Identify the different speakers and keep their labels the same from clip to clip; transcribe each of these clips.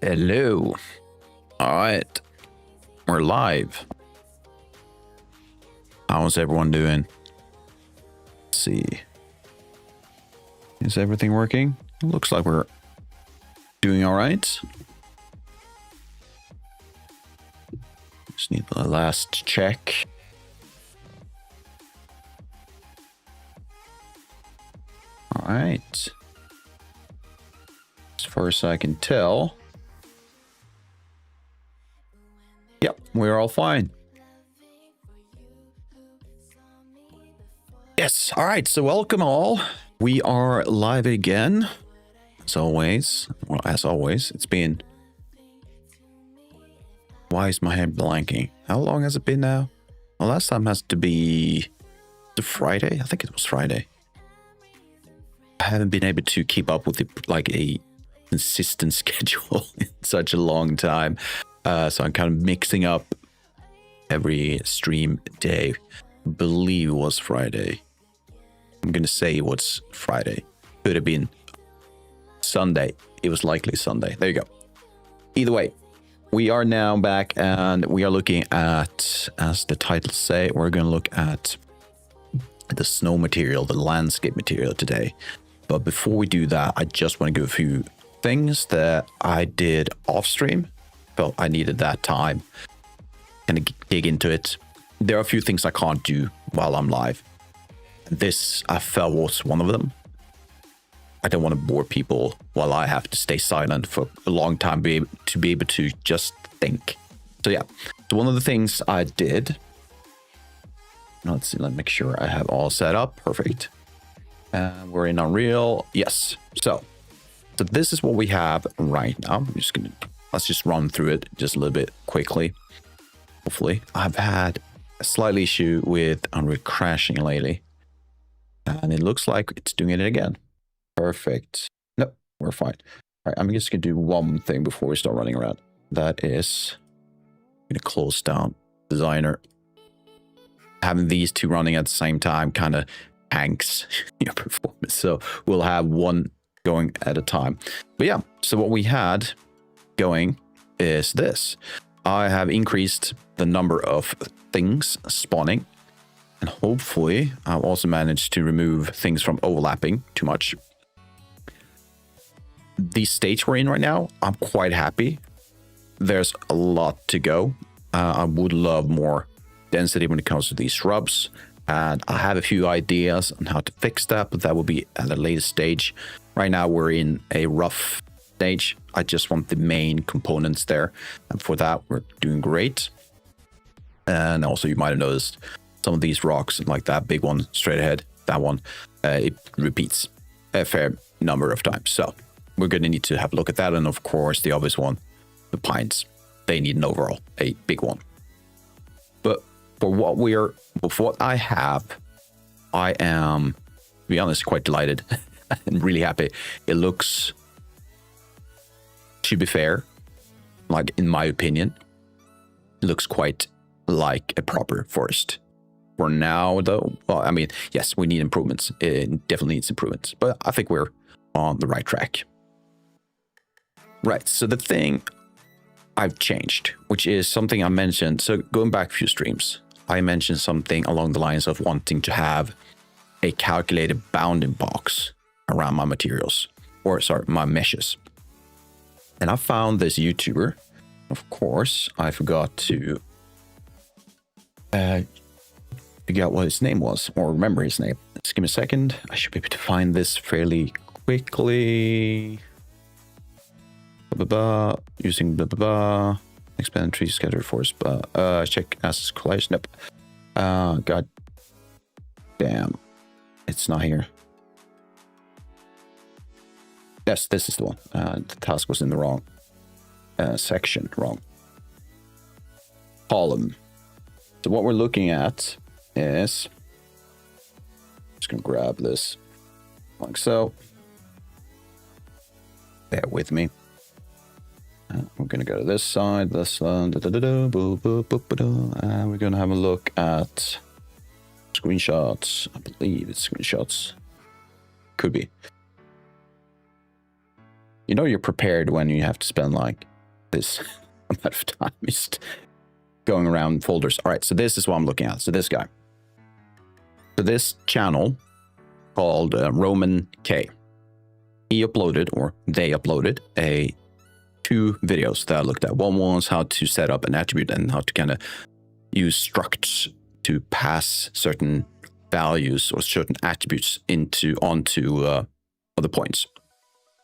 Speaker 1: Hello. All right. We're live. How's everyone doing? Let's see. Is everything working? Looks like we're doing all right. Just need the last check. All right. As far as I can tell. Yep, we're all fine. Yes, all right, so welcome all. We are live again. As always. Well, as always, it's been... Why is my head blanking? How long has it been now? The last time has to be... the Friday? I think it was Friday. I haven't been able to keep up with a consistent schedule in such a long time. So I'm kind of mixing up every stream day. I believe it was Friday. I'm going to say it was Friday. Could have been Sunday. It was likely Sunday. There you go. Either way, we are now back and we are looking at, as the title say, we're going to look at the snow material, the landscape material today. But before we do that, I just want to give a few things that I did off stream. Felt I needed that time and dig into it. There are a few things I can't do while I'm live. This I felt was one of them. I don't want to bore people while I have to stay silent for a long time to be able to just think. So yeah, so one of the things I did. Let's see, let me make sure I have all set up. Perfect. We're in Unreal. Yes. So this is what we have right now. I'm just gonna let's just run through it just a little bit quickly. Hopefully, I've had a slight issue with Unreal crashing lately. And it looks like it's doing it again. Perfect. No, we're fine. All right, I'm just going to do one thing before we start running around. That is, I'm going to close down Designer. Having these two running at the same time kind of tanks your performance. So we'll have one going at a time. But yeah, so what we had going is this. I have increased the number of things spawning. And hopefully, I've also managed to remove things from overlapping too much. The stage we're in right now, I'm quite happy. There's a lot to go. I would love more density when it comes to these shrubs. And I have a few ideas on how to fix that, but that will be at a later stage. Right now, we're in a rough stage. I just want the main components there. And for that, we're doing great. And also, you might have noticed some of these rocks, like that big one straight ahead, that one, it repeats a fair number of times. So we're going to need to have a look at that. And of course, the obvious one, the pines, they need an overall, a big one. But for what I have, I am, to be honest, quite delighted and really happy. It looks, to be fair, like in my opinion, it looks quite like a proper forest. For now, though, well, I mean, yes, we need improvements. It definitely needs improvements, but I think we're on the right track. Right, so the thing I've changed, which is something I mentioned, so going back a few streams, I mentioned something along the lines of wanting to have a calculated bounding box around my materials, or sorry, my meshes. And I found this YouTuber. Of course, I forgot to figure out what his name was, or remember his name. Just give me a second. I should be able to find this fairly quickly. Using expand tree scatter force. Check as collage. Nope. God damn, it's not here. Yes, this is the one. The task was in the wrong section. Wrong column. So what we're looking at is, just gonna grab this like so. Bear with me. We're gonna go to this side, and we're gonna have a look at screenshots. I believe it's screenshots. Could be. You know you're prepared when you have to spend like this amount of time just going around folders. All right, so this is what I'm looking at. So this guy. So this channel called Roman K. He uploaded, or they uploaded, two videos that I looked at. One was how to set up an attribute and how to kind of use structs to pass certain values or certain attributes onto other points.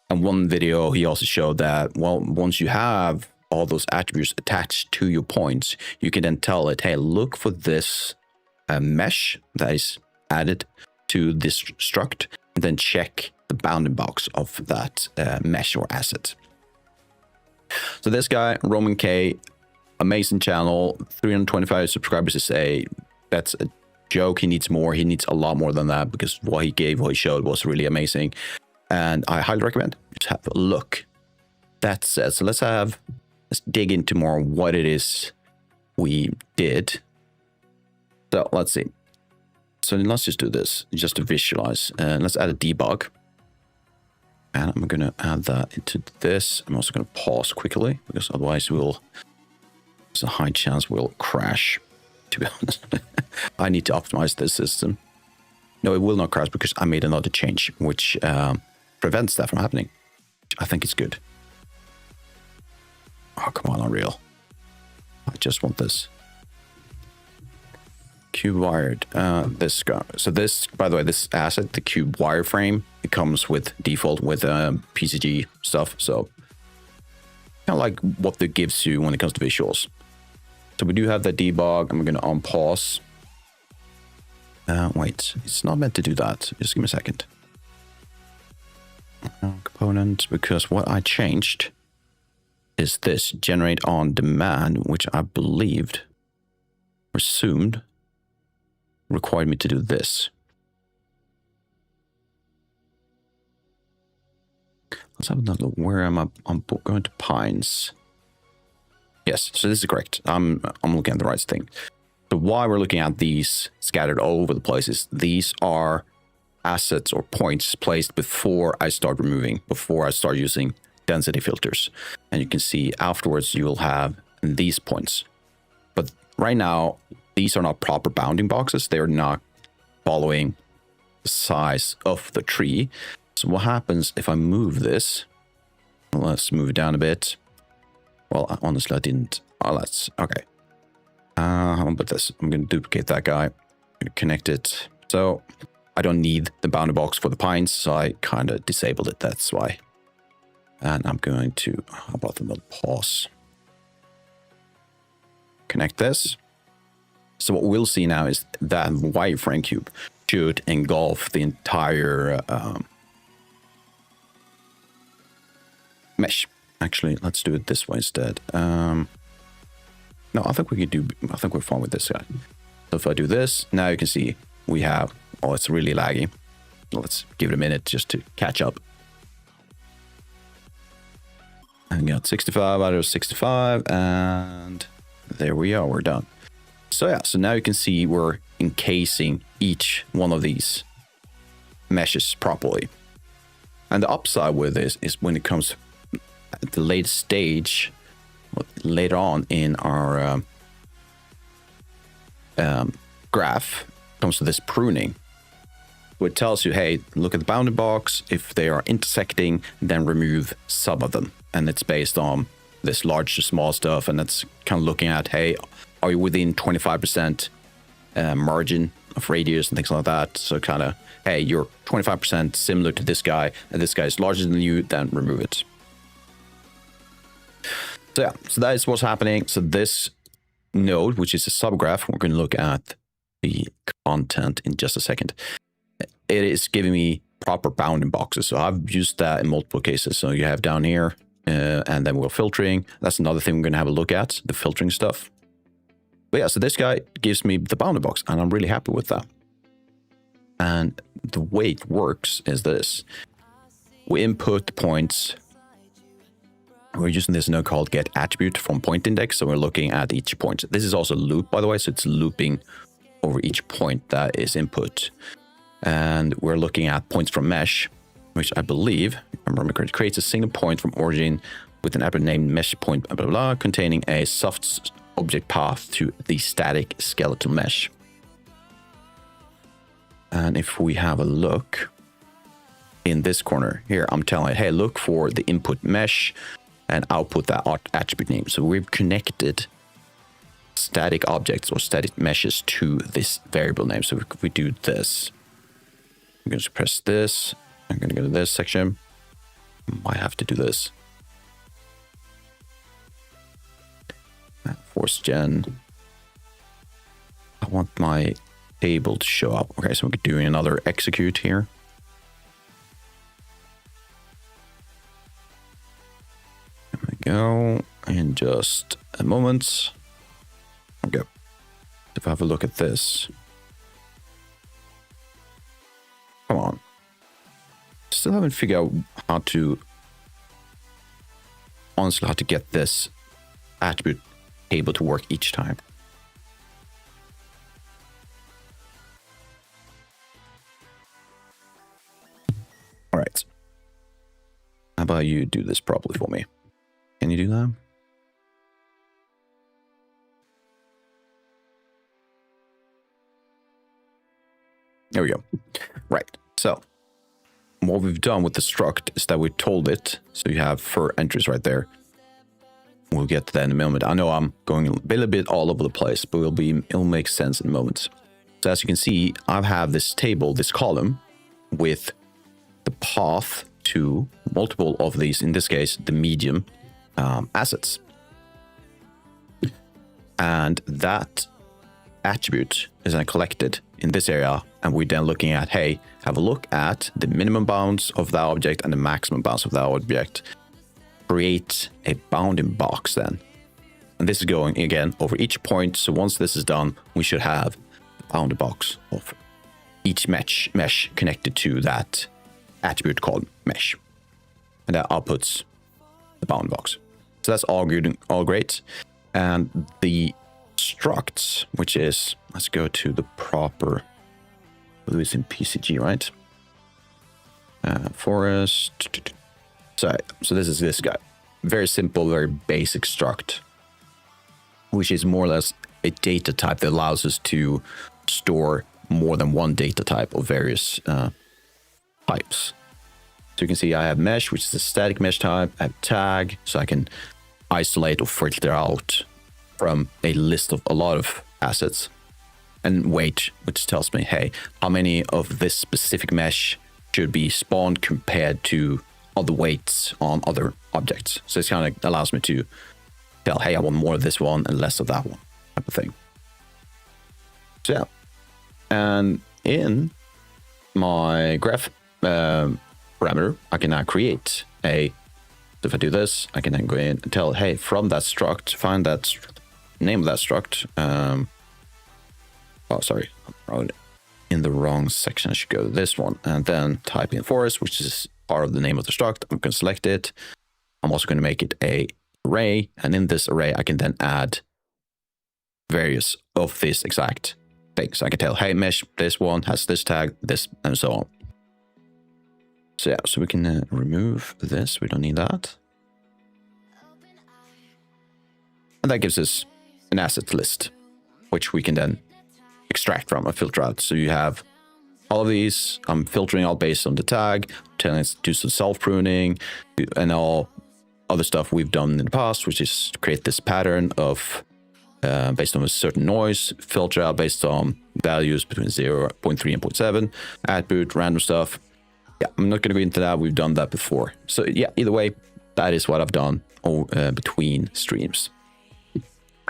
Speaker 1: And one video he also showed that, well, once you have all those attributes attached to your points, you can then tell it, hey, look for this mesh that is added to this struct, and then check the bounding box of that mesh or asset. So this guy, Roman K, amazing channel, 325 subscribers that's a joke. He needs more. He needs a lot more than that, because what he showed was really amazing. And I highly recommend just have a look. That said, so let's dig into more what it is we did. So let's see. So let's just do this just to visualize, and let's add a debug. And I'm going to add that into this. I'm also going to pause quickly, because otherwise there's a high chance we'll crash, to be honest. I need to optimize this system. No, it will not crash because I made another change, which prevents that from happening. I think it's good. Oh, come on, Unreal. I just want this. Cube wired. This guy. So this, by the way, this asset, the cube wireframe, it comes with default with PCG stuff. So kind of like what that gives you when it comes to visuals. So we do have that debug. I'm going to unpause. Wait, it's not meant to do that. Just give me a second. Component, because what I changed is this generate on demand, which I believed or assumed required me to do this. Let's have another look. Where am I? I'm going to Pines. Yes, so this is correct. I'm looking at the right thing. So why we're looking at these scattered all over the places, these are assets or points placed before I start removing, before I start using density filters. And you can see afterwards you will have these points. But right now, these are not proper bounding boxes. They're not following the size of the tree. So what happens if I move this? Let's move it down a bit. Well, honestly, I didn't. Oh, let's, okay. How about this? I'm going to duplicate that guy. I'm going to connect it. So I don't need the bounding box for the pines, so I kind of disabled it. That's why. And I'm going to, how about the pause? Connect this. So what we'll see now is that wireframe cube should engulf the entire mesh. Actually, let's do it this way instead. No, I think we're fine with this guy. So if I do this, now you can see we have, oh, it's really laggy. Let's give it a minute just to catch up. And got 65 out of 65, and there we are, we're done. So yeah, so now you can see we're encasing each one of these meshes properly. And the upside with this is when it comes at the late stage, later on in our graph, comes to this pruning, which tells you, hey, look at the bounding box. If they are intersecting, then remove some of them. And it's based on this large to small stuff. And that's kind of looking at, hey, are you within 25% margin of radius and things like that? So kind of, hey, you're 25% similar to this guy, and this guy is larger than you, then remove it. So yeah, so that is what's happening. So this node, which is a subgraph, we're going to look at the content in just a second. It is giving me proper bounding boxes. So I've used that in multiple cases. So you have down here, and then we're filtering. That's another thing we're going to have a look at, the filtering stuff. But yeah, so this guy gives me the bounding box, and I'm really happy with that. And the way it works is this. We input the points. We're using this node called get attribute from point index. So we're looking at each point. This is also a loop, by the way. So it's looping over each point that is input. And we're looking at points from mesh. which I believe, if I remember correctly, creates a single point from origin with an attribute named mesh point, blah, blah, blah, containing a soft object path to the static skeletal mesh. And if we have a look in this corner here, I'm telling it, hey, look for the input mesh and output that attribute name. So we've connected static objects or static meshes to this variable name. So if we do this, I'm going to press this. I'm going to go to this section. Might have to do this. Force gen. I want my table to show up. Okay, so we're doing another execute here. There we go. In just a moment. Okay. If I have a look at this. Come on. Still haven't figured out how to, honestly, how to get this attribute table to work each time. All right. How about you do this properly for me? Can you do that? There we go. Right. So what we've done with the struct is that we told it. So you have for entries right there. We'll get to that in a moment. I know I'm going a little bit all over the place, but it'll make sense in a moment. So as you can see, I have this table, this column with the path to multiple of these, in this case, the medium assets. And that attribute is then collected in this area, and we're then looking at, hey, have a look at the minimum bounds of that object and the maximum bounds of that object. Create a bounding box then. And this is going again over each point. So once this is done, we should have a bounding box of each mesh connected to that attribute called mesh. And that outputs the bounding box. So that's all good, all great. And the structs, which is, let's go to the proper, it's in PCG, right? Forest. So this is this guy. Very simple, very basic struct, which is more or less a data type that allows us to store more than one data type of various types. So you can see I have mesh, which is a static mesh type. I have tag, so I can isolate or filter out from a list of a lot of assets. And weight, which tells me, hey, how many of this specific mesh should be spawned compared to other weights on other objects. So it's kind of allows me to tell, hey, I want more of this one and less of that one, type of thing. So yeah. And in my graph parameter, I can now create a, so if I do this, I can then go in and tell, hey, from that struct, find that name of that struct. Oh, sorry, I'm in the wrong section. I should go to this one and then type in forest, which is part of the name of the struct. I'm going to select it. I'm also going to make it a array. And in this array, I can then add various of these exact things. I can tell, hey, mesh, this one has this tag, this, and so on. So yeah, so we can remove this. We don't need that. And that gives us an asset list, which we can then extract from and filter out. So you have all of these. I'm filtering all based on the tag, telling it to do some self-pruning and all other stuff we've done in the past, which is to create this pattern of based on a certain noise, filter out based on values between 0.3 and 0.7, attribute, random stuff. Yeah, I'm not going to go into that. We've done that before. So yeah, either way, that is what I've done between streams.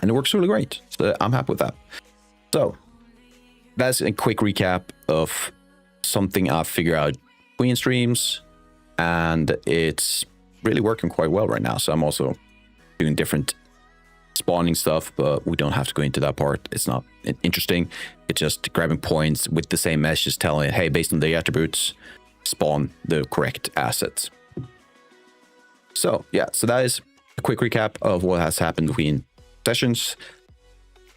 Speaker 1: And it works really great. So I'm happy with that. So that's a quick recap of something I've figured out between streams. And it's really working quite well right now. So I'm also doing different spawning stuff, but we don't have to go into that part. It's not interesting. It's just grabbing points with the same mesh, just telling it, hey, based on the attributes, spawn the correct assets. So yeah, so that is a quick recap of what has happened between sessions.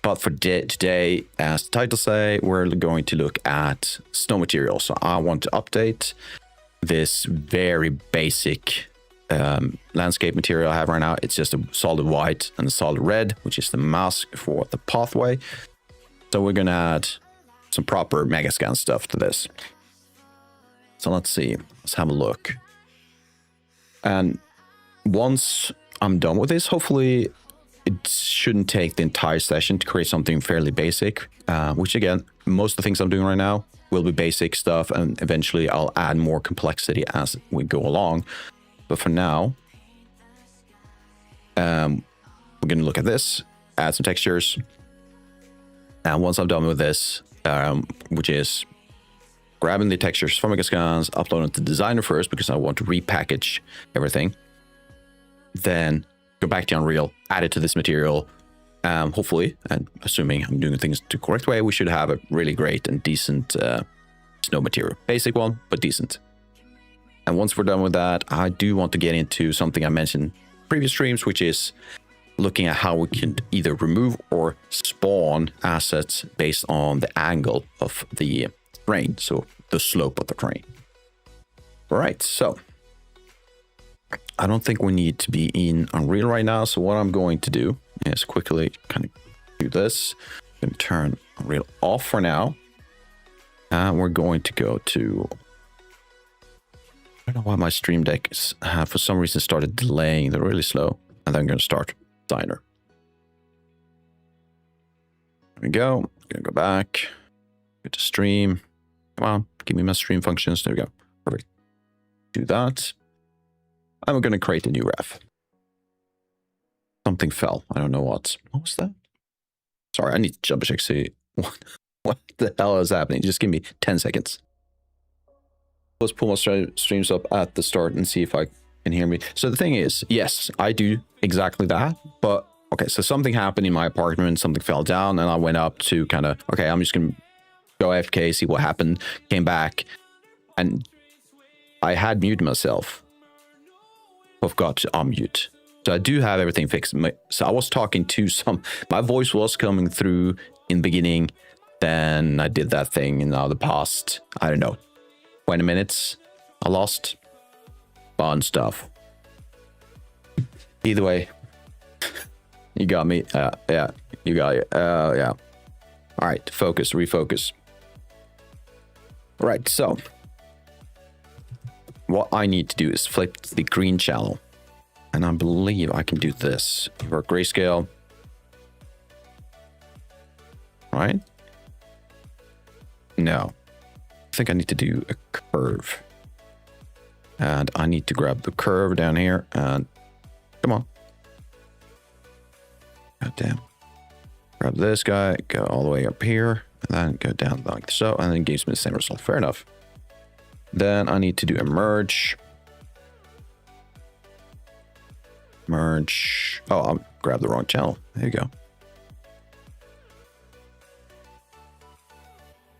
Speaker 1: But for today, as the title say, we're going to look at snow material. So I want to update this very basic landscape material I have right now. It's just a solid white and a solid red, which is the mask for the pathway. So we're gonna add some proper Megascan stuff to this. So let's see, let's have a look. And once I'm done with this, hopefully it shouldn't take the entire session to create something fairly basic, which again, most of the things I'm doing right now will be basic stuff, and eventually I'll add more complexity as we go along. But for now, we're going to look at this, add some textures. And once I'm done with this, which is grabbing the textures from Megascans, uploading to the designer first because I want to repackage everything. Then go back to Unreal, add it to this material. Hopefully, and assuming I'm doing things the correct way, we should have a really great and decent snow material. Basic one, but decent. And once we're done with that, I do want to get into something I mentioned in previous streams, which is looking at how we can either remove or spawn assets based on the angle of the terrain, so the slope of the terrain. All right, so I don't think we need to be in Unreal right now. So what I'm going to do is quickly kind of do this. I'm going to turn Unreal off for now. And we're going to go to, I don't know why my Stream Decks have for some reason started delaying. They're really slow. And then I'm going to start Designer. There we go. I'm going to go back. Go to Stream. Come on, give me my stream functions. There we go. Perfect. Do that. And we're going to create a new ref. Something fell. I don't know what. What was that? Sorry, I need to double check. See what the hell is happening. Just give me 10 seconds. Let's pull my streams up at the start and see if I can hear me. So the thing is, yes, I do exactly that. But okay, so something happened in my apartment. Something fell down and I went up to kind of, okay, I'm just going to go AFK, see what happened. Came back and I had muted myself. Forgot to unmute. So I do have everything fixed. So I was talking to my voice was coming through in the beginning. Then I did that thing in the past, I don't know, 20 minutes. I lost fun stuff. Either way, you got me. Yeah, you got it. Yeah. All right, focus, refocus. All right, so what I need to do is flip the green channel. And I believe I can do this. For grayscale. Right? No. I think I need to do a curve. And I need to grab the curve down here and come on. God damn. Grab this guy, go all the way up here, and then go down like so, and then it gives me the same result. Fair enough. Then I need to do a merge. Merge. Oh, I'll grab the wrong channel. There you go.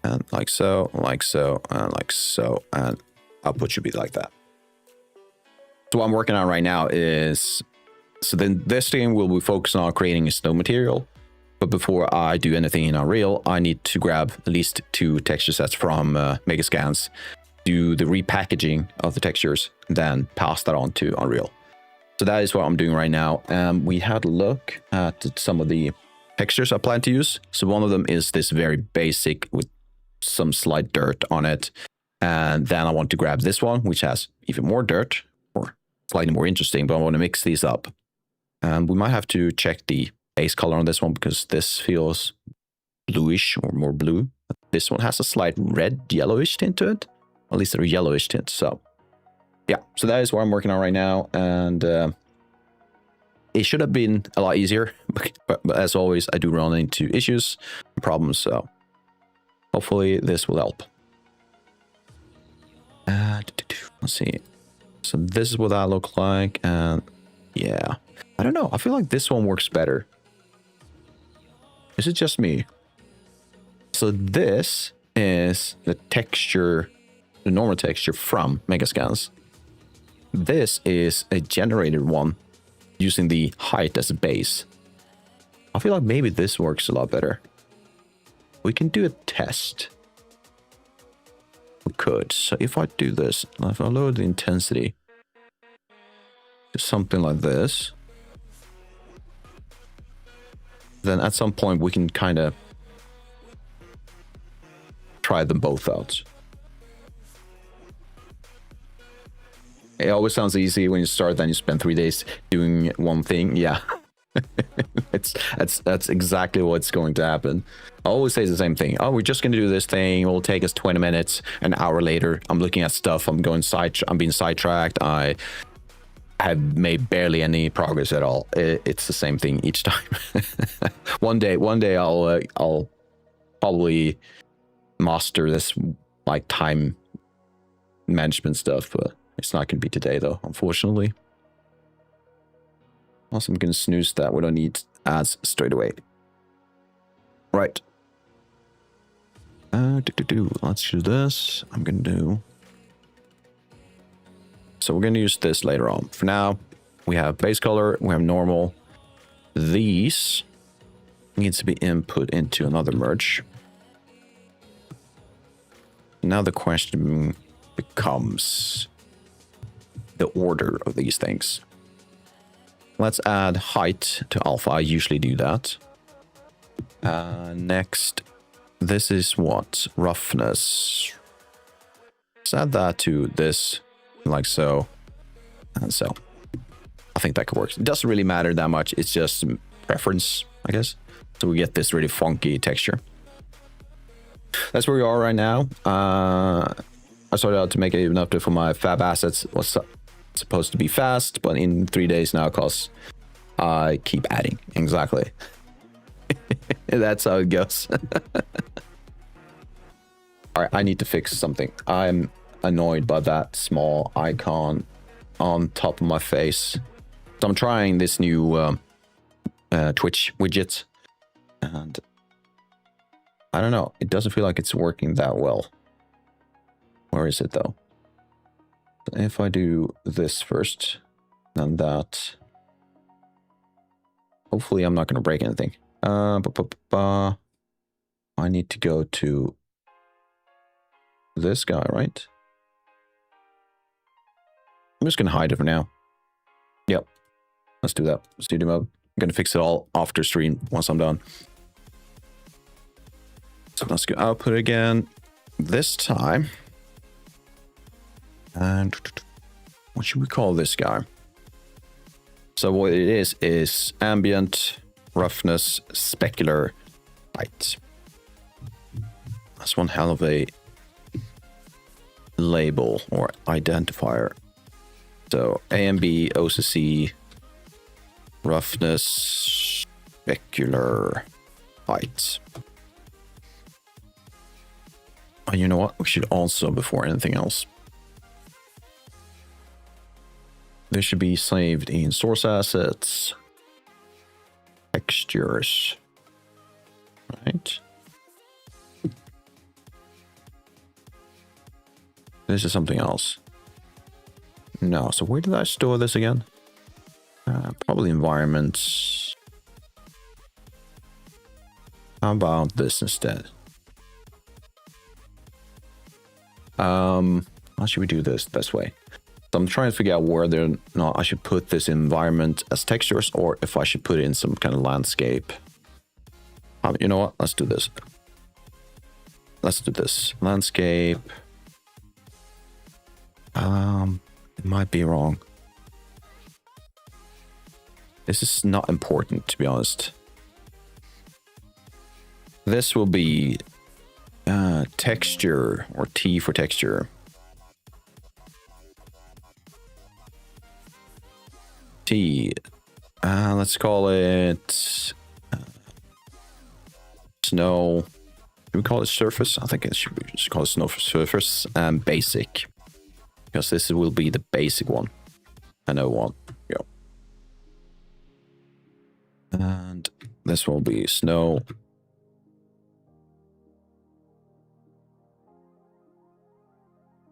Speaker 1: And like so, like so, and like so, and output should be like that. So what I'm working on right now is, so then this thing will be focused on creating a snow material. But before I do anything in Unreal, I need to grab at least 2 texture sets from Megascans, do the repackaging of the textures, then pass that on to Unreal. So that is what I'm doing right now. We had a look at some of the textures I plan to use. So one of them is this very basic with some slight dirt on it. And then I want to grab this one, which has even more dirt, or slightly more interesting, but I want to mix these up. And we might have to check the base color on this one because this feels bluish or more blue. This one has a slight red yellowish tint to it, at least a yellowish tint. So yeah, so that is what I'm working on right now. And it should have been a lot easier, but as always, I do run into issues and problems. So hopefully this will help. Let's see. So this is what that looks like. And yeah, I don't know. I feel like this one works better. Is it just me? So this is the texture, the normal texture from Megascans. This is a generated one using the height as a base. I feel like maybe this works a lot better. We can do a test. we could. So if I do this, if I lower the intensity to something like this, then at some point we can kind of try them both out. It always sounds easy when you start, then you spend 3 days doing one thing. Yeah, that's exactly what's going to happen. I always say the same thing. Oh, we're just going to do this thing. It will take us 20 minutes. An hour later, I'm looking at stuff. I'm being sidetracked. I have made barely any progress at all. It's the same thing each time. One day I'll probably master this like time management stuff, but it's not going to be today though, unfortunately. Also, I'm going to snooze that. We don't need ads straight away. Right. Let's do this. I'm going to do... So we're going to use this later on. For now, we have base color, we have normal. These needs to be input into another merge. Now the question becomes the order of these things. Let's add height to alpha. I usually do that. Next, this is what? Roughness. Let's add that to this, like so, and so. I think that could work. It doesn't really matter that much. It's just preference, I guess. So we get this really funky texture. That's where we are right now. I started out to make it even update for my fab assets. It was supposed to be fast, but in 3 days now, because I keep adding. Exactly. That's how it goes. All right, I need to fix something. I'm annoyed by that small icon on top of my face. So I'm trying this new Twitch widget, and I don't know. It doesn't feel like it's working that well. Where is it though? If I do this first, then that. Hopefully, I'm not going to break anything. I need to go to this guy, right? I'm just going to hide it for now. Yep. Let's do that. Studio mode. I'm going to fix it all after stream once I'm done. So let's go output again. This time. And what should we call this guy? So what it is ambient, roughness, specular, light. That's one hell of a label or identifier. So A and B, OCC, roughness, specular, light. And you know what? We should also, before anything else, this should be saved in source assets, textures, right? This is something else. No, so where did I store this again? Probably environments. How about this instead? How should we do this way? So I'm trying to figure out whether or not I should put this environment as textures or if I should put it in some kind of landscape. You know what? Let's do this. Let's do this. Landscape. It might be wrong. This is not important, to be honest. This will be texture, or T for texture. T. Let's call it snow. Should we call it surface? I think it should be just call it snow surface and basic. Because this will be the basic one. I know one. Go. And this will be snow.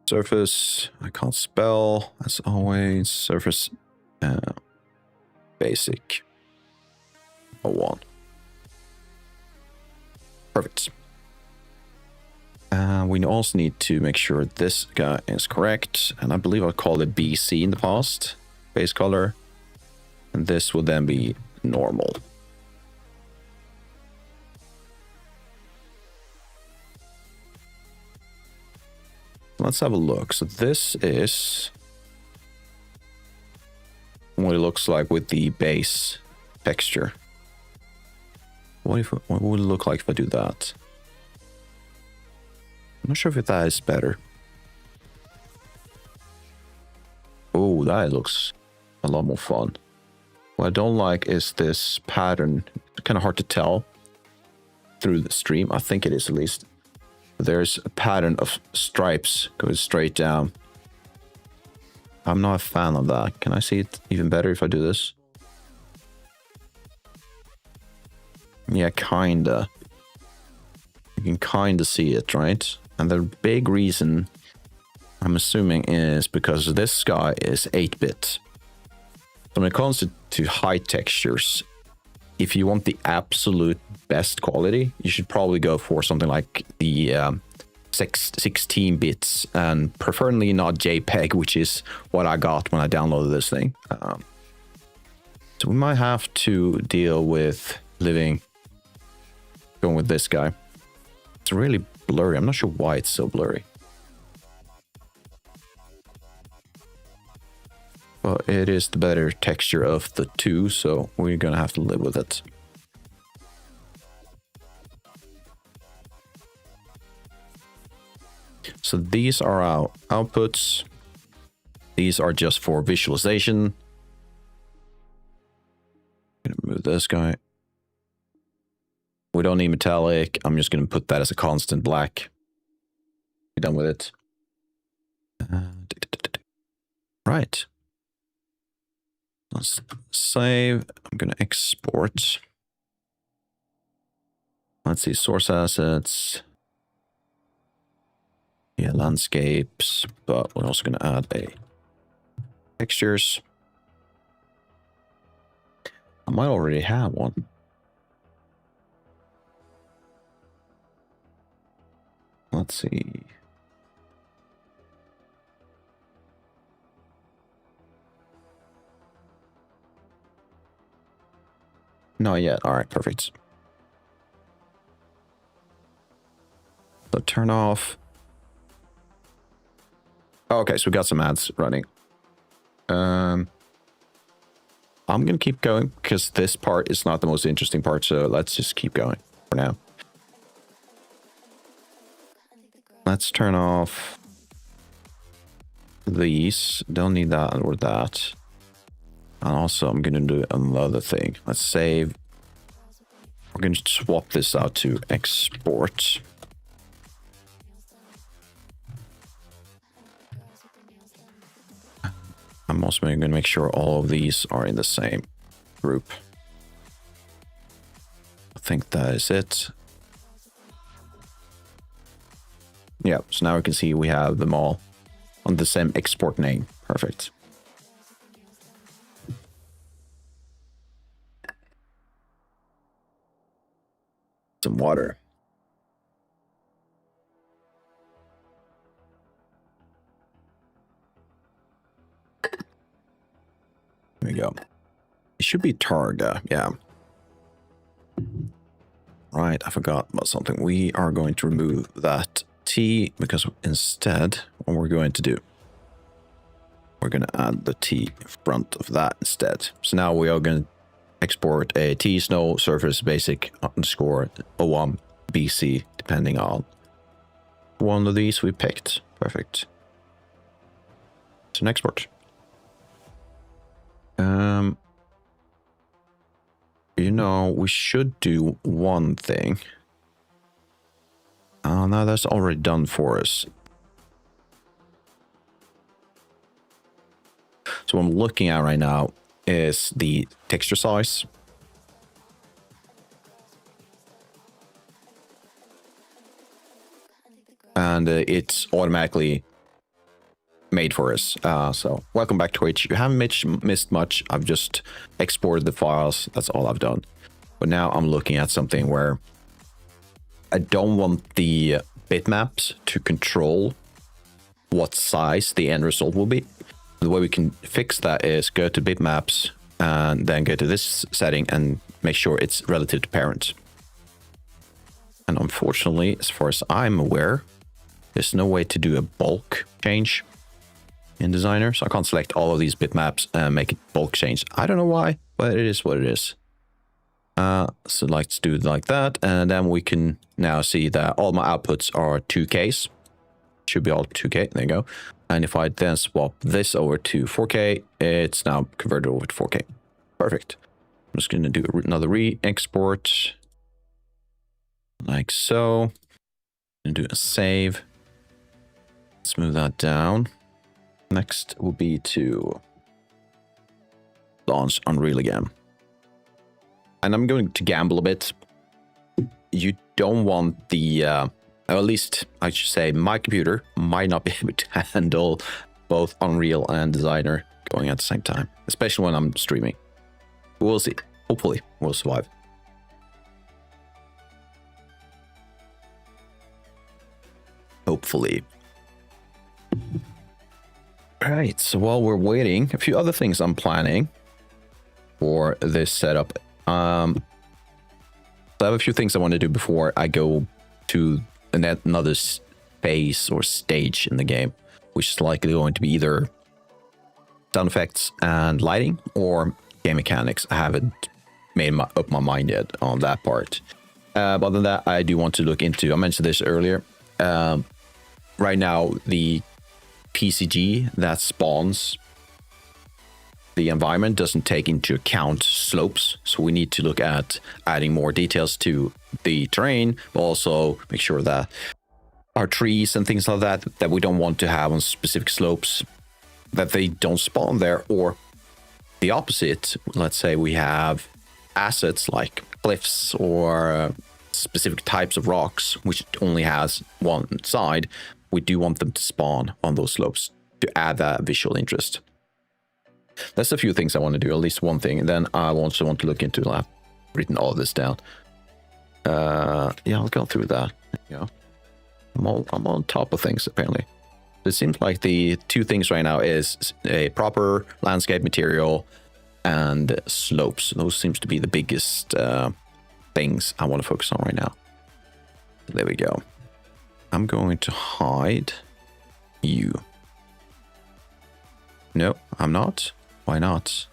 Speaker 1: Surface. I can't spell as always. Surface. Basic. One. Perfect. We also need to make sure this guy is correct. And I believe I called it BC in the past, base color. And this will then be normal. Let's have a look. So this is what it looks like with the base texture. What would it look like if I do that? I'm not sure if that is better. Oh, that looks a lot more fun. What I don't like is this pattern. It's kind of hard to tell through the stream. I think it is, at least. There's a pattern of stripes going straight down. I'm not a fan of that. Can I see it even better if I do this? Yeah, kinda. You can kinda see it, right? And the big reason, I'm assuming, is because this guy is 8-bit. So when it comes to high textures, if you want the absolute best quality, you should probably go for something like the 16 bits, and preferably not JPEG, which is what I got when I downloaded this thing. So we might have to deal with going with this guy. It's really blurry. I'm not sure why it's so blurry. Well, it is the better texture of the two, so we're gonna have to live with it. So these are our outputs. These are just for visualization. I'm gonna move this guy. We don't need metallic. I'm just gonna put that as a constant black. Be done with it. Right. Let's save. I'm gonna export. Let's see, source assets. Yeah, landscapes, but we're also gonna add a textures. I might already have one. Let's see. Not yet. All right, perfect. So turn off. Oh, okay, so we got some ads running. I'm gonna keep going because this part is not the most interesting part, so let's just keep going for now. Let's turn off these. Don't need that or that. And also, I'm gonna do another thing. Let's save. We're gonna swap this out to export. I'm also going to make sure all of these are in the same group. I think that is it. Yeah, so now we can see we have them all on the same export name. Perfect. Some water. There we go. It should be Targa, yeah. Right, I forgot about something. We are going to remove that T because instead, what we're going to do, we're going to add the T in front of that instead. So now we are going to export a T snow surface basic underscore 01 BC, depending on one of these we picked. Perfect. It's an export. You know, we should do one thing. Oh, no, that's already done for us. So what I'm looking at right now is the texture size. And it's automatically made for us. So welcome back to Twitch. You haven't missed much. I've just exported the files. That's all I've done. But now I'm looking at something where I don't want the bitmaps to control what size the end result will be. The way we can fix that is go to bitmaps and then go to this setting and make sure it's relative to parent. And unfortunately, as far as I'm aware, there's no way to do a bulk change in Designer. So I can't select all of these bitmaps and make it bulk change. I don't know why, but it is what it is. So let's do it like that. And then we can now see that all my outputs are 2Ks. Should be all 2K. There you go. And if I then swap this over to 4K, it's now converted over to 4K. Perfect. I'm just going to do another re-export. Like so. And do a save. Let's move that down. Next will be to launch Unreal again. And I'm going to gamble a bit. You don't want the... or at least, I should say, my computer might not be able to handle both Unreal and Designer going at the same time. Especially when I'm streaming. We'll see. Hopefully, we'll survive. Hopefully. Alright, so while we're waiting, a few other things I'm planning for this setup. I have a few things I want to do before I go to another phase or stage in the game, which is likely going to be either sound effects and lighting or game mechanics. I haven't made up my mind yet on that part. But other than that, I do want to look into, I mentioned this earlier, right now the PCG that spawns the environment doesn't take into account slopes, so we need to look at adding more details to the terrain, but also make sure that our trees and things like that we don't want to have on specific slopes, that they don't spawn there, or the opposite. Let's say we have assets like cliffs or specific types of rocks which only has one side. We do want them to spawn on those slopes to add that visual interest. That's a few things I want to do, at least one thing. And then I also want to look into, I've written all this down. Yeah, I'll go through that. Yeah, I'm on top of things, apparently. It seems like the two things right now is a proper landscape material and slopes. Those seems to be the biggest things I want to focus on right now. There we go. I'm going to hide you. No, I'm not. Why not?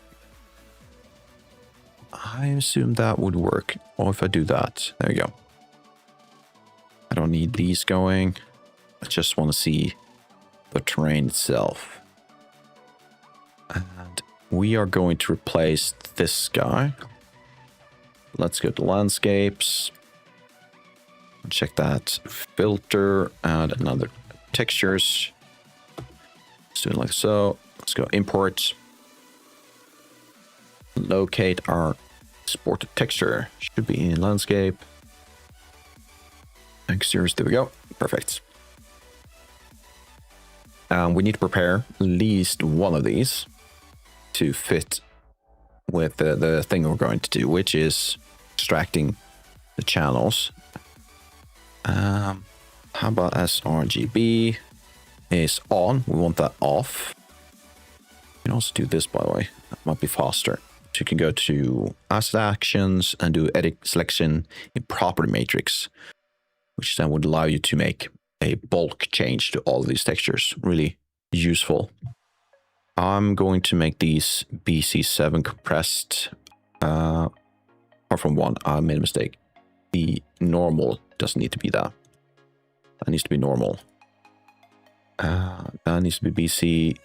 Speaker 1: I assume that would work. Or if I do that, there you go. I don't need these going. I just want to see the terrain itself. And we are going to replace this guy. Let's go to landscapes. Check that filter and another textures. Let's do it like so. Let's go import. Locate our exported texture. Should be in landscape. Textures, there we go. Perfect. We need to prepare at least one of these to fit with the thing we're going to do, which is extracting the channels. How about sRGB is on? We want that off. You can also do this, by the way. That might be faster. So you can go to asset actions and do edit selection in property matrix, which then would allow you to make a bulk change to all of these textures. Really useful. I'm going to make these BC7 compressed. Apart from one, I made a mistake. The normal doesn't need to be that. That needs to be normal. That needs to be BC.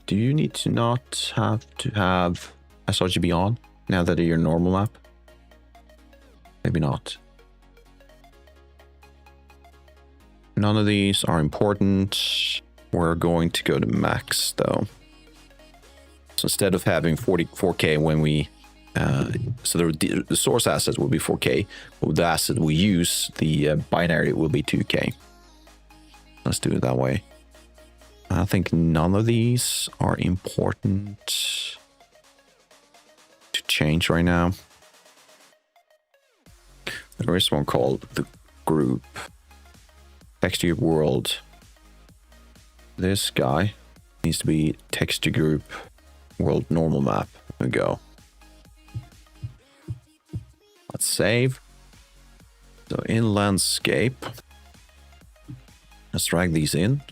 Speaker 1: Do you need to not have to have sRGB on now that you're normal map? Maybe not. None of these are important. We're going to go to max though. So instead of having 4K when we so the source asset will be 4K, but the asset we use, the binary, will be 2K. Let's do it that way. I think none of these are important to change right now. There is one called the group. Texture world. This guy needs to be texture group world normal map. There we go. Let's save. So in landscape, let's drag these in.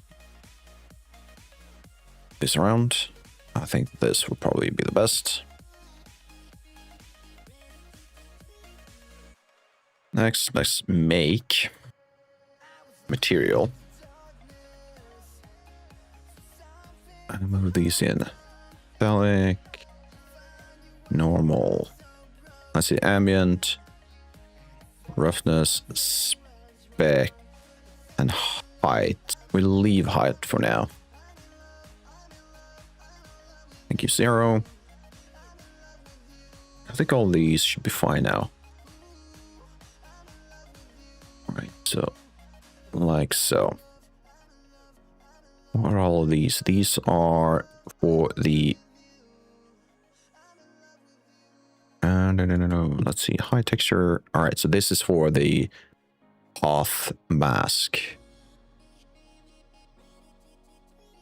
Speaker 1: This around. I think this would probably be the best. Next, let's make material. And move these in. Metallic, normal. Let's see, ambient, roughness, spec, and height. We'll leave height for now. Thank you, 0. I think all these should be fine now. Alright, so, like so. What are all of these? These are for the... no. Let's see, high texture. Alright, so this is for the path mask.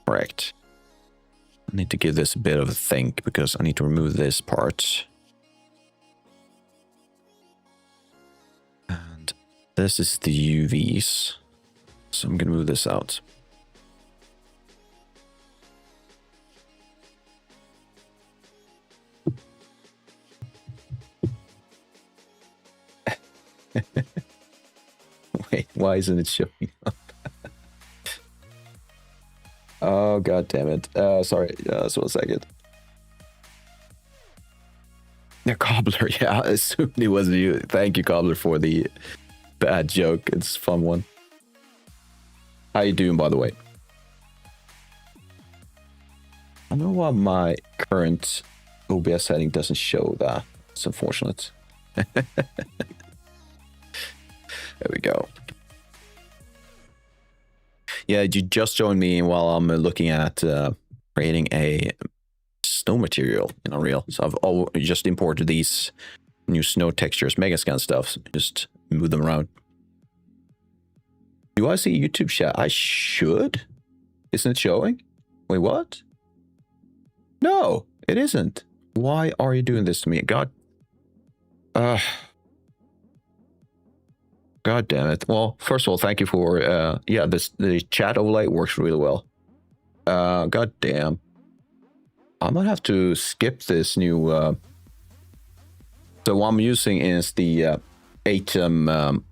Speaker 1: Correct. I need to give this a bit of a think because I need to remove this part. And this is the UVs. So I'm going to move this out. Wait, why isn't it showing up? Oh, god damn it. Sorry, just 1 second. Yeah, Cobbler, yeah, I assumed it wasn't you. Thank you, Cobbler, for the bad joke. It's a fun one. How you doing, by the way? I don't know why my current OBS setting doesn't show that. It's unfortunate. There we go. Yeah, you just joined me while I'm looking at creating a snow material in Unreal. So I've just imported these new snow textures, Megascan stuff. So just move them around. Do I see YouTube chat? I should. Isn't it showing? Wait, what? No, it isn't. Why are you doing this to me? God. God damn it. Well, first of all, thank you for, yeah, the chat overlay works really well. God damn. I might have to skip this new, so what I'm using is the Atom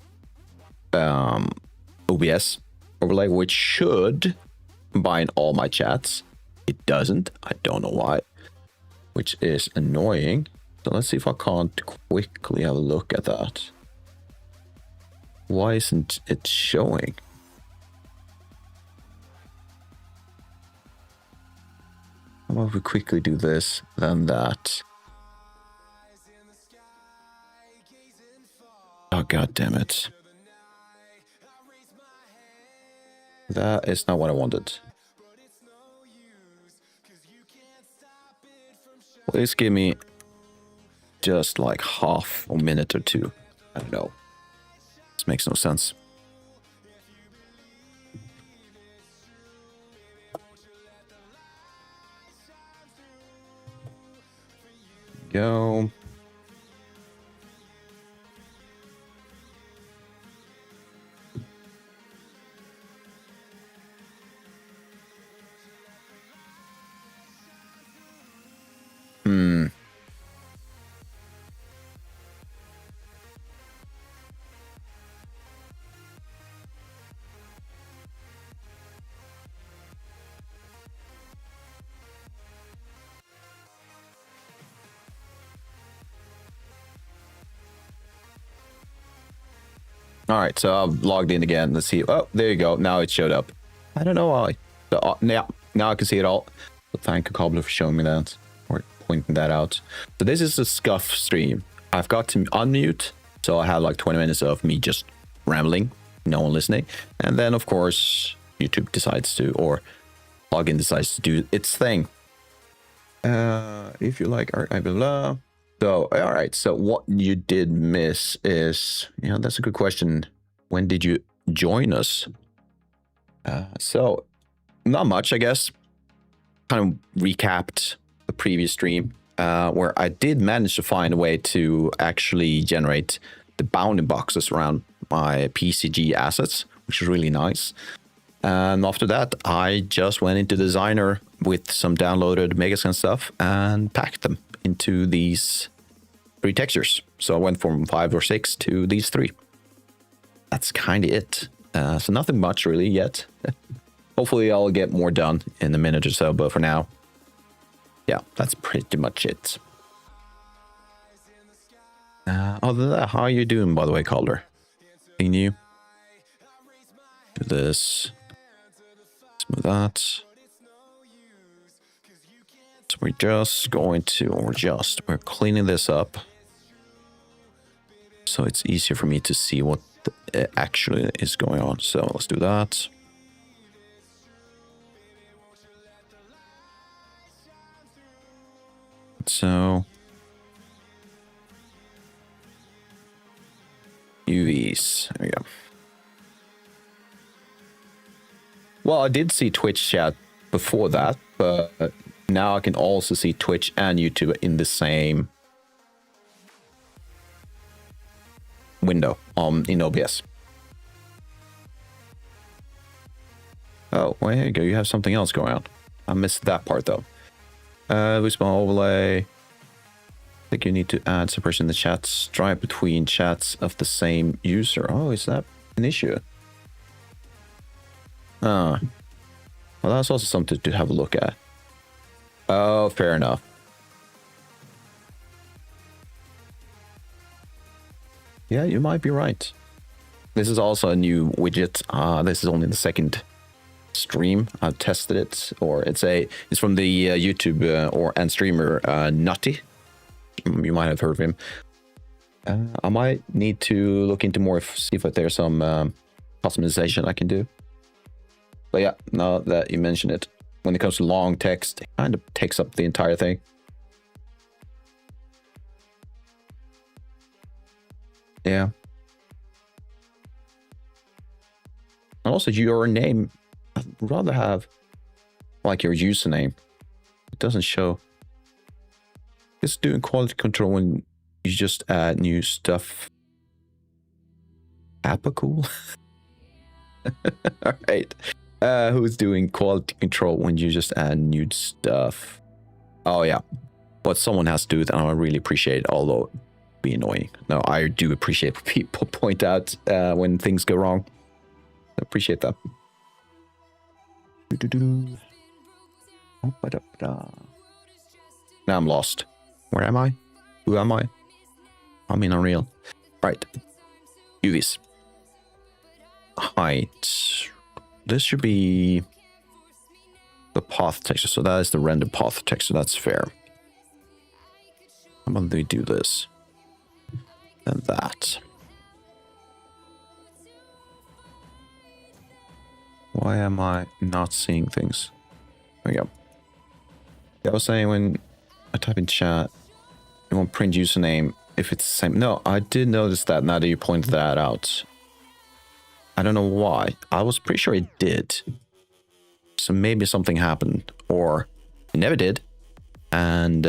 Speaker 1: OBS overlay, which should combine all my chats. It doesn't. I don't know why, which is annoying. So let's see if I can't quickly have a look at that. Why isn't it showing? How about we quickly do this, then that? Oh, god damn it. That is not what I wanted. Please give me just like half a minute or two. I don't know. This makes no sense. Go. All right, so I've logged in again. Let's see. Oh, there you go. Now it showed up. I don't know why. So, now I can see it all. So thank you, Cobbler, for showing me that or pointing that out. So this is the Scuff stream. I've got to unmute, so I have like 20 minutes of me just rambling, no one listening. And then, of course, YouTube decides to, or plugin decides to do its thing. If you like art, blah, blah. So, all right. So what you did miss is, that's a good question. When did you join us? So not much, I guess. Kind of recapped the previous stream where I did manage to find a way to actually generate the bounding boxes around my PCG assets, which is really nice. And after that, I just went into Designer with some downloaded Megascan stuff and packed them into these 3 textures. So I went from 5 or 6 to these 3. That's kind of it. So nothing much really yet. Hopefully I'll get more done in a minute or so, but for now, yeah, that's pretty much it. Other than that, how are you doing, by the way, Calder? Anything new? Do this. Smooth that. So we're just going to, we're cleaning this up. So it's easier for me to see what actually is going on. So let's do that. So UVs, there we go. Well, I did see Twitch chat before that, but now I can also see Twitch and YouTube in the same window in OBS. Oh, well, there you go. You have something else going on. I missed that part though. With my overlay, I think you need to add separation in the chat stripe between chats of the same user. Oh, is that an issue? Well, that's also something to have a look at. Oh, fair enough. Yeah, you might be right. This is also a new widget. This is only the second stream I've tested it, or it's from the YouTube and streamer Nutty. You might have heard of him. I might need to look into more, see if there's some customization I can do. But yeah, now that you mention it, when it comes to long text, it kind of takes up the entire thing. Yeah. And also your name, I'd rather have like your username. It doesn't show. It's doing quality control when you just add new stuff. Apicool? All right. Who's doing quality control when you just add new stuff? Oh yeah, but someone has to do it, and I really appreciate it, although it'd be annoying. No, I do appreciate when people point out when things go wrong. I appreciate that. Now I'm lost. Where am I? Who am I? I'm in Unreal. Right. UVs. Height. This should be the path texture. So that is the render path texture. That's fair. How about we do this? And that. Why am I not seeing things? There we go. Yeah, I was saying when I type in chat, it won't print username if it's the same. No, I did notice that now that you pointed that out. I don't know why. I was pretty sure it did. So maybe something happened, or it never did, and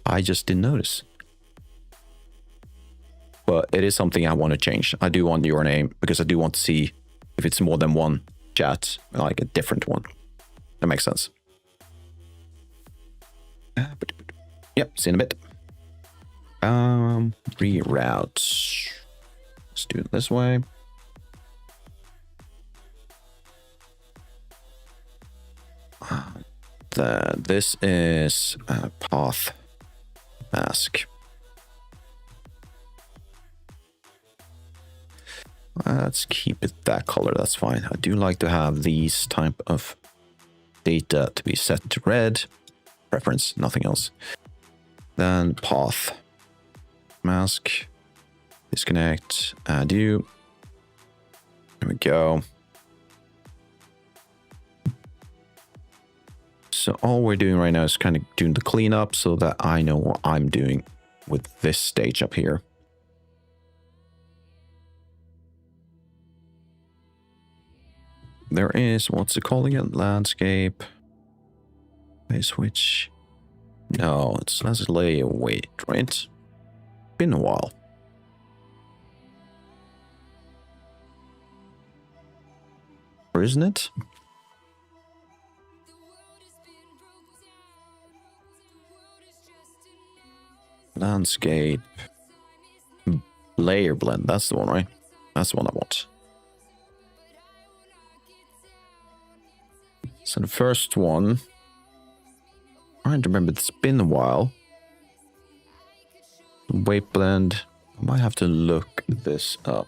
Speaker 1: I just didn't notice. But it is something I want to change. I do want your name because I do want to see if it's more than one chat, like a different one. That makes sense. Yep, see in a bit. Reroute. Let's do it this way. This is a path mask. Let's keep it that color. That's fine. I do like to have these type of data to be set to red. Preference, nothing else. Then path mask. Disconnect. Add you. There we go. So all we're doing right now is kind of doing the cleanup so that I know what I'm doing with this stage up here. there is, what's it calling it? Landscape. Base switch. No, it's let's lay await, right? Been a while. Or isn't it? Landscape. Layer blend, that's the one, right? That's the one I want. So the first one, I don't remember, it's been a while. Weight blend, I might have to look this up.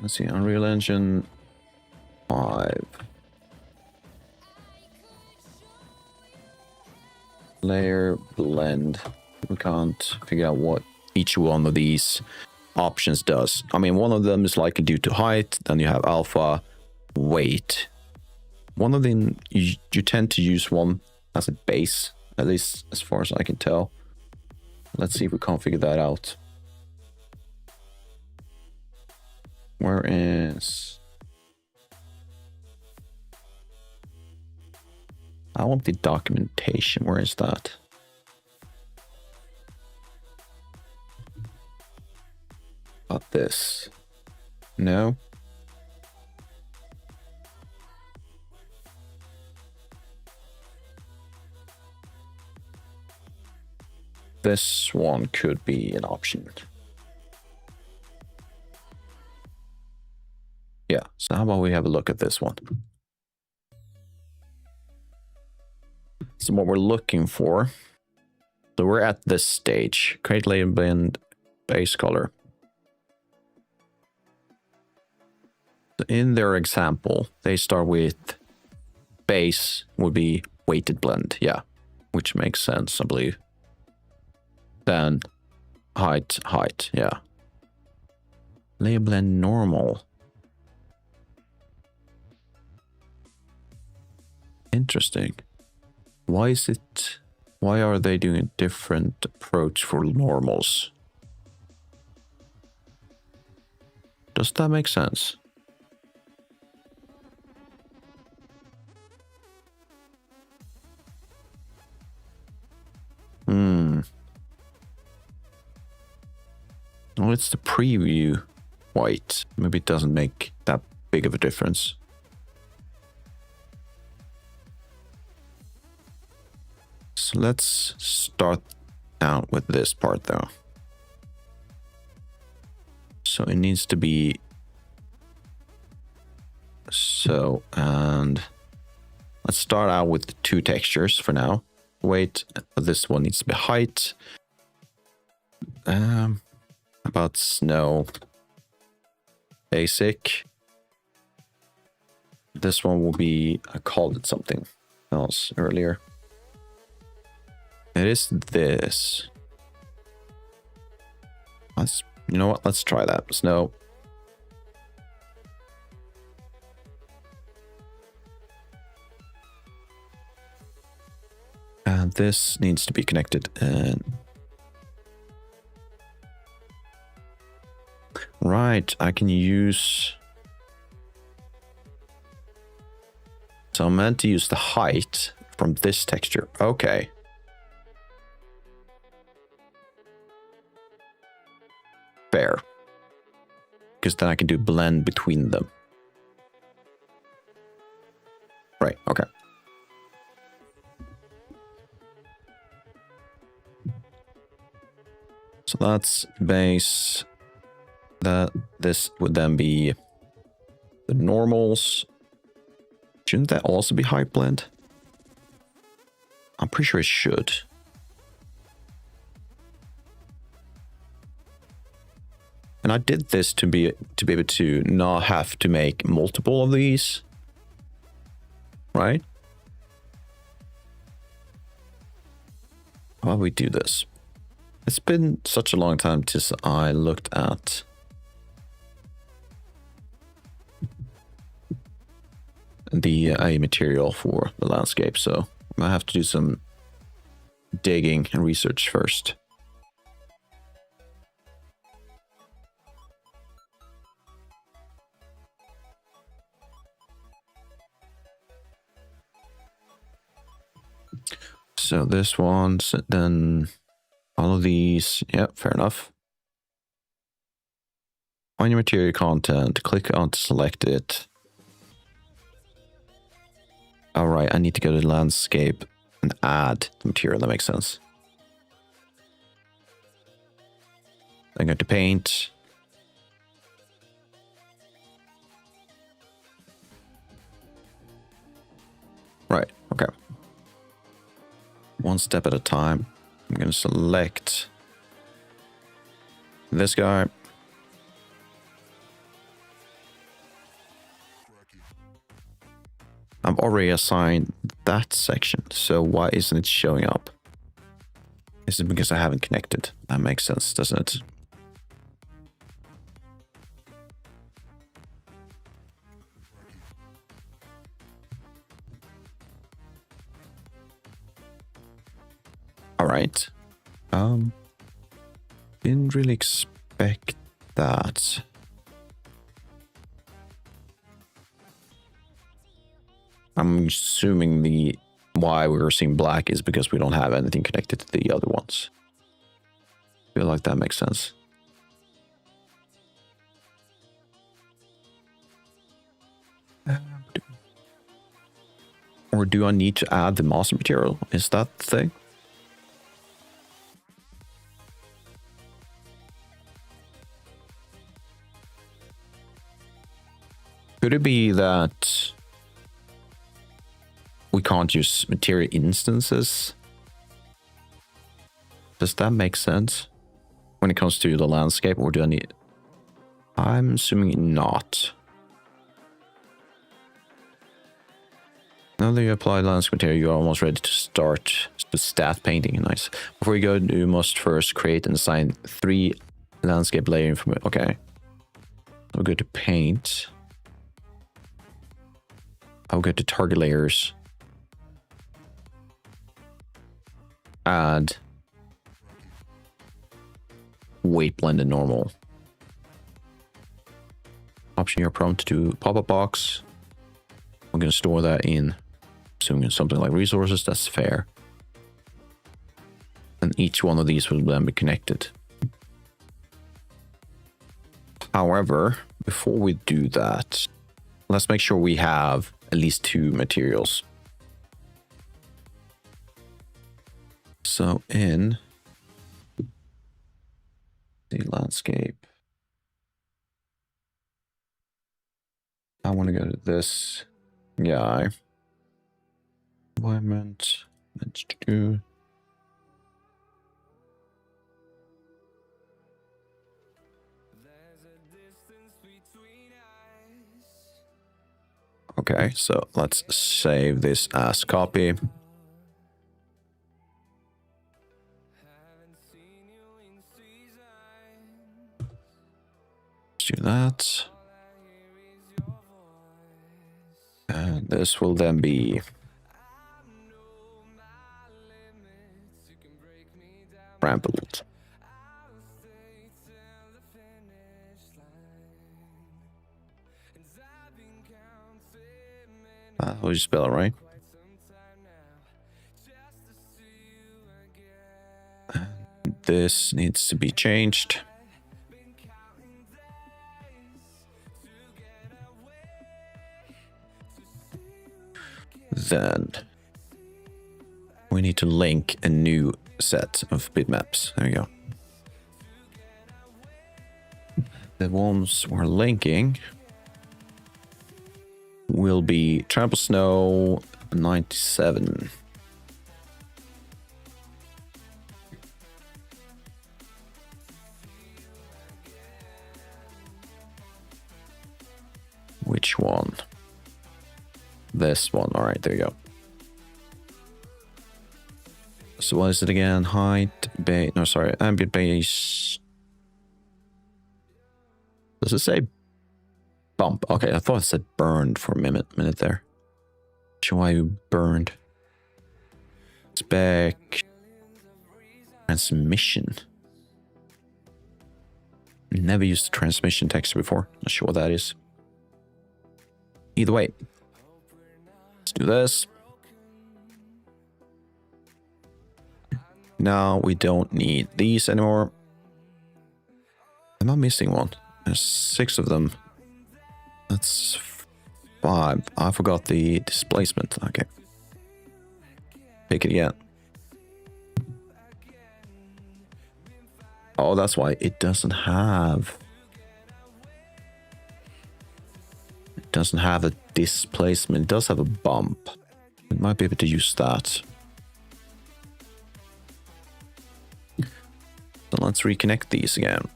Speaker 1: Let's see, Unreal Engine 5. Layer blend. We can't figure out what each one of these options does. I mean, one of them is like due to height, then you have alpha, weight. One of them, you tend to use one as a base, at least as far as I can tell. Let's see if we can't figure that out. Where is... I want the documentation. Where is that? About this. No. This one could be an option. Yeah, so how about we have a look at this one? So what we're looking for, so we're at this stage, create layer blend base color. So in their example, they start with base would be weighted blend, yeah, which makes sense, I believe. Then height, yeah. Layer blend normal. Interesting. Why are they doing a different approach for normals? Does that make sense? Well, it's the preview white. Maybe it doesn't make that big of a difference. So let's start out with this part though. So it needs to be so, and let's start out with the two textures for now. Weight, this one needs to be height. About snow, basic. This one will be, I called it something else earlier. It is this. You know what? Let's try that. Snow. And this needs to be connected. And right, I can use. So I'm meant to use the height from this texture. Okay. Fair. Because then I can do blend between them. Right, okay. So that's base. This would then be the normals. Shouldn't that also be height blend? I'm pretty sure it should. And I did this to be able to not have to make multiple of these, right? How about we do this? It's been such a long time since I looked at the material for the landscape, so I have to do some digging and research first. So this one, then all of these. Yeah, fair enough. Find your material content, click on to select it. All right, I need to go to landscape and add the material. That makes sense. I'm going to paint. Right, okay. One step at a time. I'm going to select this guy. I've already assigned that section, so why isn't it showing up? Is it because I haven't connected? That makes sense, doesn't it? All right. Didn't really expect that. I'm assuming the why we were seeing black is because we don't have anything connected to the other ones. I feel like that makes sense. Or do I need to add the master material? Is that the thing? Could it be that we can't use material instances? Does that make sense when it comes to the landscape, or do I need? I'm assuming not. Now that you apply landscape material, you are almost ready to start the stat painting. Nice. Before you go, you must first create and assign 3 landscape layer information. Okay. We'll go to paint. I'll go to target layers. Add weight blend and normal. Option your prompt to pop-up box. I'm going to store that in, assuming something like resources. That's fair. And each one of these will then be connected. However, before we do that, let's make sure we have at least 2 materials. So in the landscape, I want to go to this guy. Environment. Let's do. Okay, so let's save this as copy. Let's do that. And this will then be trampled. How do you spell it, right? And this needs to be changed. Then we need to link a new set of bitmaps. There we go. The ones we're linking will be Trample Snow 97. Which one? This one. All right, there you go. So what is it again? Height, base. No, sorry, ambient base. Does it say bump? Okay, I thought it said burned for a minute there. Show why you burned. Spec. Transmission. Never used the transmission texture before. Not sure what that is. Either way. Let's do this. Now we don't need these anymore. Am I missing one? There's 6 of them. That's 5. I forgot the displacement. Okay. Pick it again. Oh, that's why it doesn't have... It doesn't have a displacement. It does have a bump. We might be able to use that. So let's reconnect these again.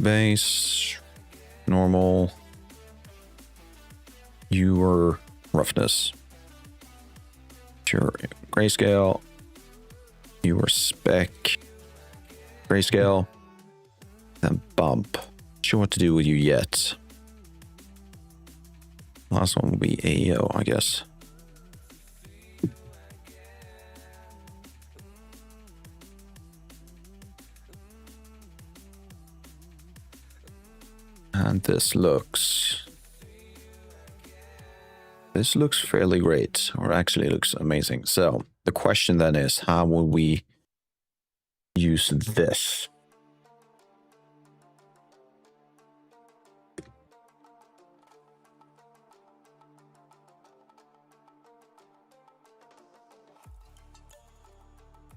Speaker 1: Base, normal, your roughness, your grayscale, your spec, grayscale, and bump. Not sure what to do with you yet. Last one will be AEO, I guess. And this looks fairly great, or actually looks amazing. So the question then is, how will we use this?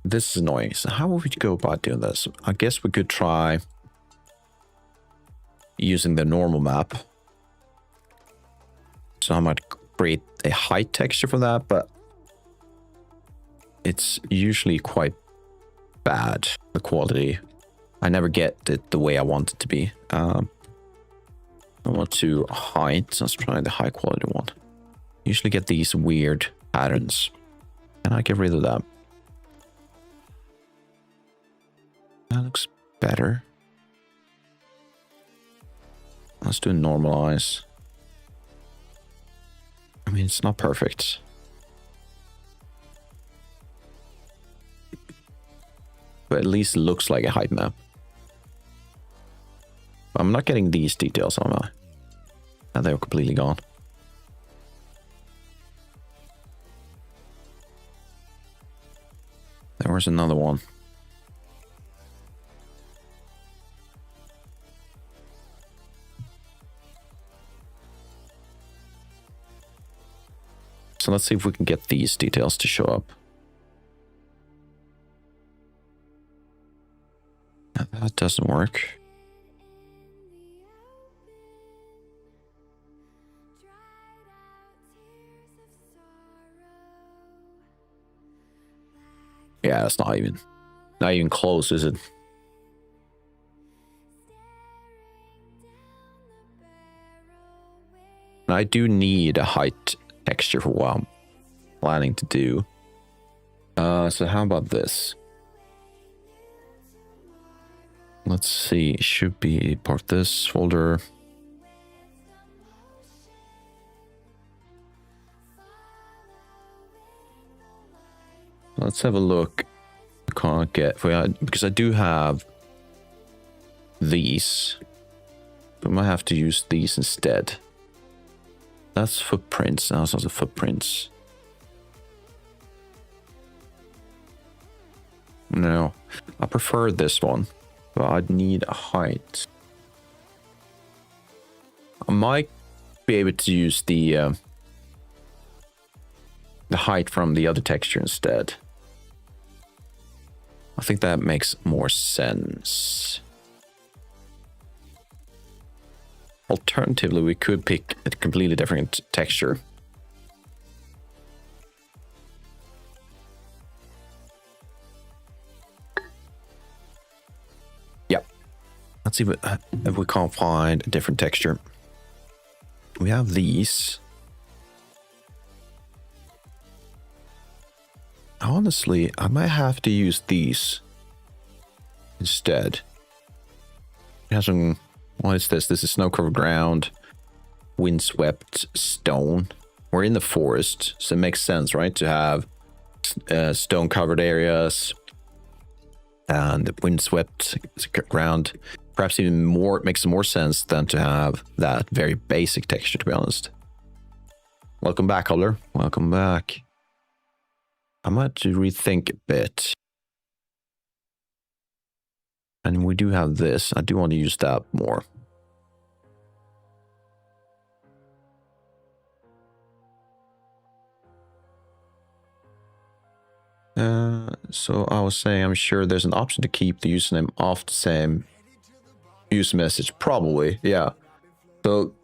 Speaker 1: This is annoying. So how would we go about doing this? I guess we could try using the normal map. So I might create a height texture for that, but it's usually quite bad, the quality. I never get it the way I want it to be. I want to height. Let's try the high quality one. Usually get these weird patterns. And I get rid of that. That looks better. Let's do normalize. I mean, it's not perfect. But at least it looks like a height map. But I'm not getting these details, am I? And they're completely gone. There was another one. So let's see if we can get these details to show up. Now that doesn't work. Yeah, it's not even close, is it? I do need a height texture for what I'm planning to do. So how about this? Let's see, it should be part of this folder. Let's have a look. I can't get, because I do have these. But I might have to use these instead. That's footprints. That's also footprints. No, I prefer this one, but I'd need a height. I might be able to use the height from the other texture instead. I think that makes more sense. Alternatively, we could pick a completely different texture. Yep. Let's see if we can't find a different texture. We have these. Honestly, I might have to use these instead. It has some... What is this? This is snow-covered ground, windswept stone. We're in the forest, so it makes sense, right? To have stone-covered areas and windswept ground. Perhaps even more, it makes more sense than to have that very basic texture, to be honest. Welcome back, Color. Welcome back. I might have to rethink a bit. And we do have this. I do want to use that more. So I was saying, I'm sure there's an option to keep the username off the same use message. Probably, yeah. So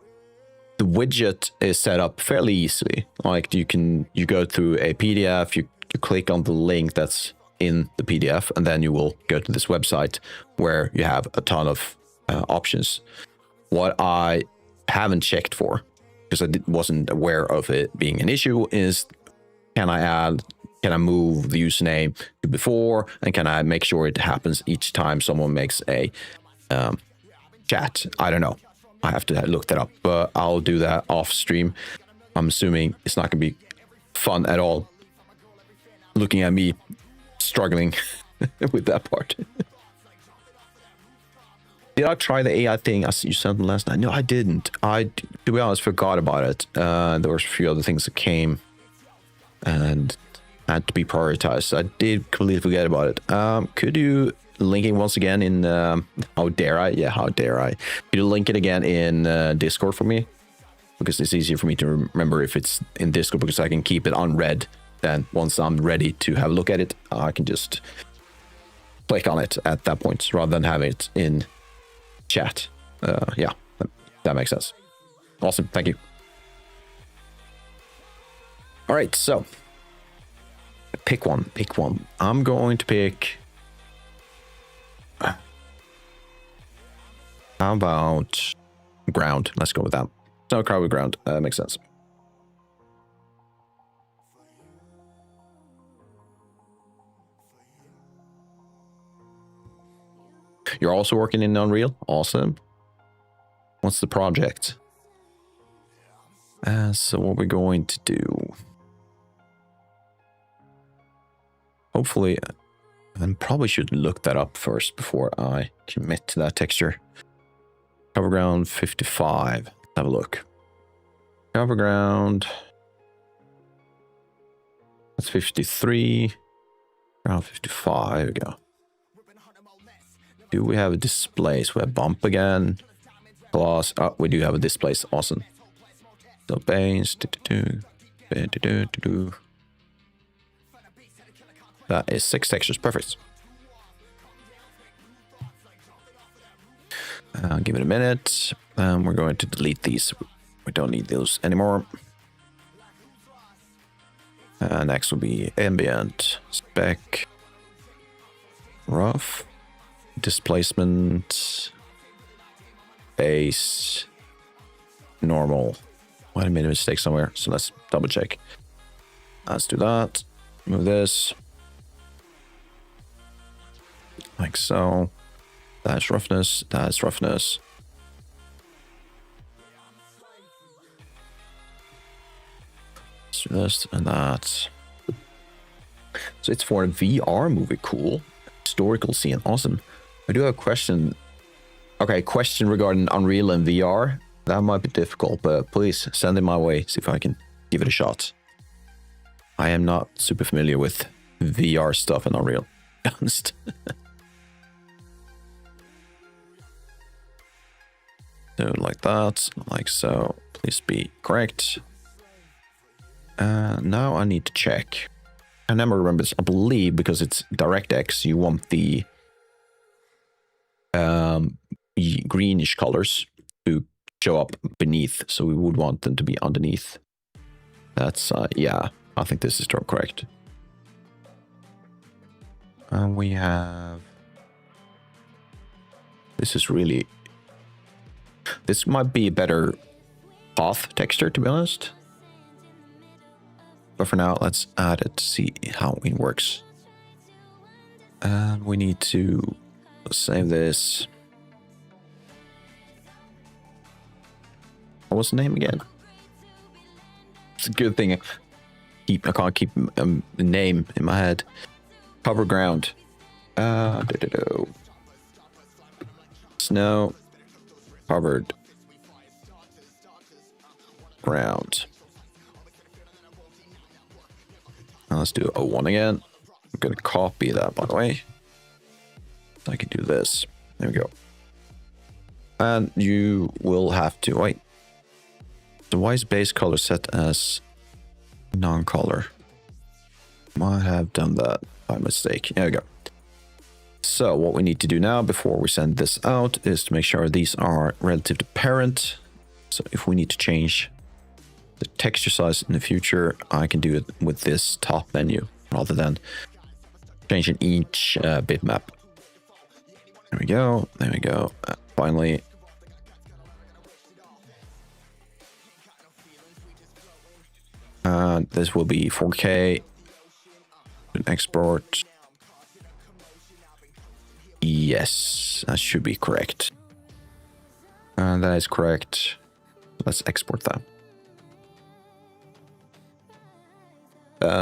Speaker 1: the widget is set up fairly easily. Like you go through a PDF, you click on the link that's in the PDF, and then you will go to this website where you have a ton of options. What I haven't checked for, because I wasn't aware of it being an issue, is can I move the username to before, and can I make sure it happens each time someone makes a chat? I don't know. I have to look that up, but I'll do that off stream. I'm assuming it's not going to be fun at all looking at me struggling with that part. Did I try the AI thing you sent last night? No, I didn't. To be honest, forgot about it. There was a few other things that came and had to be prioritized. I did completely forget about it. Could you link it once again in how dare I? Yeah, how dare I? Could you link it again in Discord for me? Because it's easier for me to remember if it's in Discord, because I can keep it unread. Then once I'm ready to have a look at it, I can just click on it at that point rather than have it in chat. Yeah, that makes sense. Awesome, thank you. All right, so pick one. I'm going to pick. How about ground? Let's go with that. No, crowd with ground. Makes sense. You're also working in Unreal? Awesome. What's the project? So what we're going to do... Hopefully... I probably should look that up first before I commit to that texture. Cover ground 55. Let's have a look. Cover ground... That's 53. Around 55. There we go. Do we have a displace? We have bump again. Gloss. Oh, we do have a displace. Awesome. So base. That is 6 textures. Perfect. Give it a minute. We're going to delete these. We don't need those anymore. Next will be ambient, spec, rough, displacement, base, normal. Well, I made a mistake somewhere, so let's double check. Let's do that. Move this. Like so. That's roughness. That's roughness. Let's do this and that. So it's for a VR movie. Cool. Historical scene. Awesome. I do have a question. Okay, question regarding Unreal and VR. That might be difficult, but please send it my way. See if I can give it a shot. I am not super familiar with VR stuff in Unreal, to be honest. So like that, like so. Please be correct. Now I need to check. I never remember this. I believe because it's DirectX, you want the greenish colors to show up beneath, so we would want them to be underneath. That's yeah, I think this is correct. And we have, this might be a better path texture, to be honest, but for now let's add it to see how it works. And we need to save this. What was the name again? It's a good thing I can't keep a name in my head. Cover ground. Snow covered ground. Now let's do 01 again. I'm gonna copy that, by the way. I can do this. There we go. And you will have to wait. So why is base color set as non-color? Might have done that by mistake. There we go. So what we need to do now before we send this out is to make sure these are relative to parent. So if we need to change the texture size in the future, I can do it with this top menu rather than changing each bitmap. There we go. There we go. Finally. This will be 4K. Export. Yes, that should be correct. And that is correct. Let's export that.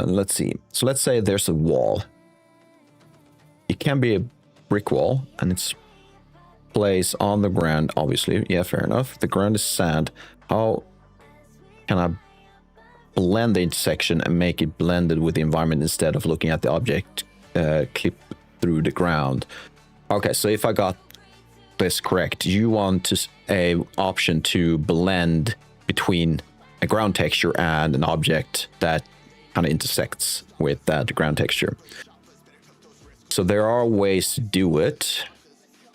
Speaker 1: Let's see. So let's say there's a wall. It can be a brick wall and it's placed on the ground, obviously. Yeah, fair enough. The ground is sand. How can I blend the intersection and make it blended with the environment instead of looking at the object clip through the ground? Okay, so if I got this correct, you want a option to blend between a ground texture and an object that kind of intersects with that ground texture. So there are ways to do it,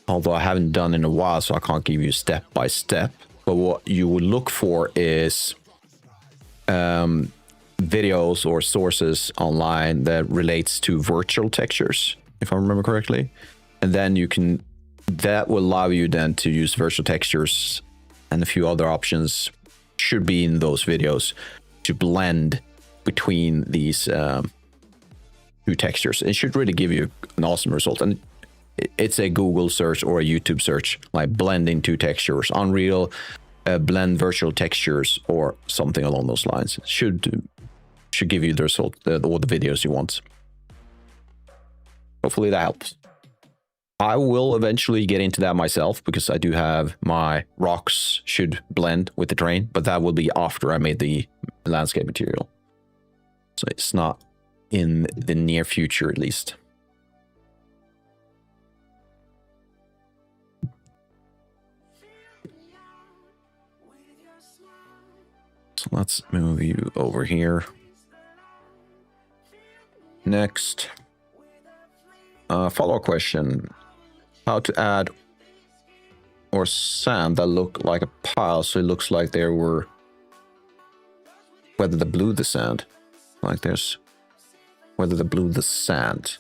Speaker 1: although I haven't done in a while, so I can't give you step by step. But what you would look for is videos or sources online that relates to virtual textures, if I remember correctly. And then that will allow you then to use virtual textures, and a few other options should be in those videos to blend between these two textures. It should really give you an awesome result. And it's a Google search or a YouTube search, like blending two textures, Unreal, blend virtual textures, or something along those lines. It should give you the result, all the videos you want. Hopefully that helps. I will eventually get into that myself because I do have my rocks should blend with the terrain, but that will be after I made the landscape material. So it's not in the near future, at least. So let's move you over here. Next, follow-up question. How to add or sand that look like a pile so it looks like there were whether they blew the sand like this, whether they blew the sand.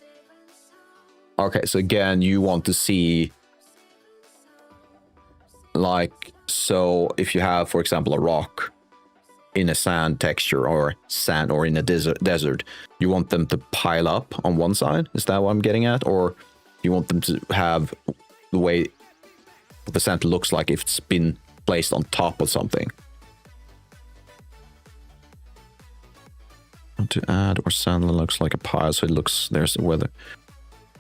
Speaker 1: Okay, so again, you want to see, like, so if you have, for example, a rock in a sand texture or sand, or in a desert, you want them to pile up on one side. Is that what I'm getting at? Or you want them to have the way the sand looks like if it's been placed on top of something? To add or sand that looks like a pile, so it looks, there's the weather.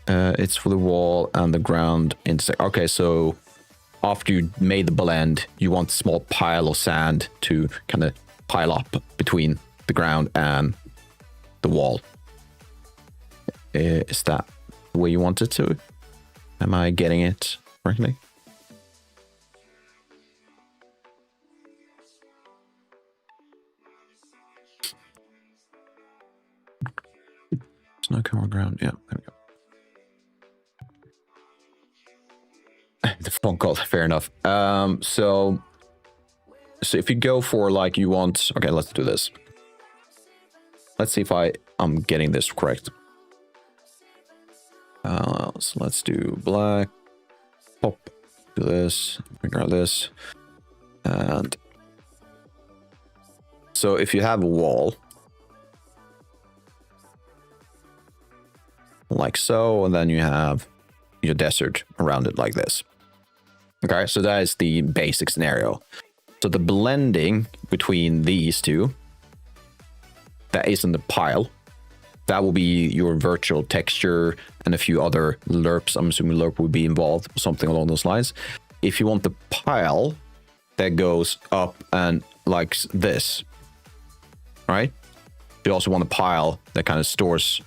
Speaker 1: It's for the wall and the ground intersect. Okay, so after you made the blend, you want a small pile of sand to kind of pile up between the ground and the wall. Is that the way you want it to? Am I getting it correctly? Snow covered ground. Yeah, there we go. The phone call. Fair enough. So if you go for, like, you want, okay, let's do this. Let's see if I'm getting this correct. So let's do black, pop, do this, figure out this. And so if you have a wall, like so, and then you have your desert around it like this. Okay, so that is the basic scenario. So the blending between these two, that isn't the pile. That will be your virtual texture and a few other lerps. I'm assuming lerp would be involved, something along those lines. If you want the pile that goes up and like this, right? You also want a pile that kind of stores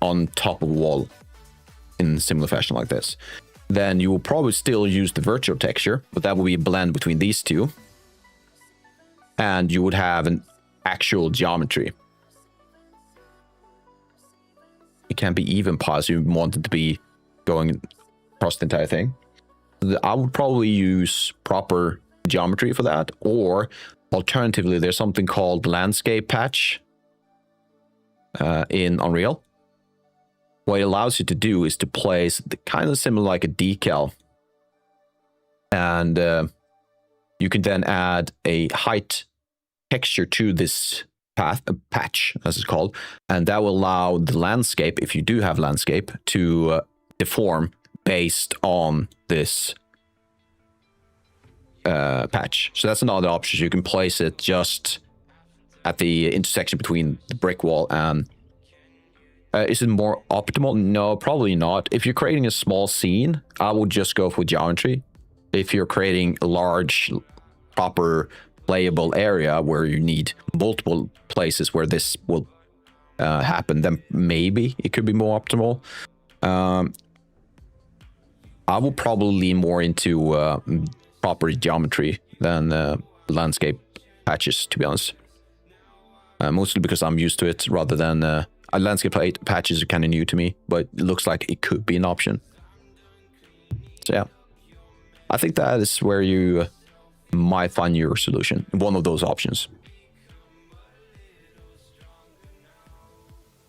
Speaker 1: on top of a wall in similar fashion like this. Then you will probably still use the virtual texture, but that will be a blend between these two. And you would have an actual geometry. It can't be even piles. You want it to be going across the entire thing. I would probably use proper geometry for that, or alternatively, there's something called landscape patch in Unreal. What it allows you to do is to place the kind of similar like a decal, and you can then add a height texture to this patch, as it's called, and that will allow the landscape, if you do have landscape, to deform based on this patch. So that's another option. You can place it just at the intersection between the brick wall and is it more optimal? No, probably not. If you're creating a small scene, I would just go for geometry. If you're creating a large, proper playable area where you need multiple places where this will happen, then maybe it could be more optimal. I will probably lean more into proper geometry than landscape patches, to be honest. Mostly because I'm used to it rather than landscape patches are kind of new to me, but it looks like it could be an option. So yeah, I think that is where you might find your solution, one of those options.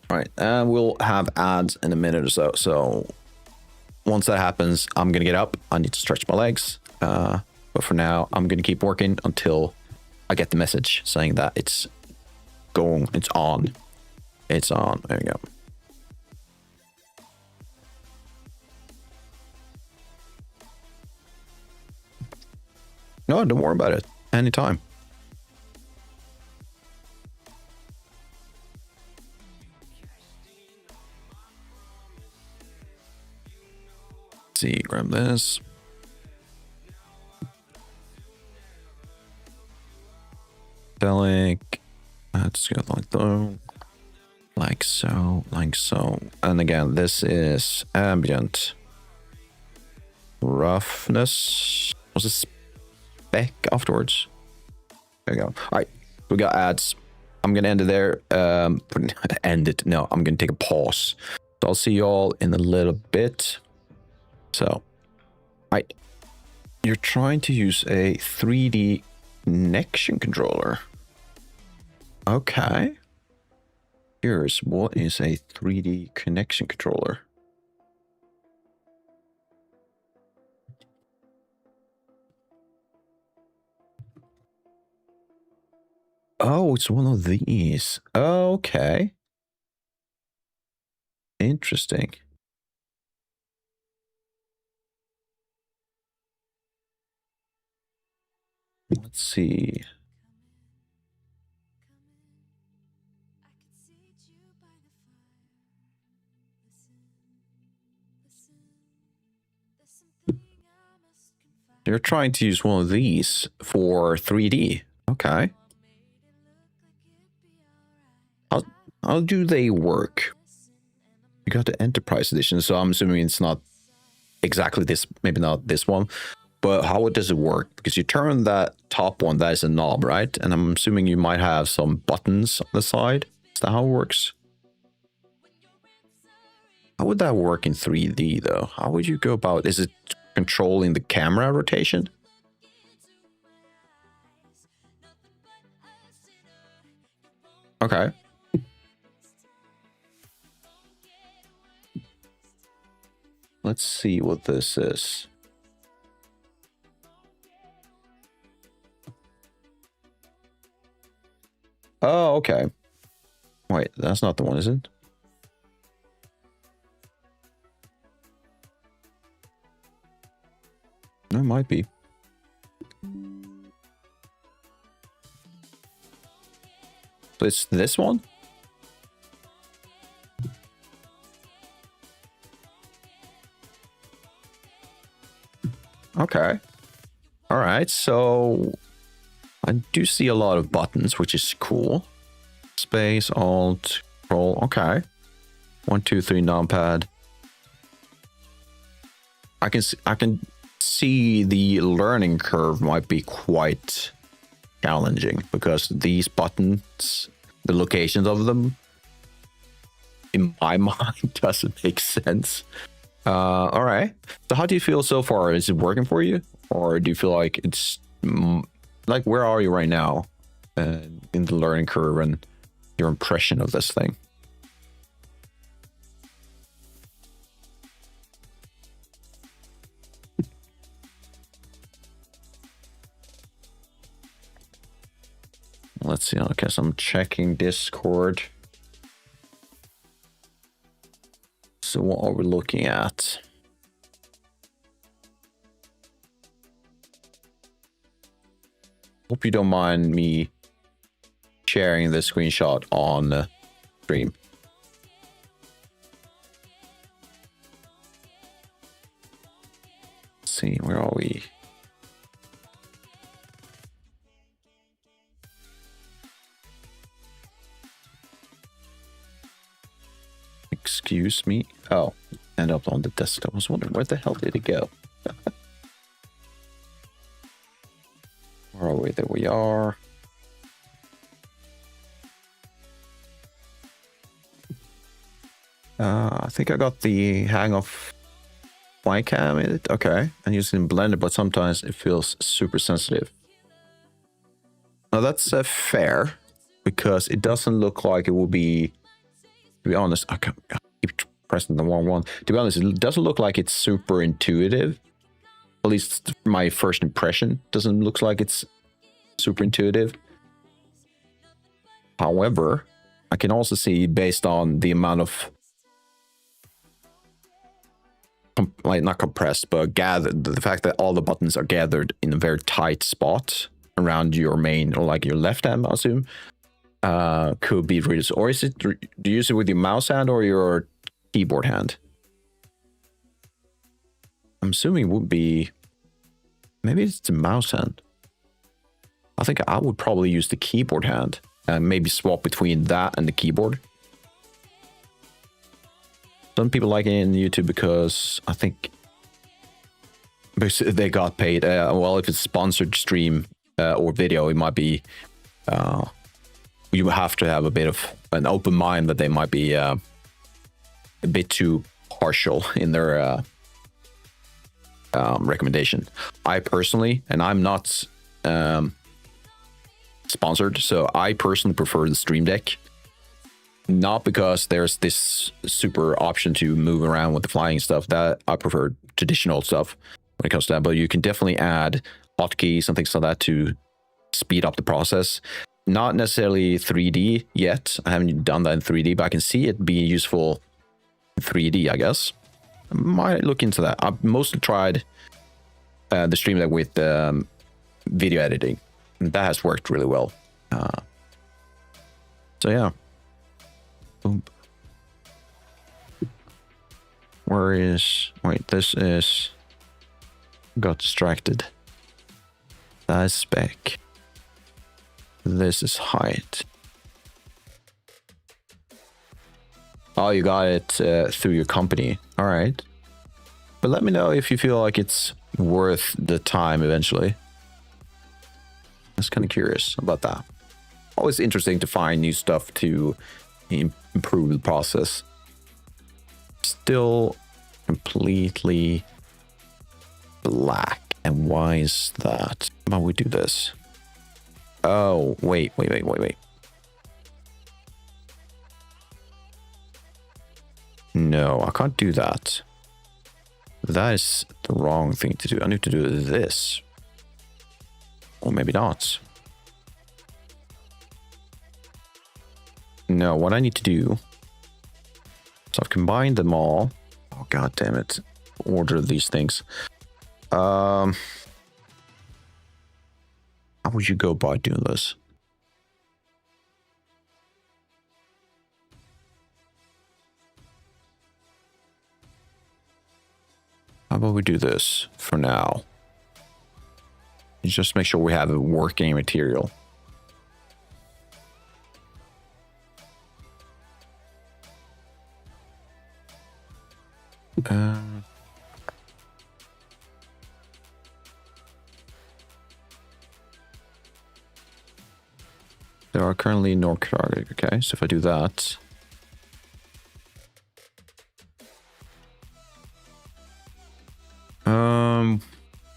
Speaker 1: All right, and we'll have ads in a minute or so. So once that happens, I'm gonna get up. I need to stretch my legs, but for now, I'm gonna keep working until I get the message saying that it's going, it's on. It's on. There we go. No, don't worry about it. Anytime. Let's see, grab this. Delic. Let's go like that. Like so, like so. And again, this is ambient roughness. Was it spec afterwards? There we go. All right, we got ads. I'm gonna end it there. End it. No, I'm gonna take a pause. So I'll see you all in a little bit. So, all right. You're trying to use a 3D connection controller. Okay. Here's what is a 3D connection controller. Oh, it's one of these. Okay. Interesting. Let's see. You're trying to use one of these for 3D. Okay. How do they work? You got the Enterprise Edition, so I'm assuming it's not exactly this, maybe not this one, but how does it work? Because you turn that top one, that is a knob, right? And I'm assuming you might have some buttons on the side. Is that how it works? How would that work in 3D though? How would you go about, is it controlling the camera rotation? Okay. Let's see what this is. Oh, okay. Wait, that's not the one, is it? It might be. So it's this one? Okay. All right, so I do see a lot of buttons, which is cool. Space, Alt, Control. Okay. 1, 2, 3, numpad. I can see the learning curve might be quite challenging because these buttons, the locations of them, in my mind, doesn't make sense. All right. So how do you feel so far? Is it working for you, or do you feel like it's like where are you right now in the learning curve and your impression of this thing? Let's see. Okay, so I'm checking Discord. So what are we looking at? Hope you don't mind me sharing the screenshot on stream. Let's see, where are we? Excuse me. Oh, end up on the desktop. I was wondering where the hell did it go? Where are we? There we are. I think I got the hang of flying cam in it. Okay, I'm using Blender, but sometimes it feels super sensitive. Now that's fair because it doesn't look like it will be. To be honest, I keep pressing the wrong one. To be honest, it doesn't look like it's super intuitive. At least my first impression doesn't look like it's super intuitive. However, I can also see based on the amount of like not compressed, but gathered, the fact that all the buttons are gathered in a very tight spot around your main or like your left hand, I assume, could be reduced. Or is it, do you use it with your mouse hand or your keyboard hand? I'm assuming it would be, maybe it's the mouse hand. I think I would probably use the keyboard hand and maybe swap between that and the keyboard. Some people like it in YouTube because I think they got paid. Well, if it's sponsored stream or video, it might be, you have to have a bit of an open mind that they might be a bit too partial in their recommendation. I personally, and I'm not sponsored, so I personally prefer the Stream Deck. Not because there's this super option to move around with the flying stuff. That I prefer traditional stuff when it comes to that, but you can definitely add hotkeys and things like that to speed up the process. Not necessarily 3D yet. I haven't done that in 3D, but I can see it being useful in 3D, I guess. I might look into that. I've mostly tried the Stream Deck with video editing, and that has worked really well. So yeah. Boom. Where is... Wait, this is... Got distracted. That is spec. This is height. Oh, you got it through your company. All right. But let me know if you feel like it's worth the time eventually. I was kind of curious about that. Always interesting to find new stuff to improve the process. Still completely black. And why is that? How about we do this? Oh, wait. No, I can't do that. That is the wrong thing to do. I need to do this. Or maybe not. No, what I need to do... So I've combined them all. Oh, god damn it. Order these things. How would you go about doing this? How about we do this for now? Just make sure we have a working material. There are currently North Arctic. Okay, so if I do that.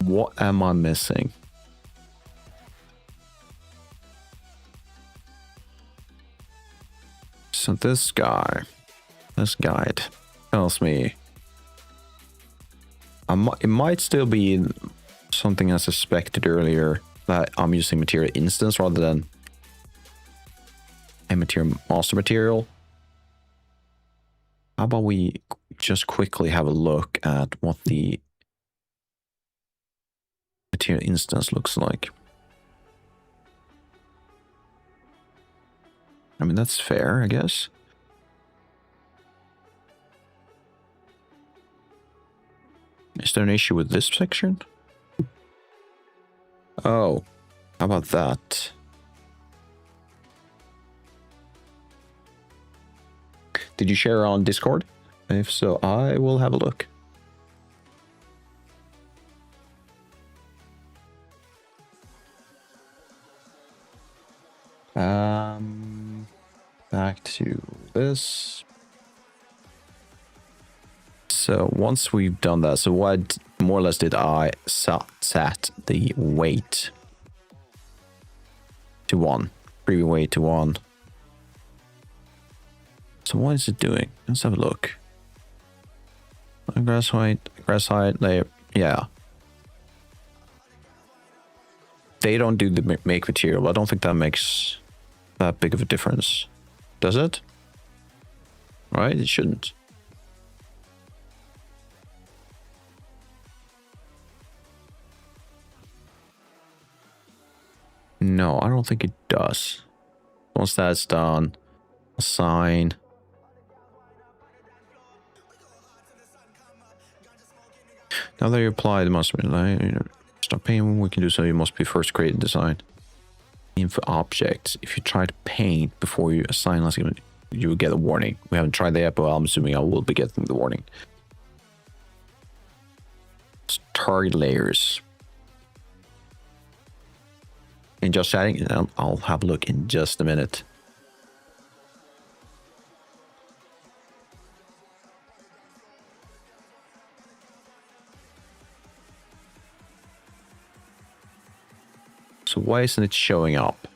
Speaker 1: What am I missing? So this guide tells me it might still be something I suspected earlier, that I'm using material instance rather than a material master material. How about we just quickly have a look at what the material instance looks like. I mean, that's fair, I guess. Is there an issue with this section? Oh, how about that? Did you share on Discord? If so, I will have a look. Back to this. So once we've done that, so what more or less did I set the weight to 1? Preview weight to 1. So what is it doing? Let's have a look. Grass height layer. Yeah. They don't do the make material. I don't think that makes that big of a difference. Does it? Right? It shouldn't. No, I don't think it does. Once that's done, assign. Now that you apply the must stop painting, we can do so. You must be first create and design. For objects, if you try to paint before you assign, you will get a warning. We haven't tried that yet, but I'm assuming I will be getting the warning. Target layers. And just chatting, I'll have a look in just a minute. So why isn't it showing up?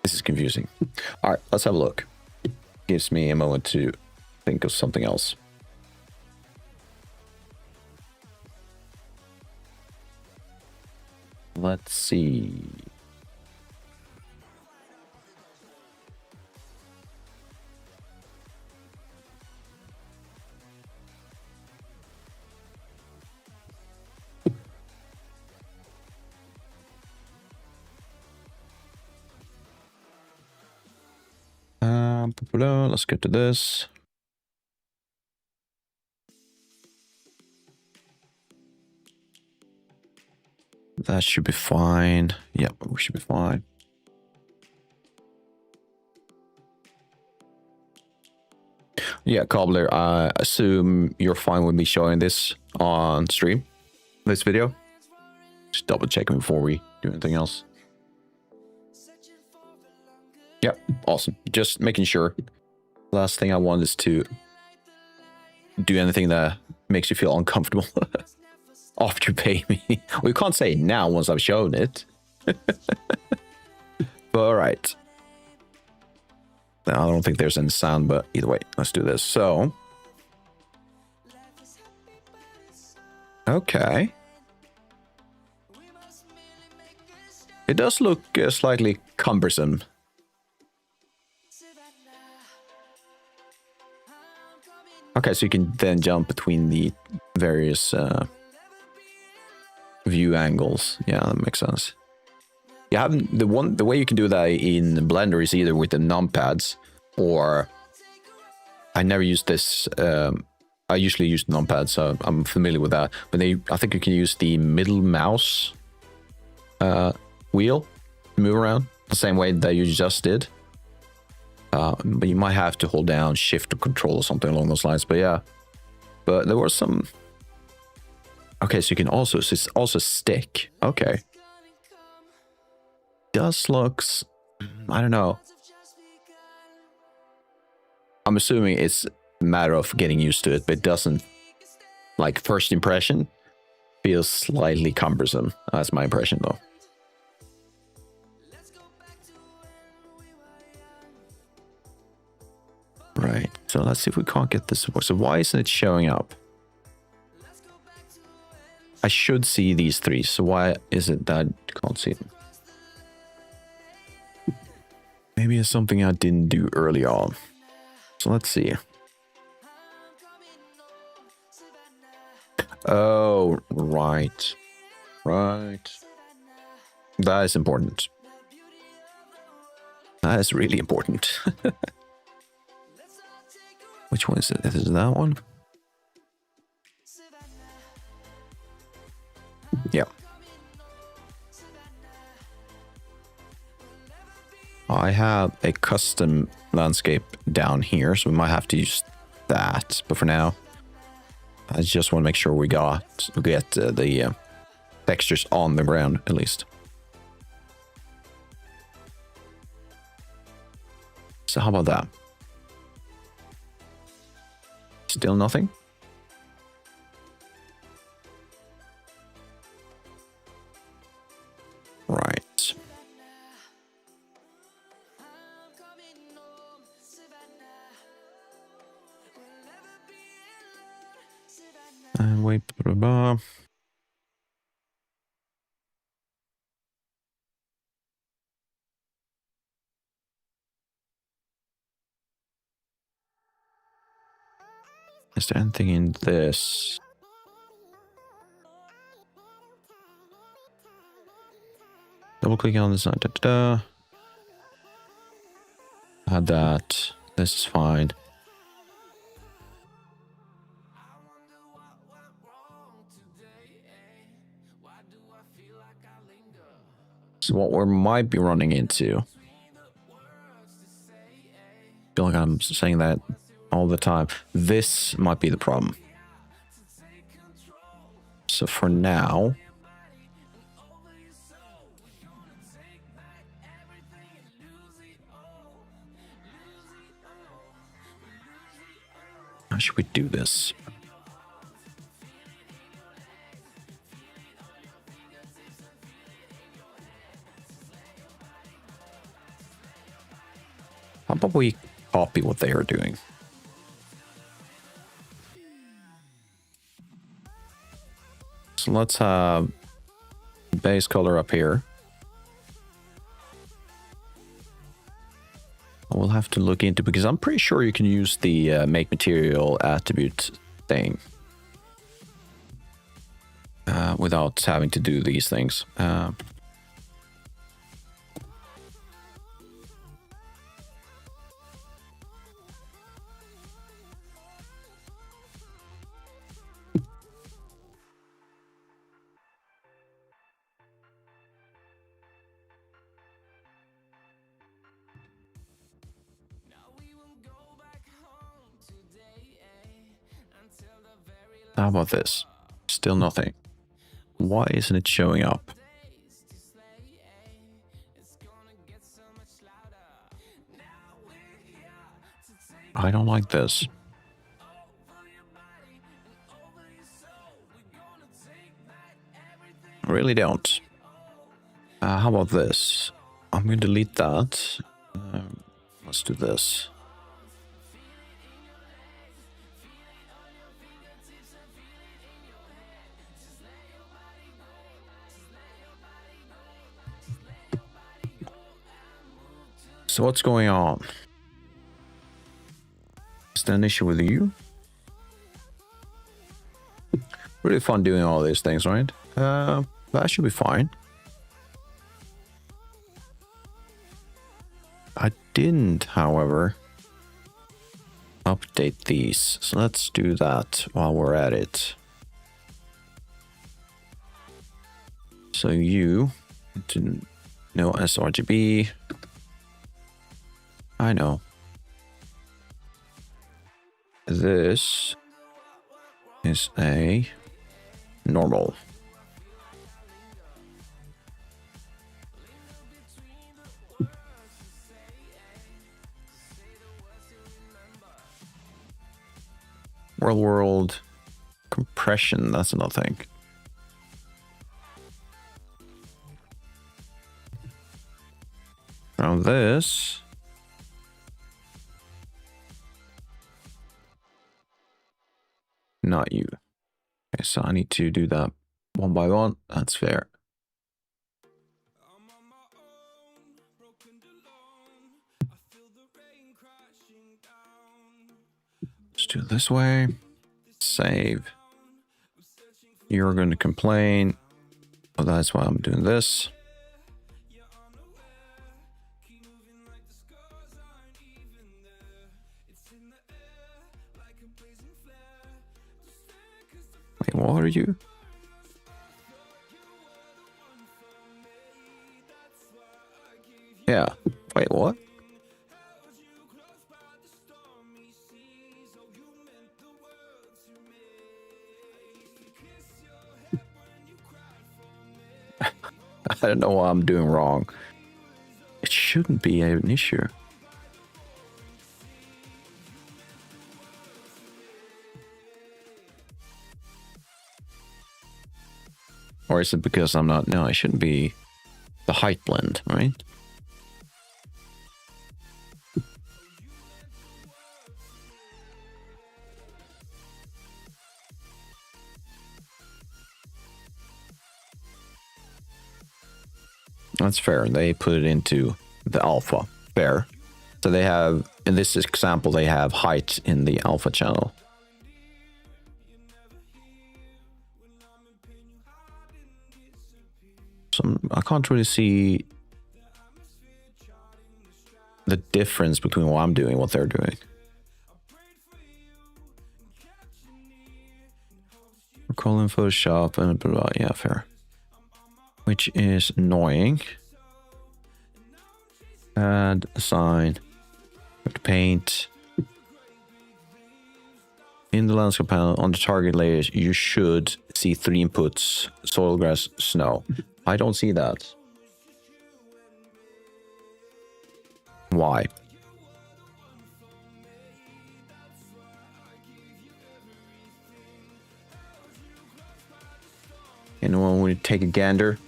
Speaker 1: This is confusing. All right, let's have a look. Gives me a moment to think of something else. Let's see. Let's get to this. That should be fine. Yep, we should be fine. Yeah, Cobbler, I assume you're fine with me showing this on stream, this video. Just double checking before we do anything else. Yep, awesome. Just making sure. Last thing I want is to do anything that makes you feel uncomfortable after you pay me. Well, you can't say it now once I've shown it. But all right. I don't think there's any sound, but either way, let's do this. So, okay. It does look slightly cumbersome. Okay, so you can then jump between the various view angles. Yeah, that makes sense. You haven't the way you can do that in Blender is either with the numpads or I never used this. I usually use numpads, so I'm familiar with that. But I think you can use the middle mouse wheel to move around. the same way that you just did. But you might have to hold down shift or control or something along those lines. But yeah, but there was some. Okay, so you can also, so it's also stick. Okay. Does looks, I don't know. I'm assuming it's a matter of getting used to it, but it doesn't, like, first impression feels slightly cumbersome. That's my impression though. Right, so let's see if we can't get this. So why isn't it showing up? I should see these three, so why is it that I can't see them? Maybe it's something I didn't do early on. So let's see. Oh, right. Right. That is important. That is really important. Which one is it? Is it that one? Yeah. I have a custom landscape down here, so we might have to use that. But for now, I just want to make sure we get the textures on the ground at least. So how about that? Still nothing? Right. And wait, blah, blah, blah. Is there anything in this? Double clicking on this. Da, da, da. Add that. This is fine. So what we might be running into. I feel like I'm saying that all the time. This might be the problem. So for now, how should we do this? How about we copy what they are doing? So let's have base color up here. We'll have to look into, because I'm pretty sure you can use the make material attribute thing without having to do these things. How about this? Still nothing. Why isn't it showing up? I don't like this. I really don't. How about this? I'm going to delete that. Let's do this. So what's going on? Is there an issue with you? Really fun doing all these things, right? That should be fine. I didn't, however, update these. So let's do that while we're at it. So you didn't No sRGB. I know. This is a normal. World compression, that's another thing. Now this. Not you. Okay, so I need to do that one by one. That's fair. Let's do it this way. Save. You're going to complain. Oh, that's why I'm doing this. Wait, what are you? Yeah. Wait, what? I don't know what I'm doing wrong. It shouldn't be an issue. Or is it because I'm not? No, it shouldn't be the height blend, right? That's fair. They put it into the alpha. Fair. So they have, in this example, they have height in the alpha channel. So I can't really see the difference between what I'm doing and what they're doing. Recall in Photoshop and blah, blah, yeah, fair. Which is annoying. Add a sign. Have to paint. In the landscape panel, on the target layers, you should see 3 inputs: soil, grass, snow. I don't see that. Why? Anyone want to take a gander?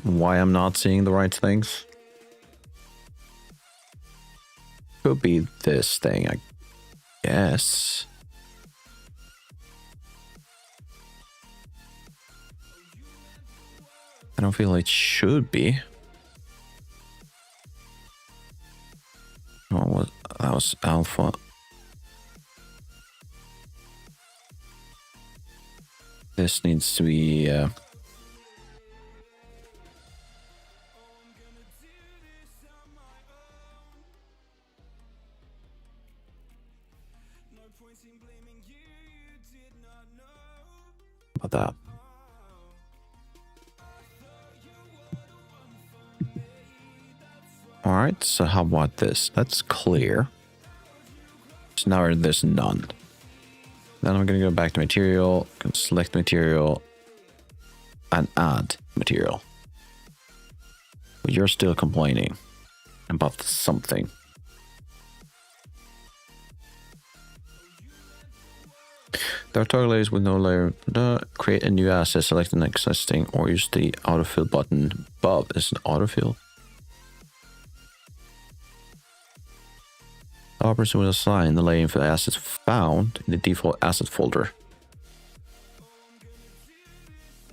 Speaker 1: Why I'm not seeing the right things? Could be this thing, I guess. I don't feel it should be. Oh, that was alpha. This needs to be about that. All right, so how about this? That's clear. So now there's none. Then I'm gonna go back to material, select material, and add material. But you're still complaining about something. There are target layers with no layer. Create a new asset, select an existing, or use the autofill button above. Is an autofill. The operator will assign the layer for the assets found in the default asset folder.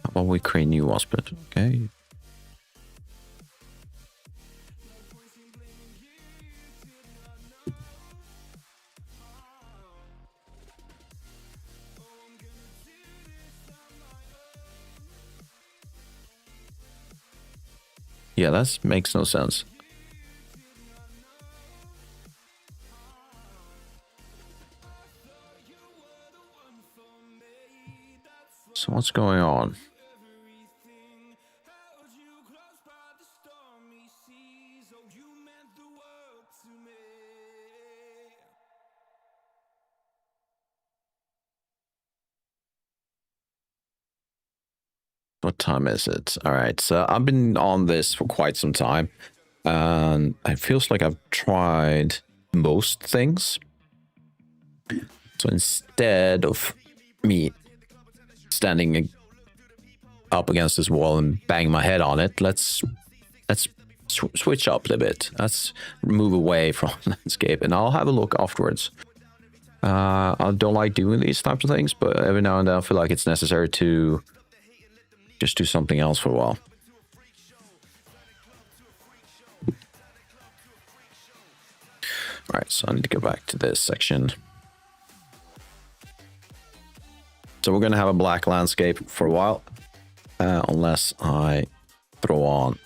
Speaker 1: How about we create new aspect? Okay. Yeah, that makes no sense. So what's going on? What time is it? All right, so I've been on this for quite some time, and it feels like I've tried most things. So instead of me standing up against this wall and bang my head on it, let's switch up a little bit. Let's move away from landscape, and I'll have a look afterwards. I don't like doing these types of things, but every now and then I feel like it's necessary to just do something else for a while. All right, so I need to go back to this section. So we're going to have a black landscape for a while, unless I throw on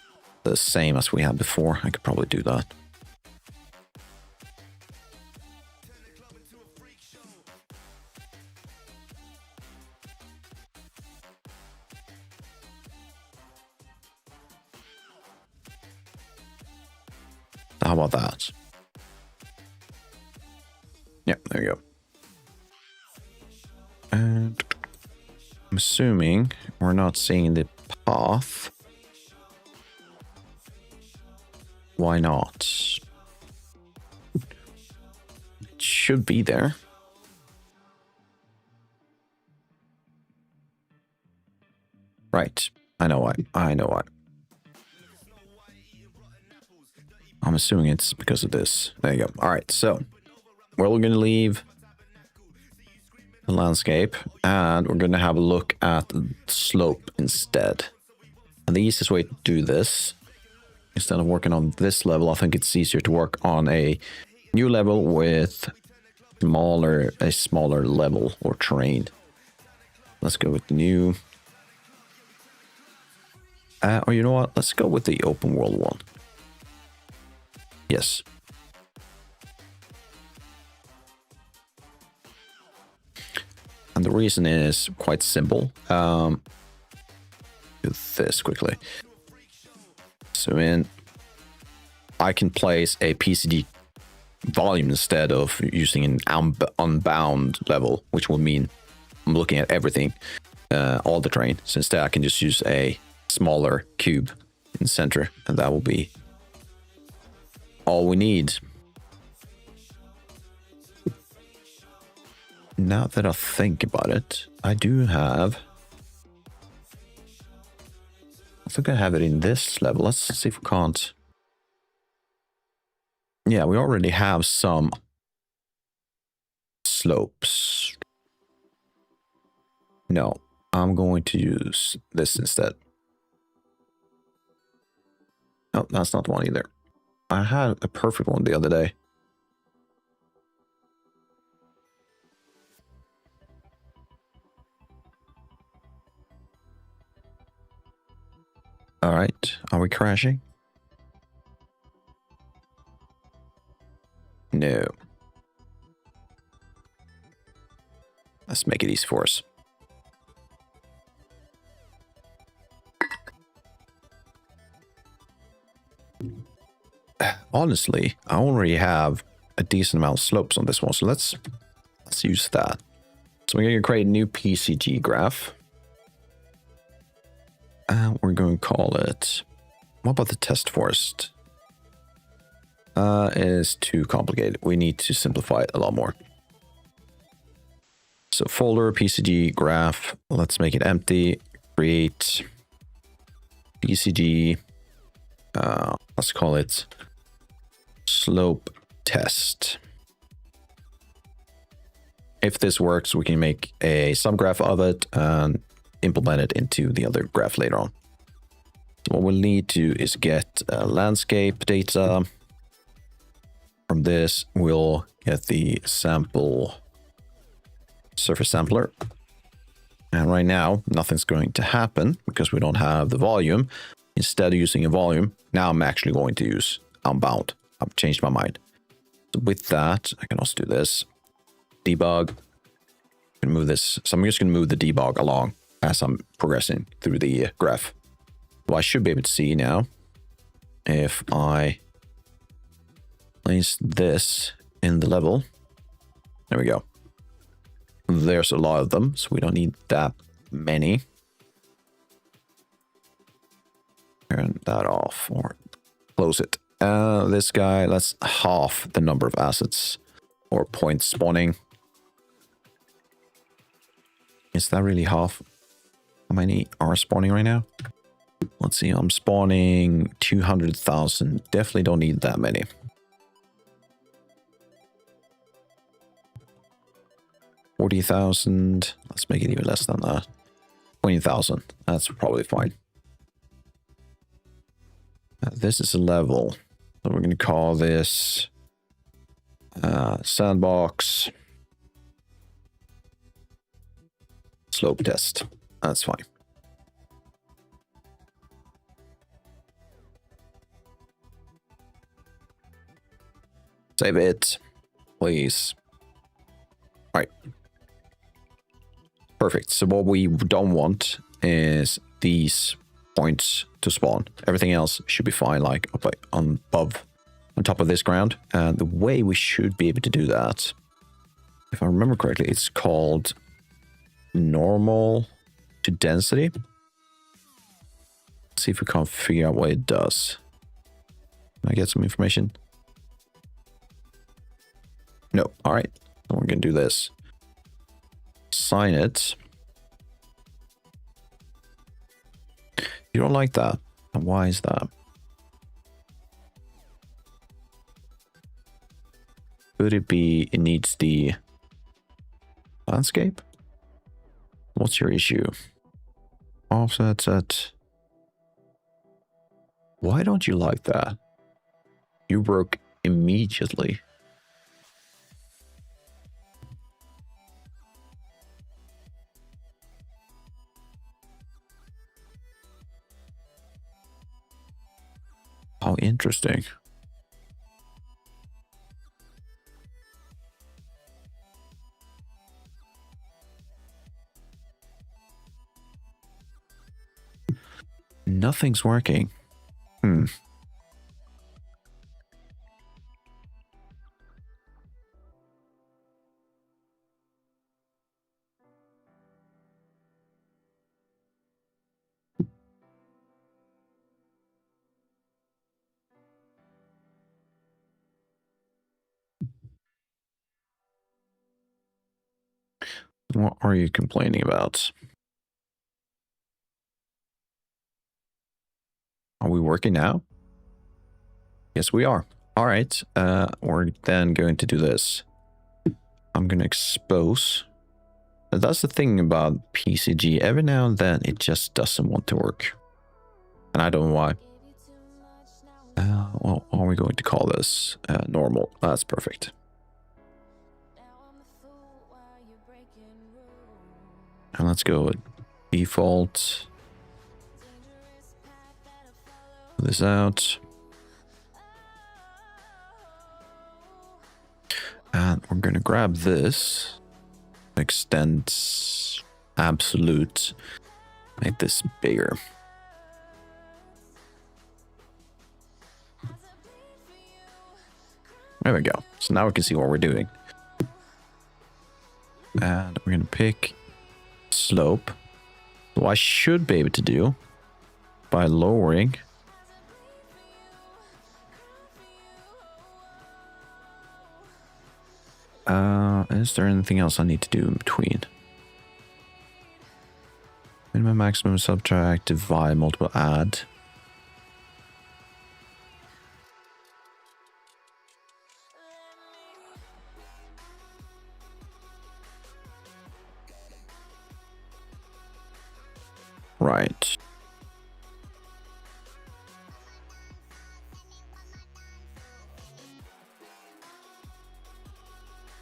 Speaker 1: the same as we had before. I could probably do that. How about that? Yeah, there you go. And I'm assuming we're not seeing the path. Why not? It should be there. Right. I know why. I know why. I'm assuming it's because of this. There you go. All right, so we're going to leave the landscape, and we're going to have a look at the slope instead. And the easiest way to do this, instead of working on this level, I think it's easier to work on a new level with a smaller level or terrain. Let's go with the new. Or you know what? Let's go with the open world one. Yes. And the reason is quite simple. Do this quickly. So I can place a PCD volume instead of using an unbound level, which will mean I'm looking at everything, all the terrain. So instead I can just use a smaller cube in the center, and that will be all we need. Now that I think about it, I think I have it in this level. Let's see if we can't. Yeah, we already have some slopes. No, I'm going to use this instead. No, that's not the one either. I had a perfect one the other day. All right, are we crashing? No. Let's make it easy for us. Honestly, I already have a decent amount of slopes on this one, so let's use that. So we're going to create a new PCG graph. And we're going to call it... What about the test forest? It is too complicated. We need to simplify it a lot more. So folder, PCG graph. Let's make it empty. Create PCG. Let's call it slope test. If this works, we can make a subgraph of it and implement it into the other graph later on. So what we'll need to is get landscape data. From this, we'll get the sample surface sampler. And right now, nothing's going to happen because we don't have the volume. Instead of using a volume, now I'm actually going to use unbound. I've changed my mind. So with that, I can also do this. Debug. I can move this. So I'm just going to move the debug along as I'm progressing through the graph. So I should be able to see now if I place this in the level. There we go. There's a lot of them, so we don't need that many. Or close it. This guy, let's half the number of assets or points spawning. Is that really half? How many are spawning right now? Let's see, I'm spawning 200,000. Definitely don't need that many. $40,000. Let's make it even less than that. 20,000. That's probably fine. This is a level. So we're going to call this sandbox slope test. That's fine. Save it, please. All right. Perfect. So what we don't want is these points to spawn. Everything else should be fine, like up on top of this ground. And the way we should be able to do that, if I remember correctly, it's called normal to density. Let's see if we can't figure out what it does. Can I get some information? No. All right. So we're going to do this. Assign it. You don't like that. And why is that? Could it be it needs the landscape? What's your issue? Offset set. Why don't you like that? You broke immediately. How interesting. Nothing's working. What are you complaining about? Are we working now? Yes, we are. All right. We're then going to do this. I'm going to expose. That's the thing about PCG. Every now and then, it just doesn't want to work. And I don't know why. What are we going to call this? Normal. That's perfect. And let's go with default. Pull this out. And we're going to grab this. Extend absolute. Make this bigger. There we go. So now we can see what we're doing. And we're going to pick slope. So I should be able to do by lowering. Is there anything else I need to do in between? Minimum, maximum, subtract, divide, multiple, add. Right.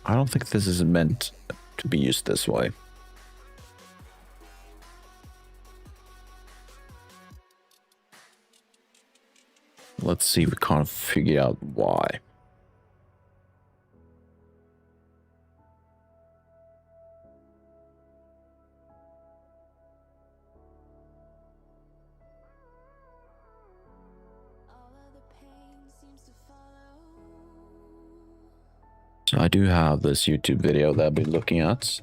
Speaker 1: I don't think this is meant to be used this way. Let's see if we can't figure out why. So I do have this YouTube video that I've been looking at.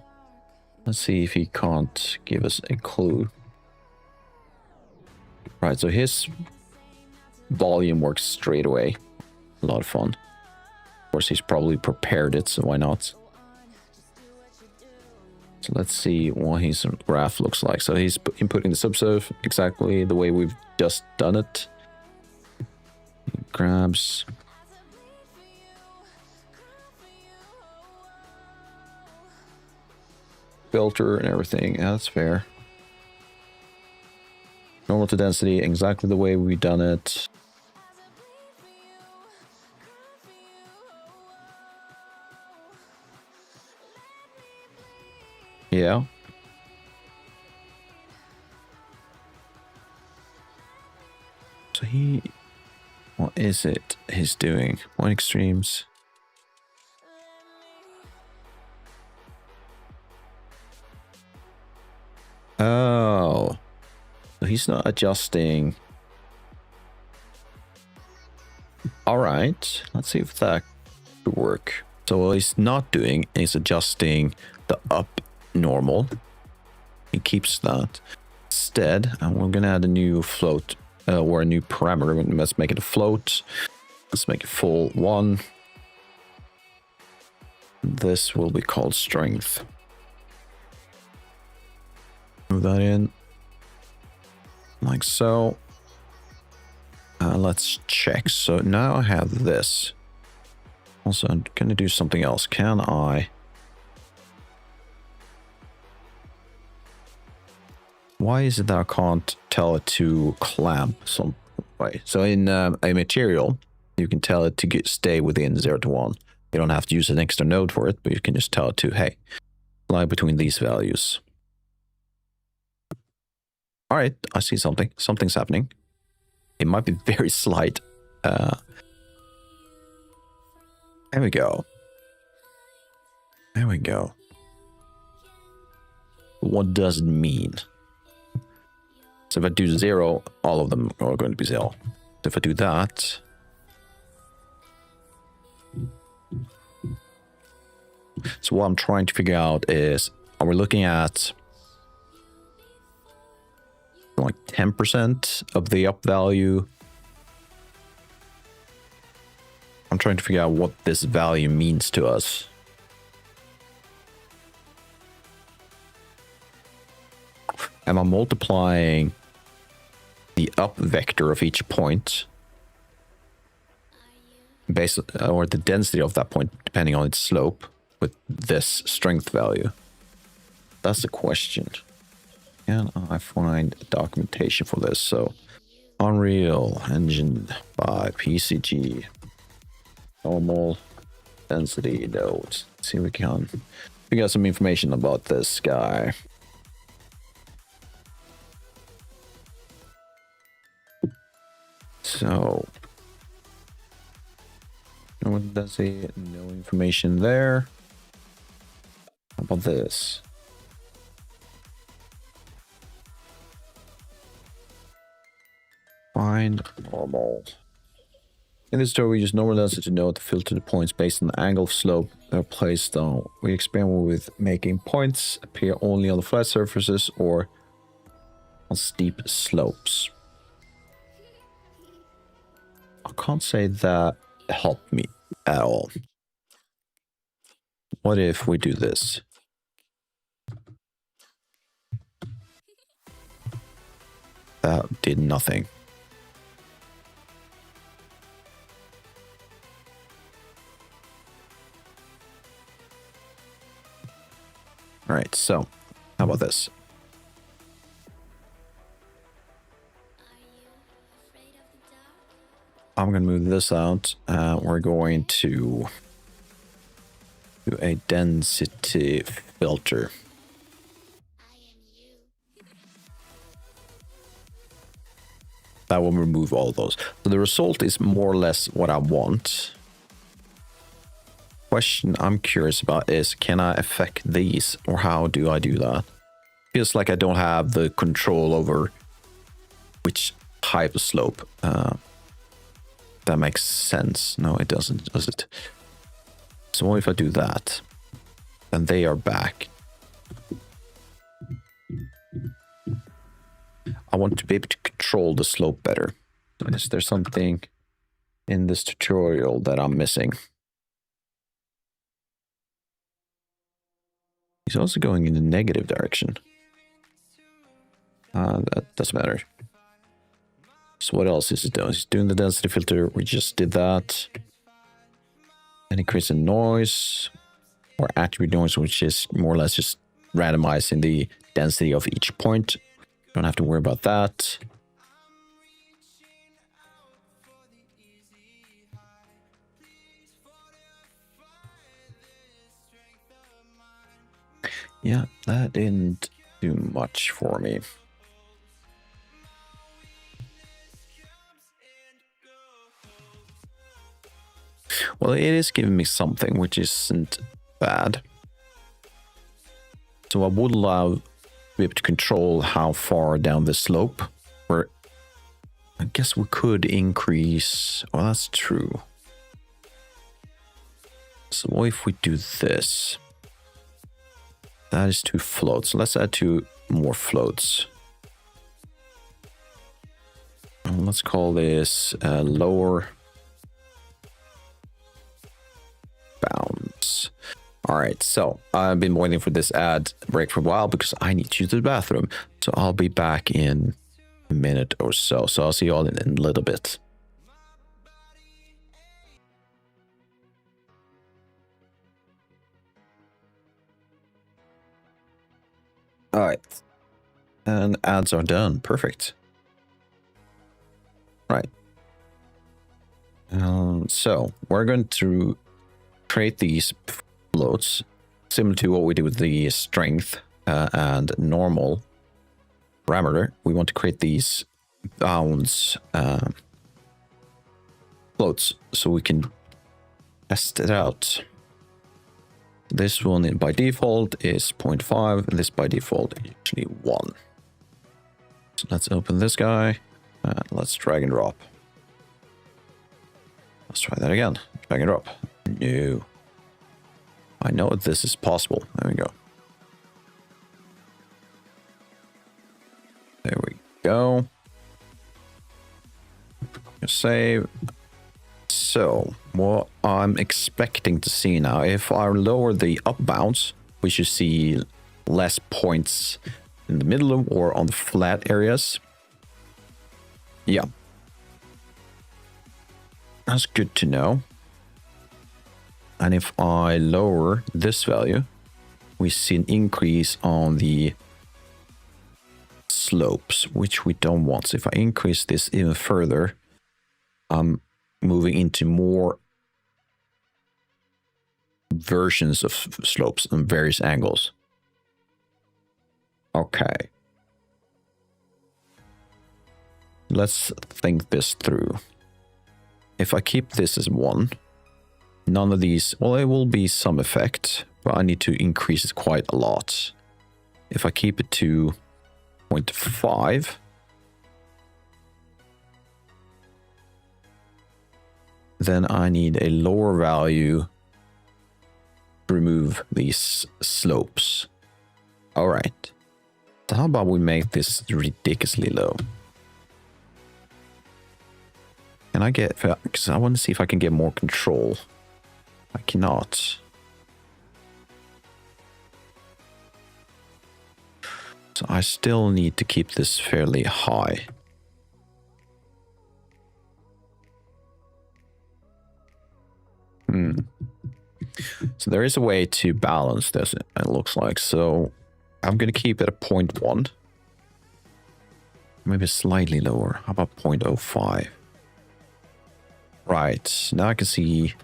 Speaker 1: Let's see if he can't give us a clue. Right, so his volume works straight away. A lot of fun. Of course, he's probably prepared it, so why not? So let's see what his graph looks like. So he's inputting the subsurf exactly the way we've just done it. He grabs filter and everything. Yeah, that's fair. Normal to density, exactly the way we've done it. Yeah. So what is it he's doing? One extremes. Oh. So he's not adjusting. All right. Let's see if that could work. So what he's not doing is adjusting the up normal. He keeps that. Instead, and we're going to add a new float or a new parameter. Let's make it a float. Let's make it full 1. This will be called strength. Move that in like so. Let's check. So now I have this. Also, I'm going to do something else. Can I? Why is it that I can't tell it to clamp some way? So in a material, you can tell it to stay within 0 to 1. You don't have to use an extra node for it, but you can just tell it to, hey, lie between these values. All right, I see something. Something's happening. It might be very slight. There we go. There we go. What does it mean? So if I do 0, all of them are going to be 0. So if I do that... So what I'm trying to figure out is, are we looking at like 10% of the up value? I'm trying to figure out what this value means to us. Am I multiplying the up vector of each point based or the density of that point depending on its slope with this strength value? That's the question. Can I find documentation for this? So Unreal Engine by PCG normal density nodes. Let's see if we got some information about this guy. So what does he? No information there. How about this? Find normal. In this tutorial, we use normal density to know to filter the points based on the angle of slope they're placed on. We experiment with making points appear only on the flat surfaces or on steep slopes. I can't say that helped me at all. What if we do this? That did nothing. All right, so how about this? I'm going to move this out. We're going to do a density filter. That will remove all of those. So the result is more or less what I want. Question I'm curious about is, can I affect these, or how do I do that? Feels like I don't have the control over which type of slope. That makes sense. No, it doesn't, does it? So what if I do that? Then they are back. I want to be able to control the slope better. Is there something in this tutorial that I'm missing? He's also going in the negative direction. That doesn't matter. So what else is it doing? He's doing the density filter. We just did that. And increase the noise or attribute noise, which is more or less just randomizing the density of each point. Don't have to worry about that. Yeah, that didn't do much for me. Well, it is giving me something, which isn't bad. So I would love to be able to control how far down the slope. Or I guess we could increase. Well, that's true. So what if we do this? That is 2 floats. Let's add 2 more floats. Let's call this lower bounds. All right, so I've been waiting for this ad break for a while because I need to use the bathroom. So I'll be back in a minute or so. So I'll see you all in a little bit. All right, and ads are done. Perfect. Right. So we're going to create these floats similar to what we did with the strength and normal parameter. We want to create these bounds floats so we can test it out. This one by default is 0.5 and this by default is usually 1. So let's open this guy and let's drag and drop. Let's try that again. Drag and drop. No. I know this is possible. There we go. There we go. Save. So, what I'm expecting to see now, if I lower the up bounds, we should see less points in the middle or on the flat areas. Yeah. That's good to know. And if I lower this value, we see an increase on the slopes, which we don't want. So if I increase this even further, I'm moving into more versions of slopes on various angles. Okay. Let's think this through. If I keep this as 1, none of these, well, there will be some effect, but I need to increase it quite a lot. If I keep it to 0.5, then I need a lower value to remove these slopes. All right. So how about we make this ridiculously low? Can I get, because I want to see if I can get more control. I cannot. So I still need to keep this fairly high. So there is a way to balance this, it looks like. So I'm going to keep it at 0.1. Maybe slightly lower. How about 0.05? Right. Now I can see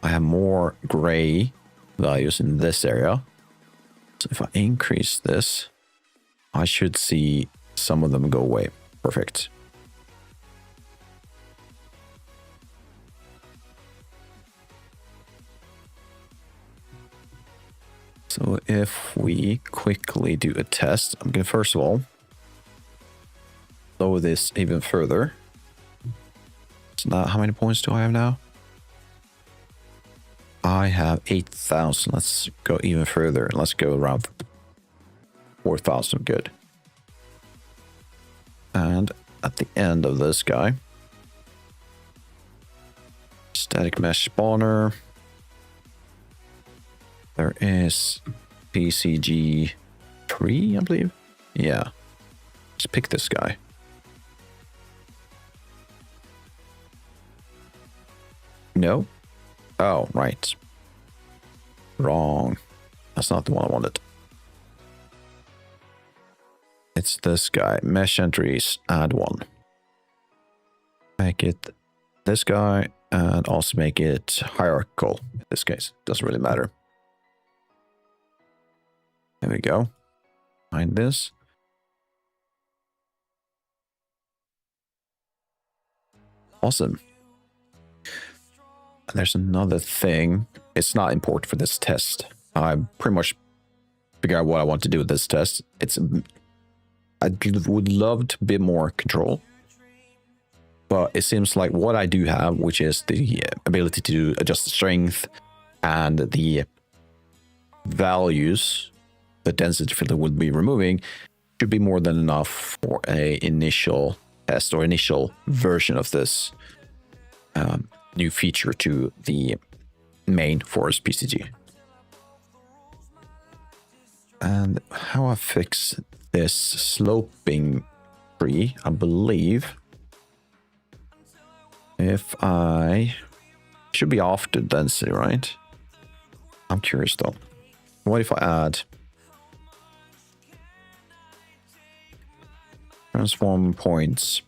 Speaker 1: I have more gray values in this area. So if I increase this, I should see some of them go away. Perfect. So if we quickly do a test, I'm going to first of all lower this even further. So now, how many points do I have now? I have 8,000. Let's go even further. Let's go around 4,000. Good. And at the end of this guy, Static mesh spawner. There is PCG 3, I believe. Yeah. Let's pick this guy. No. Oh, right. Wrong. That's not the one I wanted. It's this guy. Mesh entries, add one. Make it this guy and also make it hierarchical. In this case, doesn't really matter. There we go. Find this. Awesome. And there's another thing. It's not important for this test. I pretty much figure out what I want to do with this test. I would love to be more control. But it seems like what I do have, which is the ability to adjust the strength and the values the density filter would be removing, should be more than enough for a initial test or initial version of this new feature to the main Forest PCG. And how I fix this sloping tree, I believe, if I should be after density, right? I'm curious though. What if I add transform points?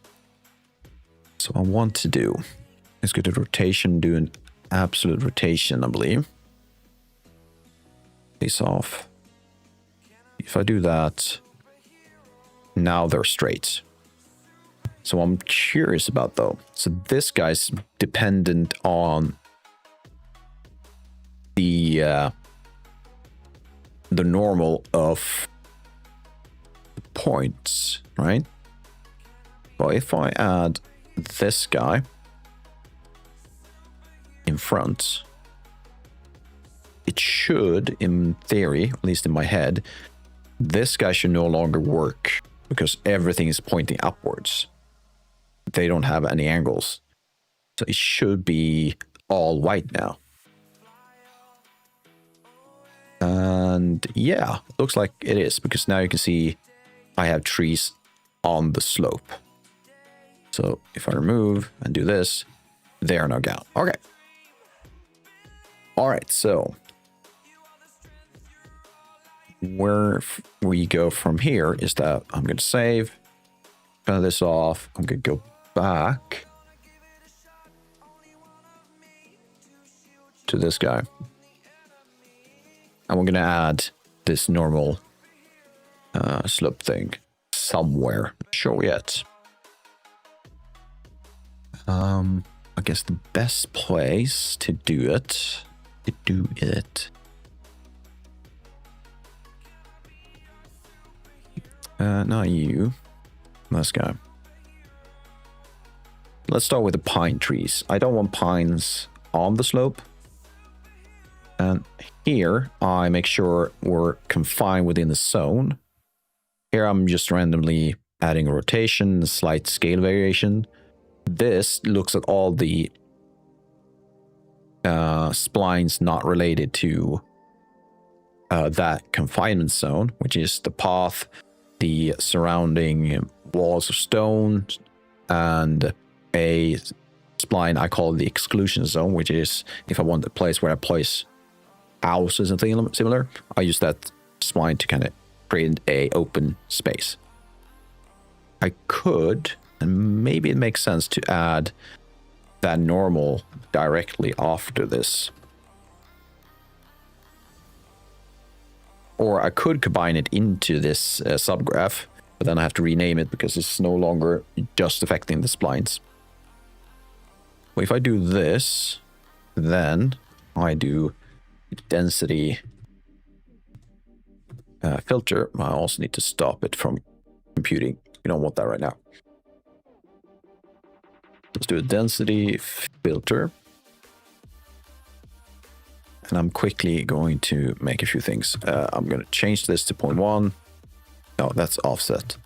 Speaker 1: So I want to do is go to rotation, do an absolute rotation, I believe. Face off. If I do that, now they're straight. So I'm curious about though. So this guy's dependent on the normal of points, right? Well, if I add this guy in front, it should, in theory, at least in my head, this guy should no longer work because everything is pointing upwards. They don't have any angles. So it should be all white now. And yeah, looks like it is, because now you can see I have trees on the slope. So if I remove and do this, they are now down. Okay. All right, so where we go from here is that I'm going to save, turn this off. I'm going to go back to this guy. And we're going to add this normal slope thing somewhere. Not sure yet. I guess the best place to do it, not you, this guy. Let's start with the pine trees. I don't want pines on the slope. And here I make sure we're confined within the zone. Here I'm just randomly adding a rotation, a slight scale variation. This looks at all the splines not related to that confinement zone, which is the path, the surrounding walls of stone, and a spline I call the exclusion zone, which is if I want a place where I place houses and things similar, I use that spline to kind of create a open space. I could, and maybe it makes sense to add that normal directly after this. Or I could combine it into this subgraph, but then I have to rename it because it's no longer just affecting the splines. Well, if I do this, then I do density filter. I also need to stop it from computing. We don't want that right now. Let's do a density filter. And I'm quickly going to make a few things. I'm going to change this to 0.1. No, that's offset.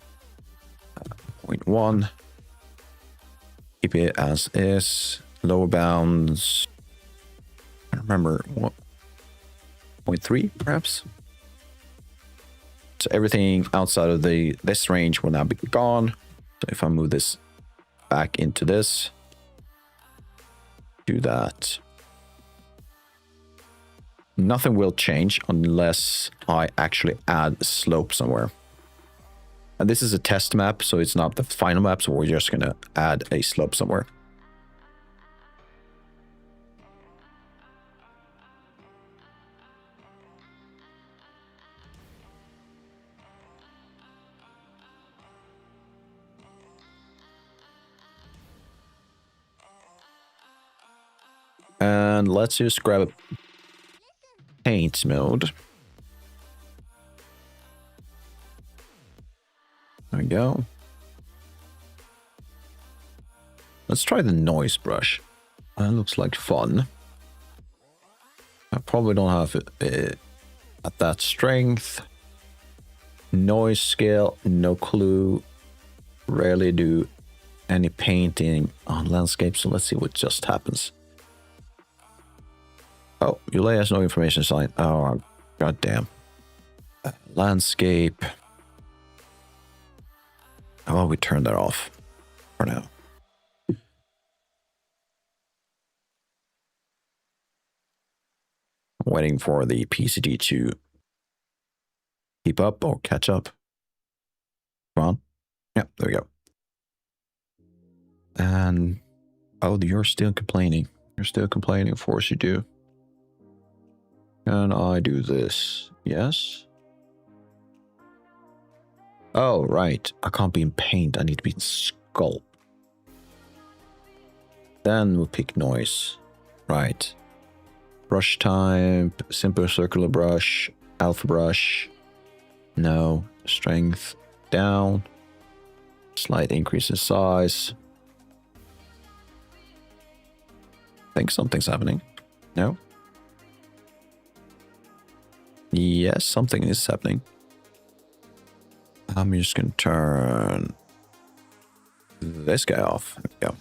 Speaker 1: 0.1. Keep it as is. Lower bounds I remember what 0.3 perhaps. So everything outside of this range will now be gone. So if I move this back into this, do that. Nothing will change unless I actually add slope somewhere. And this is a test map, so it's not the final map, so we're just gonna add a slope somewhere. And let's just grab a paint mode. There we go. Let's try the noise brush. That looks like fun. I probably don't have it at that strength. Noise scale, no clue. Rarely do any painting on landscape, so let's see what just happens. Oh, Ulay has no information sign. Oh, god damn. Landscape. How about we turn that off for now? I'm waiting for the PCD to keep up or catch up. Come on. Yeah, there we go. And oh, you're still complaining. You're still complaining. Of course you do. Can I do this? Yes. Oh, right. I can't be in paint. I need to be in sculpt. Then we'll pick noise. Right. Brush type. Simple circular brush. Alpha brush. No. Strength down. Slight increase in size. I think something's happening. No? Yes, something is happening. I'm just going to turn this guy off. There we go.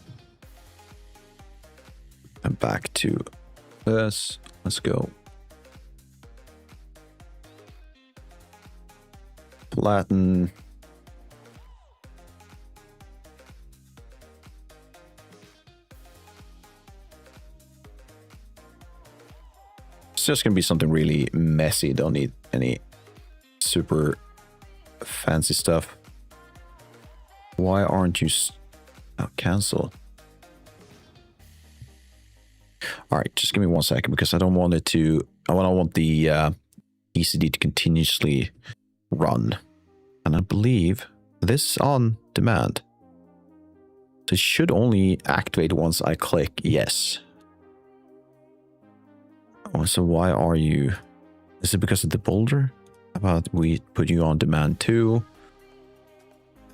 Speaker 1: And back to this. Let's go. Flatten. It's just going to be something really messy. Don't need any super fancy stuff. Why aren't you... Oh, cancel. All right, just give me 1 second because I don't want it to... I don't want the ECD to continuously run. And I believe this is on demand. So it should only activate once I click yes. Oh, so why are you... Is it because of the boulder? How about we put you on demand too?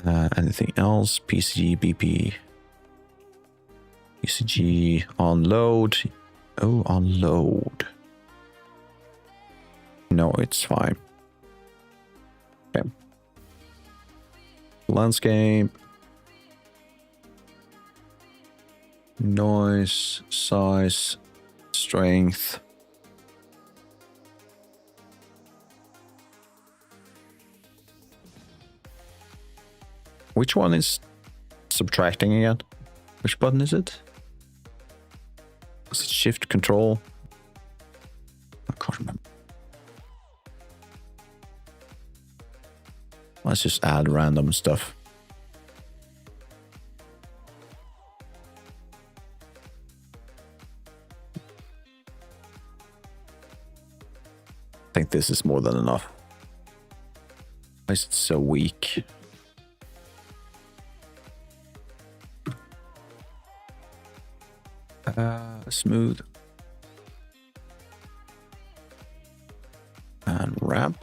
Speaker 1: Anything else? PCG, BP. PCG on load. Oh, on load. No, it's fine. Okay. Landscape. Noise, size, strength. Which one is subtracting again? Which button is it? Is it shift control? I can't remember. Let's just add random stuff. I think this is more than enough. Why is it so weak? Smooth. And ramp.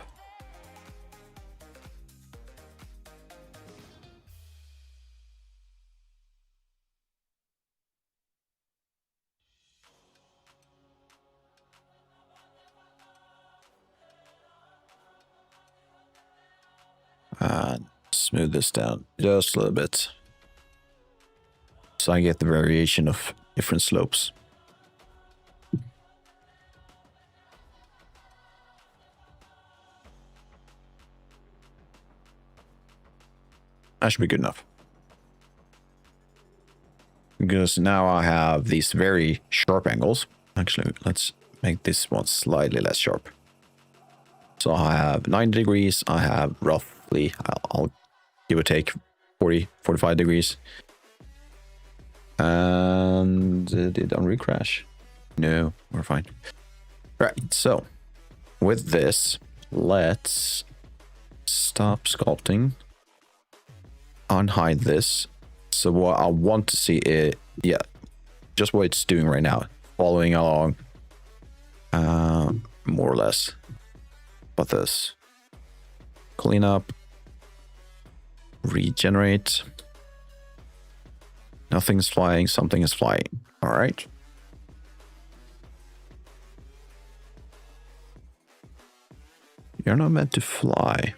Speaker 1: And smooth this down just a little bit. So I get the variation of different slopes. That should be good enough. Because now I have these very sharp angles. Actually, let's make this one slightly less sharp. So I have 90 degrees. I have roughly, I'll give or take 40, 45 degrees. And did Unreal crash? No, we're fine. Right, so with this, let's stop sculpting. Unhide this. So what I want to see is, yeah, just what it's doing right now. Following along, more or less. But this. Clean up. Regenerate. Nothing's flying, something is flying. All right. You're not meant to fly.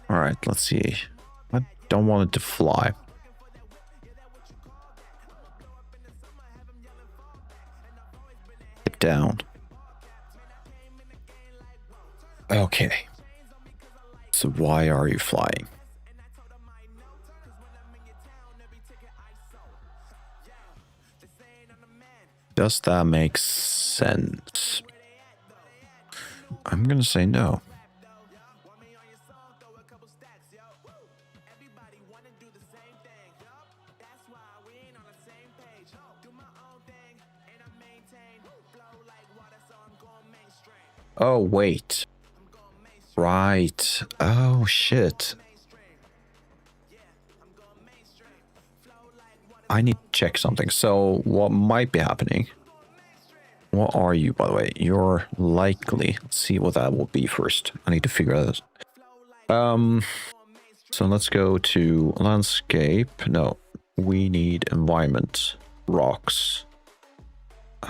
Speaker 1: All right, let's see. I don't want it to fly. Dip down. Okay. So why are you flying? Does that make sense? I'm gonna say no. Oh, wait. Right. Oh, shit. I need to check something. So, what might be happening? What are you, by the way? You're likely. Let's see what that will be first. I need to figure out. So let's go to landscape. No, we need environment. Rocks.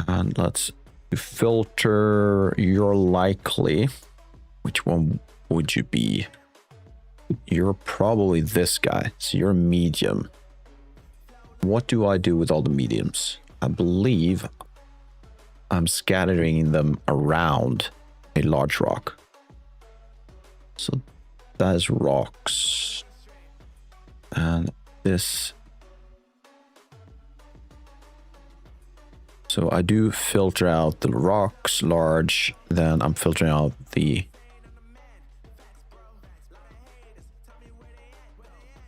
Speaker 1: And let's filter. You're likely. Which one would you be? You're probably this guy. So you're medium. What do I do with all the mediums? I believe I'm scattering them around a large rock. So that is rocks. And this. So I do filter out the rocks large, then I'm filtering out the...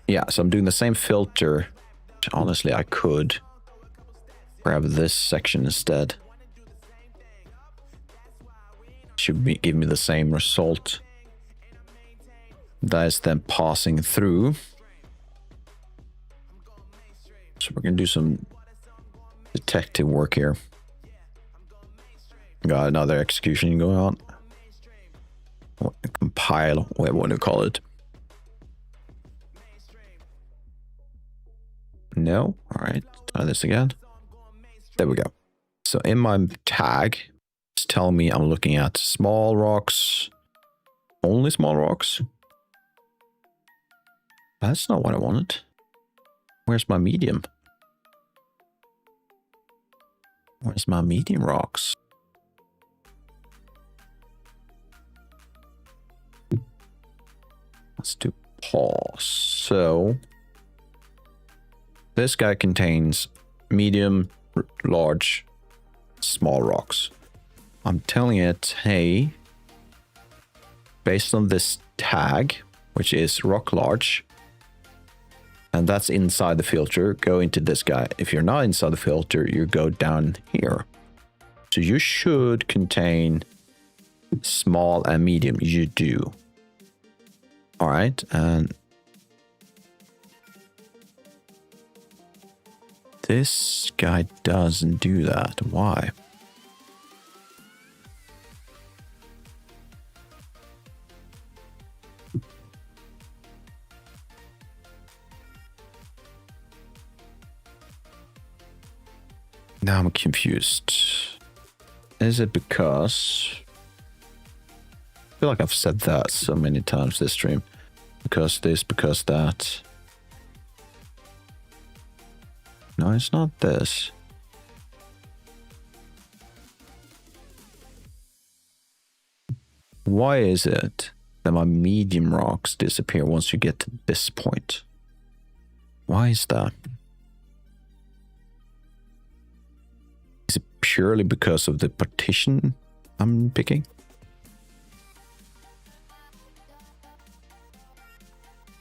Speaker 1: Yeah, so I'm doing the same filter. Honestly, I could grab this section instead. Should be, give me the same result. That is then passing through. So we're going to do some detective work here. Got another execution going on. Compile, what do you call it? No? Alright, try this again. There we go. So in my tag, it's telling me I'm looking at small rocks. Only small rocks? That's not what I wanted. Where's my medium? Where's my medium rocks? Let's do pause. So this guy contains medium, large, small rocks. I'm telling it, hey, based on this tag, which is rock large, and that's inside the filter, go into this guy. If you're not inside the filter, you go down here. So you should contain small and medium. You do. All right, and this guy doesn't do that. Why? Now I'm confused. Is it because feel like I've said that so many times this stream. Because this, because that. No, it's not this. Why is it that my medium rocks disappear once you get to this point? Why is that? Is it purely because of the partition I'm picking?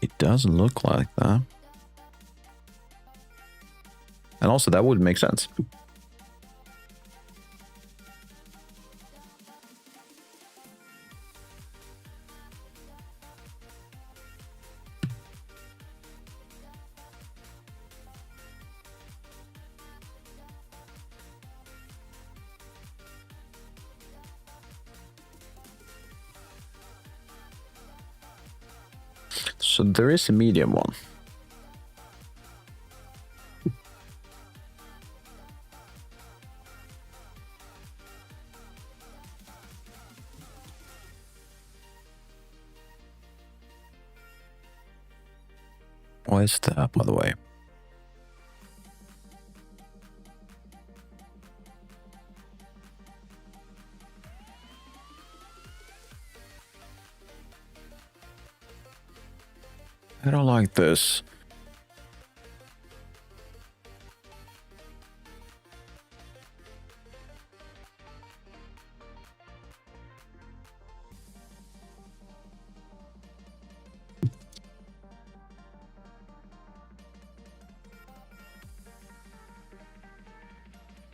Speaker 1: It doesn't look like that. And also, that would make sense. So there is a medium one. Why is that, by the way? I don't like this.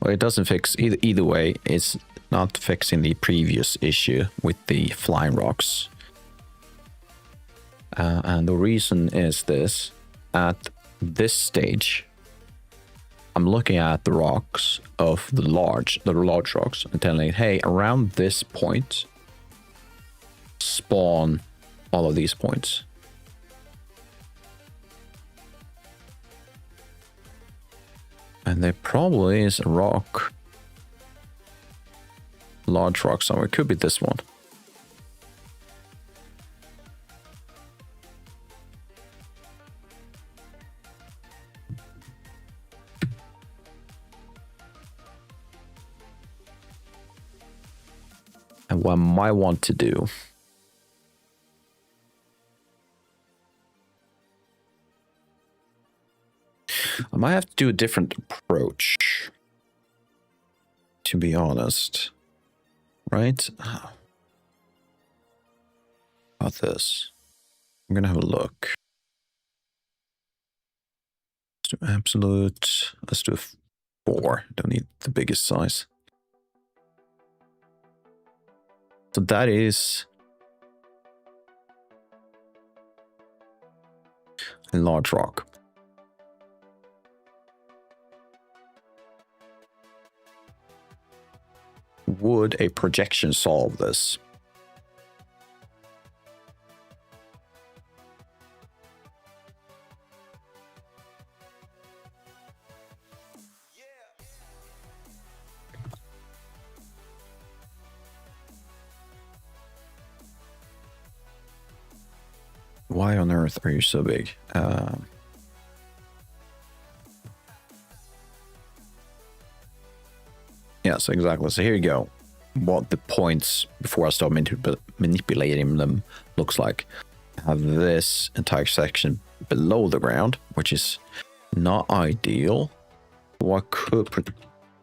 Speaker 1: Well, it doesn't fix either way. It's not fixing the previous issue with the flying rocks. And the reason is this: at this stage, I'm looking at the rocks of the large rocks and telling it, hey, around this point, spawn all of these points. And there probably is a rock, large rock somewhere. It could be this one. And what I might want to do I might have to do a different approach, to be honest. Right? About this. I'm gonna have a look. Let's do absolute. Let's do a 4. Don't need the biggest size. So that is a large rock. Would a projection solve this? Why on earth are you so big? Yes, exactly. So here you go. What the points before I start manipulating them looks like. I have this entire section below the ground, which is not ideal. What I could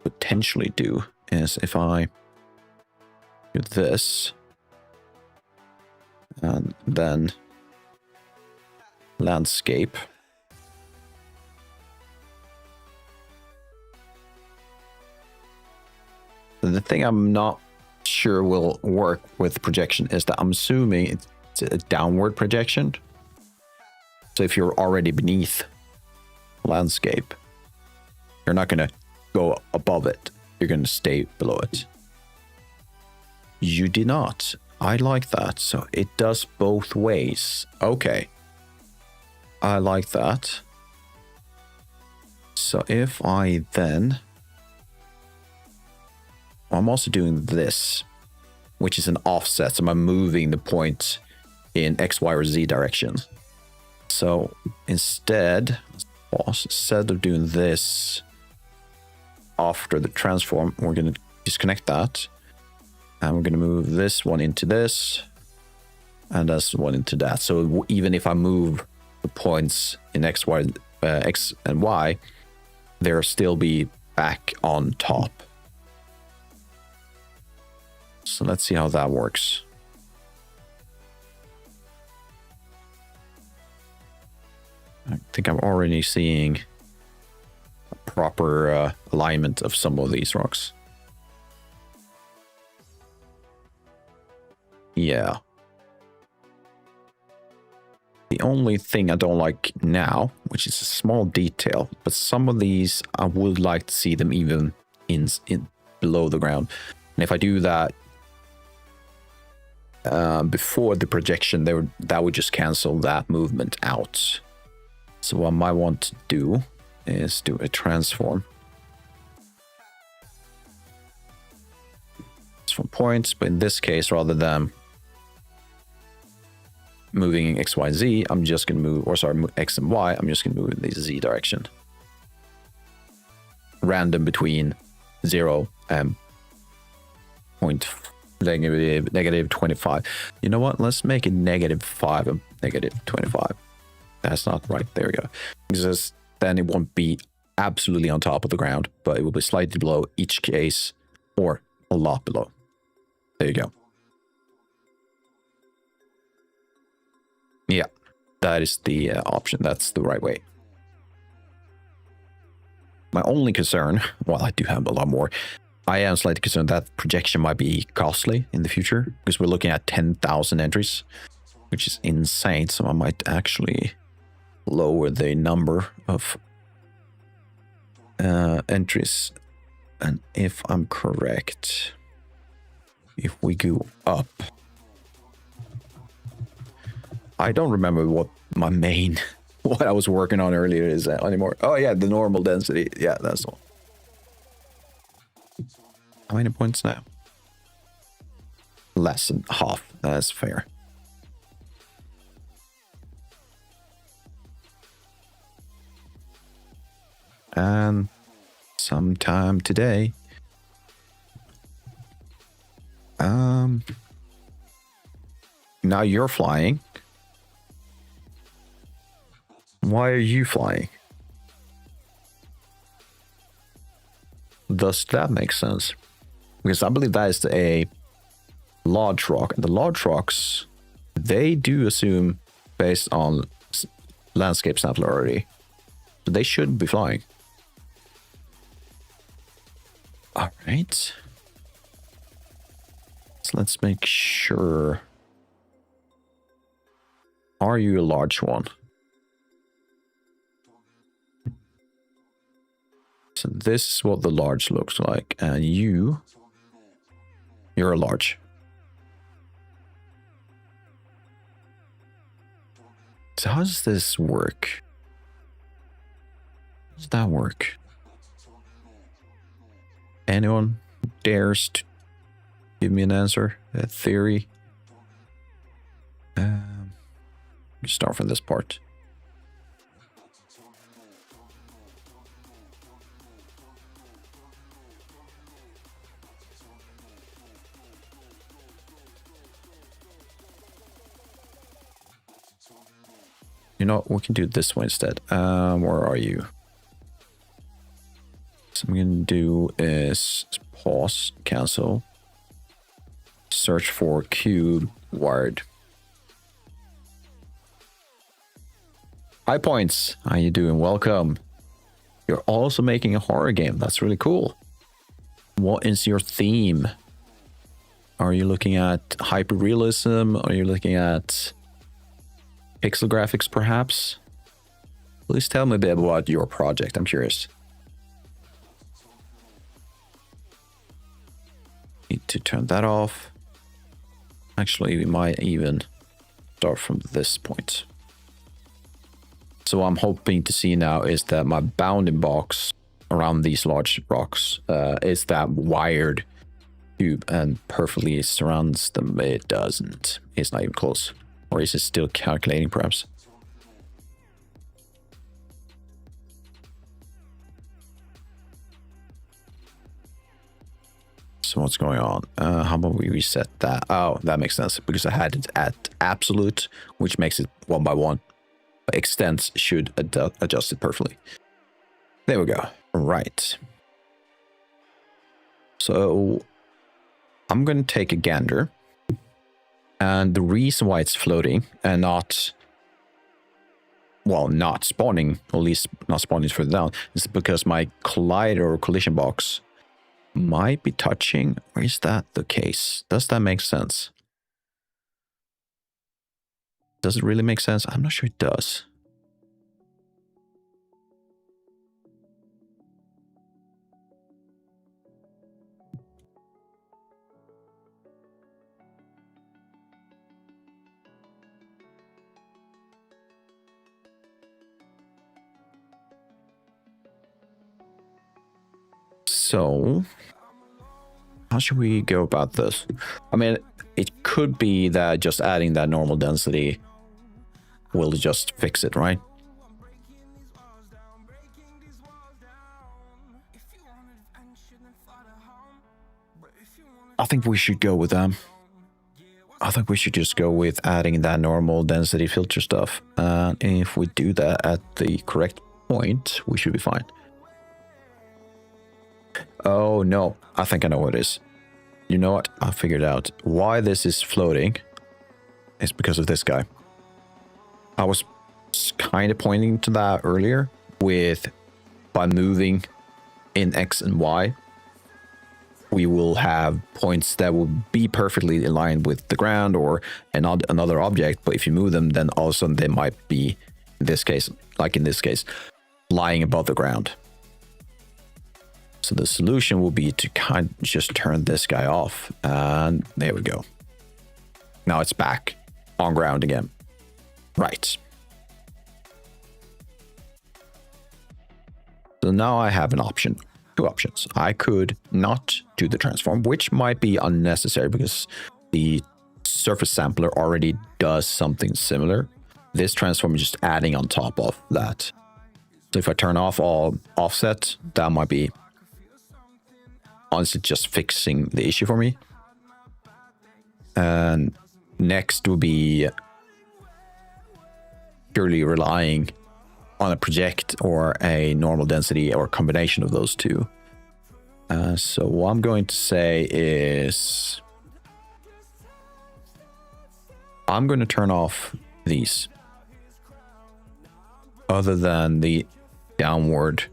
Speaker 1: potentially do is if I do this and then landscape. The thing I'm not sure will work with projection is that I'm assuming it's a downward projection. So if you're already beneath landscape, you're not going to go above it. You're going to stay below it. You did not. I like that. So it does both ways. Okay. I like that. So if I then... I'm also doing this. which is an offset. So I'm moving the point in X, Y, or Z direction. So instead of doing this after the transform, we're going to disconnect that. And we're going to move this one into this. And this one into that. So even if I move the points in X, Y, X and Y, they'll still be back on top. So let's see how that works. I think I'm already seeing a proper alignment of some of these rocks. Yeah. The only thing I don't like now, which is a small detail, but some of these I would like to see them even in below the ground. And if I do that before the projection, that would just cancel that movement out. So what I might want to do is do a transform. From points, but in this case, rather than moving X, Y, Z, I'm just going to move, or sorry, X and Y, I'm just going to move in the Z direction. Random between 0 and negative 25. You know what? Let's make it -5 and -25. That's not right. There we go. Because then it won't be absolutely on top of the ground, but it will be slightly below each case, or a lot below. There you go. Yeah, that is the option. That's the right way. My only concern, well, I do have a lot more. I am slightly concerned that projection might be costly in the future, because we're looking at 10,000 entries, which is insane. So I might actually lower the number of entries. And if I'm correct, if we go up, I don't remember what my main, what I was working on earlier is anymore. Oh yeah, the normal density. Yeah, that's all. How many points now? Less than half. That's fair. And sometime today, now you're flying. Why are you flying? Does that make sense? Because I believe that is a large rock, and the large rocks, they do assume based on landscape sampler already, so they should be flying. All right. So let's make sure. Are you a large one? So this is what the large looks like, and you're a large. So how does this work? How does that work? Anyone dares to give me an answer? A theory? Start from this part. You know, we can do it this way instead. Where are you? So I'm going to do is pause, cancel, search for cube wired. Hi Points, how you doing? Welcome. You're also making a horror game. That's really cool. What is your theme? Are you looking at hyperrealism? Are you looking at pixel graphics, perhaps? Please tell me a bit about your project. I'm curious. Need to turn that off. Actually, we might even start from this point. So what I'm hoping to see now is that my bounding box around these large rocks is that wired cube and perfectly surrounds them. It doesn't. It's not even close. Or is it still calculating, perhaps? So what's going on? How about we reset that? Oh, that makes sense, because I had it at absolute, which makes it 1 by 1. But extents should adjust it perfectly. There we go. Right. So I'm going to take a gander. And the reason why it's floating and not, well, not spawning, at least not spawning further down, is because my collider or collision box might be touching. Or is that the case? Does that make sense? Does it really make sense? I'm not sure it does. So, how should we go about this? I mean, it could be that just adding that normal density will just fix it, right? I think we should go with them. I think we should just go with adding that normal density filter stuff. And if we do that at the correct point, we should be fine. Oh no, I think I know what it is. You know what? I figured out why this is floating. It's because of this guy. I was kind of pointing to that earlier with by moving in X and Y, we will have points that will be perfectly aligned with the ground or another object. But if you move them, then all of a sudden they might be, in this case, like in this case, lying above the ground. So the solution will be to kind of just turn this guy off. And there we go. Now it's back on ground again. Right. So now I have an option. 2 options. I could not do the transform, which might be unnecessary because the surface sampler already does something similar. This transform is just adding on top of that. So if I turn off all offset, that might be honestly just fixing the issue for me. And next will be purely relying on a project or a normal density or a combination of those two. So what I'm going to say is I'm going to turn off these other than the downward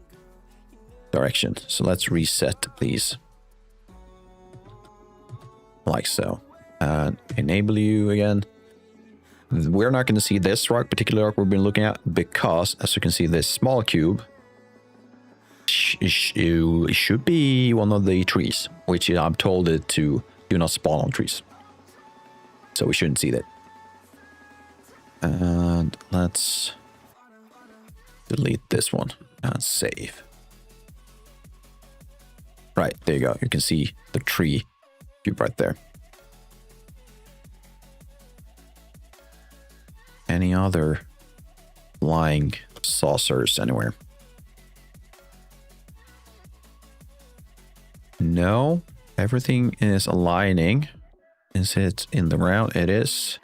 Speaker 1: direction. So let's reset these like so and enable you again. We're not going to see this particular rock we've been looking at because, as you can see, this small cube should be one of the trees, which I'm told it to do not spawn on trees. So we shouldn't see that. And let's delete this one and save. Right, there you go. You can see the tree cube right there. Any other flying saucers anywhere? No, everything is aligning. Is it in the ground? It is.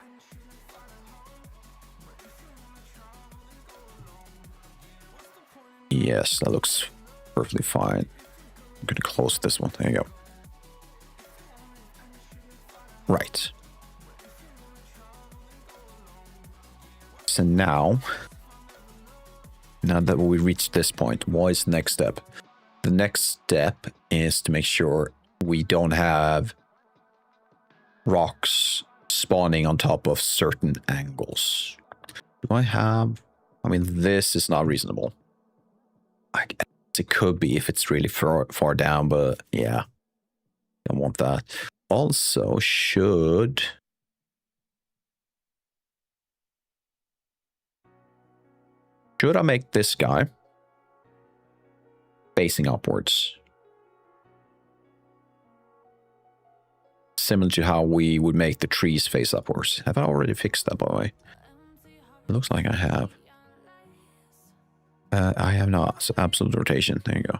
Speaker 1: Yes, that looks perfectly fine. I'm going to close this one. There you go. Right. So now that we reached this point, what is the next step? The next step is to make sure we don't have rocks spawning on top of certain angles. Do I have... I mean, this is not reasonable. I guess it could be if it's really far down, but yeah, don't want that. Also, should I make this guy facing upwards? similar to how we would make the trees face upwards. Have I already fixed that, by the way? It looks like I have. I have not. So absolute rotation. There you go.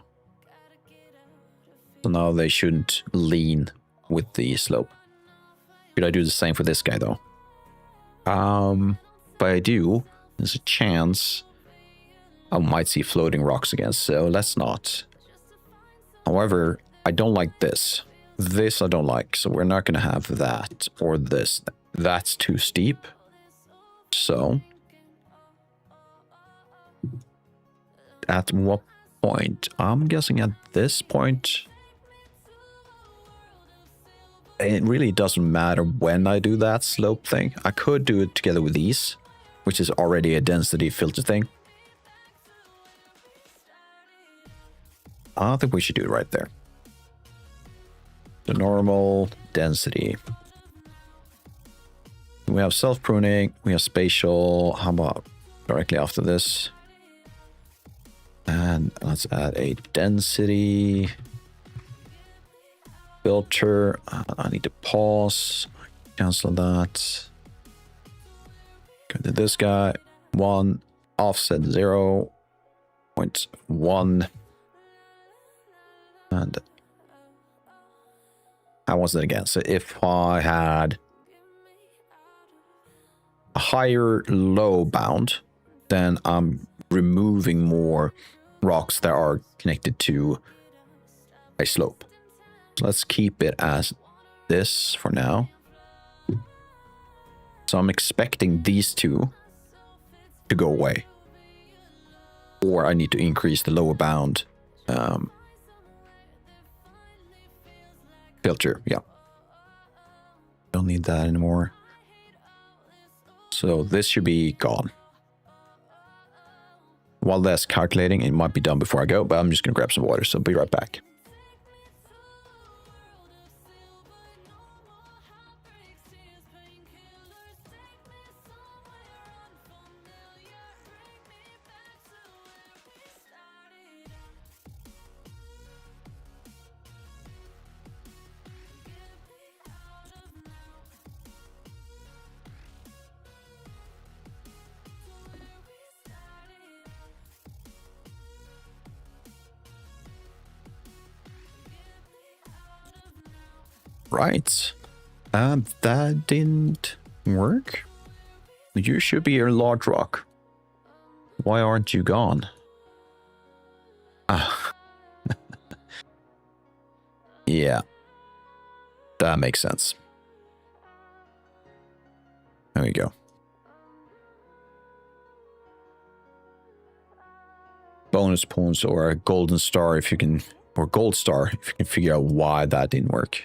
Speaker 1: So now they shouldn't lean with the slope. Should I do the same for this guy, though? If I do, there's a chance I might see floating rocks again, so let's not. However, I don't like this. This I don't like, so we're not going to have that or this. That's too steep. So, at what point? I'm guessing at this point. It really doesn't matter when I do that slope thing. I could do it together with these, which is already a density filter thing. I think we should do it right there. The normal density. We have self-pruning, we have spatial. How about directly after this? And let's add a density filter. I need to pause. Cancel that. Go to this guy. 1. Offset 0.1. And how was it again? So if I had a higher low bound, then I'm removing more rocks that are connected to a slope. So let's keep it as this for now. So I'm expecting these two to go away. Or I need to increase the lower bound filter. Yeah. Don't need that anymore. So this should be gone. While that's calculating, it might be done before I go, but I'm just going to grab some water, so be right back. Right. That didn't work. You should be a large rock. Why aren't you gone? Ah. Yeah. That makes sense. There we go. Bonus points or a golden star if you can, or gold star if you can figure out why that didn't work.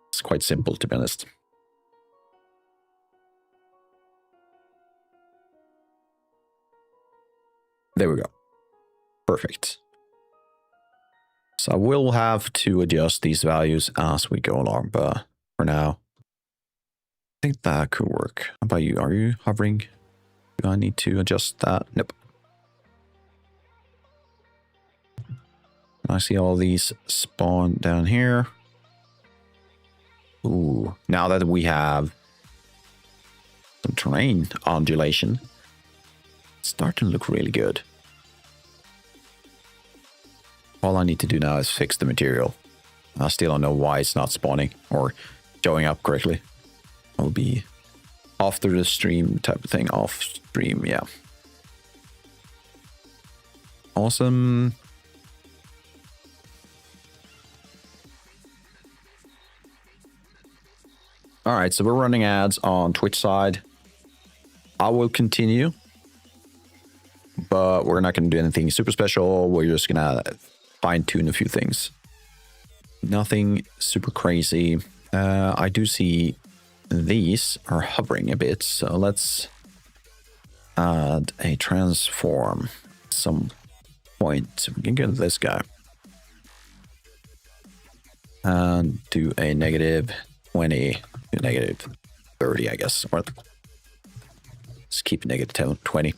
Speaker 1: It's quite simple, to be honest. There we go. Perfect. So I will have to adjust these values as we go along, but for now, I think that could work. How about you? Are you hovering? Do I need to adjust that? Nope. I see all these spawn down here. Ooh, now that we have some terrain undulation, it's starting to look really good. All I need to do now is fix the material. I still don't know why it's not spawning or showing up correctly. I'll be after the stream type of thing. Off stream, yeah. Awesome. All right, so we're running ads on Twitch side. I will continue, but we're not going to do anything super special. We're just going to fine-tune a few things. Nothing super crazy. I do see these are hovering a bit, so let's add a transform at some point. We can get this guy and do a negative 20 to negative 30, I guess, or let's keep negative 20.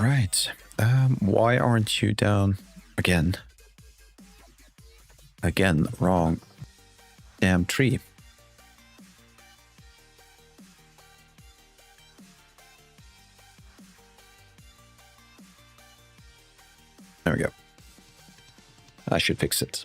Speaker 1: Right. Why aren't you down again? Again, wrong. Damn tree. There we go. I should fix it.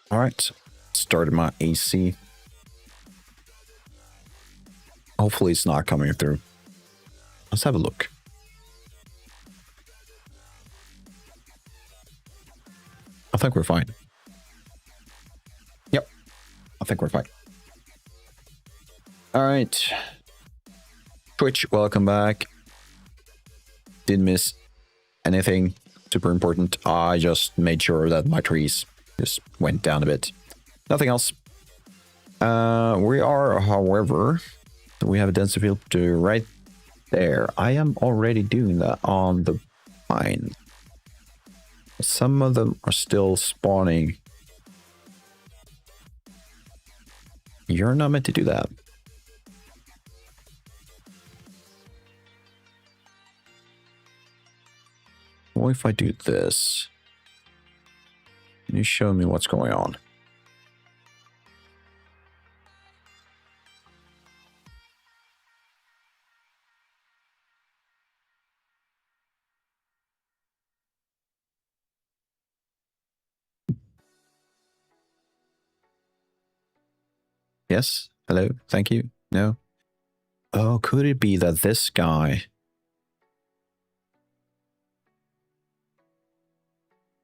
Speaker 1: All right. Started my AC. Hopefully it's not coming through. Let's have a look. I think we're fine. Yep. I think we're fine. All right. Twitch, welcome back. Didn't miss anything super important. I just made sure that my trees just went down a bit. Nothing else. We are, however, we have a density filter right there. I am already doing that on the pine. Some of them are still spawning. You're not meant to do that. What if I do this? Can you show me what's going on? Yes? Hello? Thank you? No? Oh, could it be that this guy...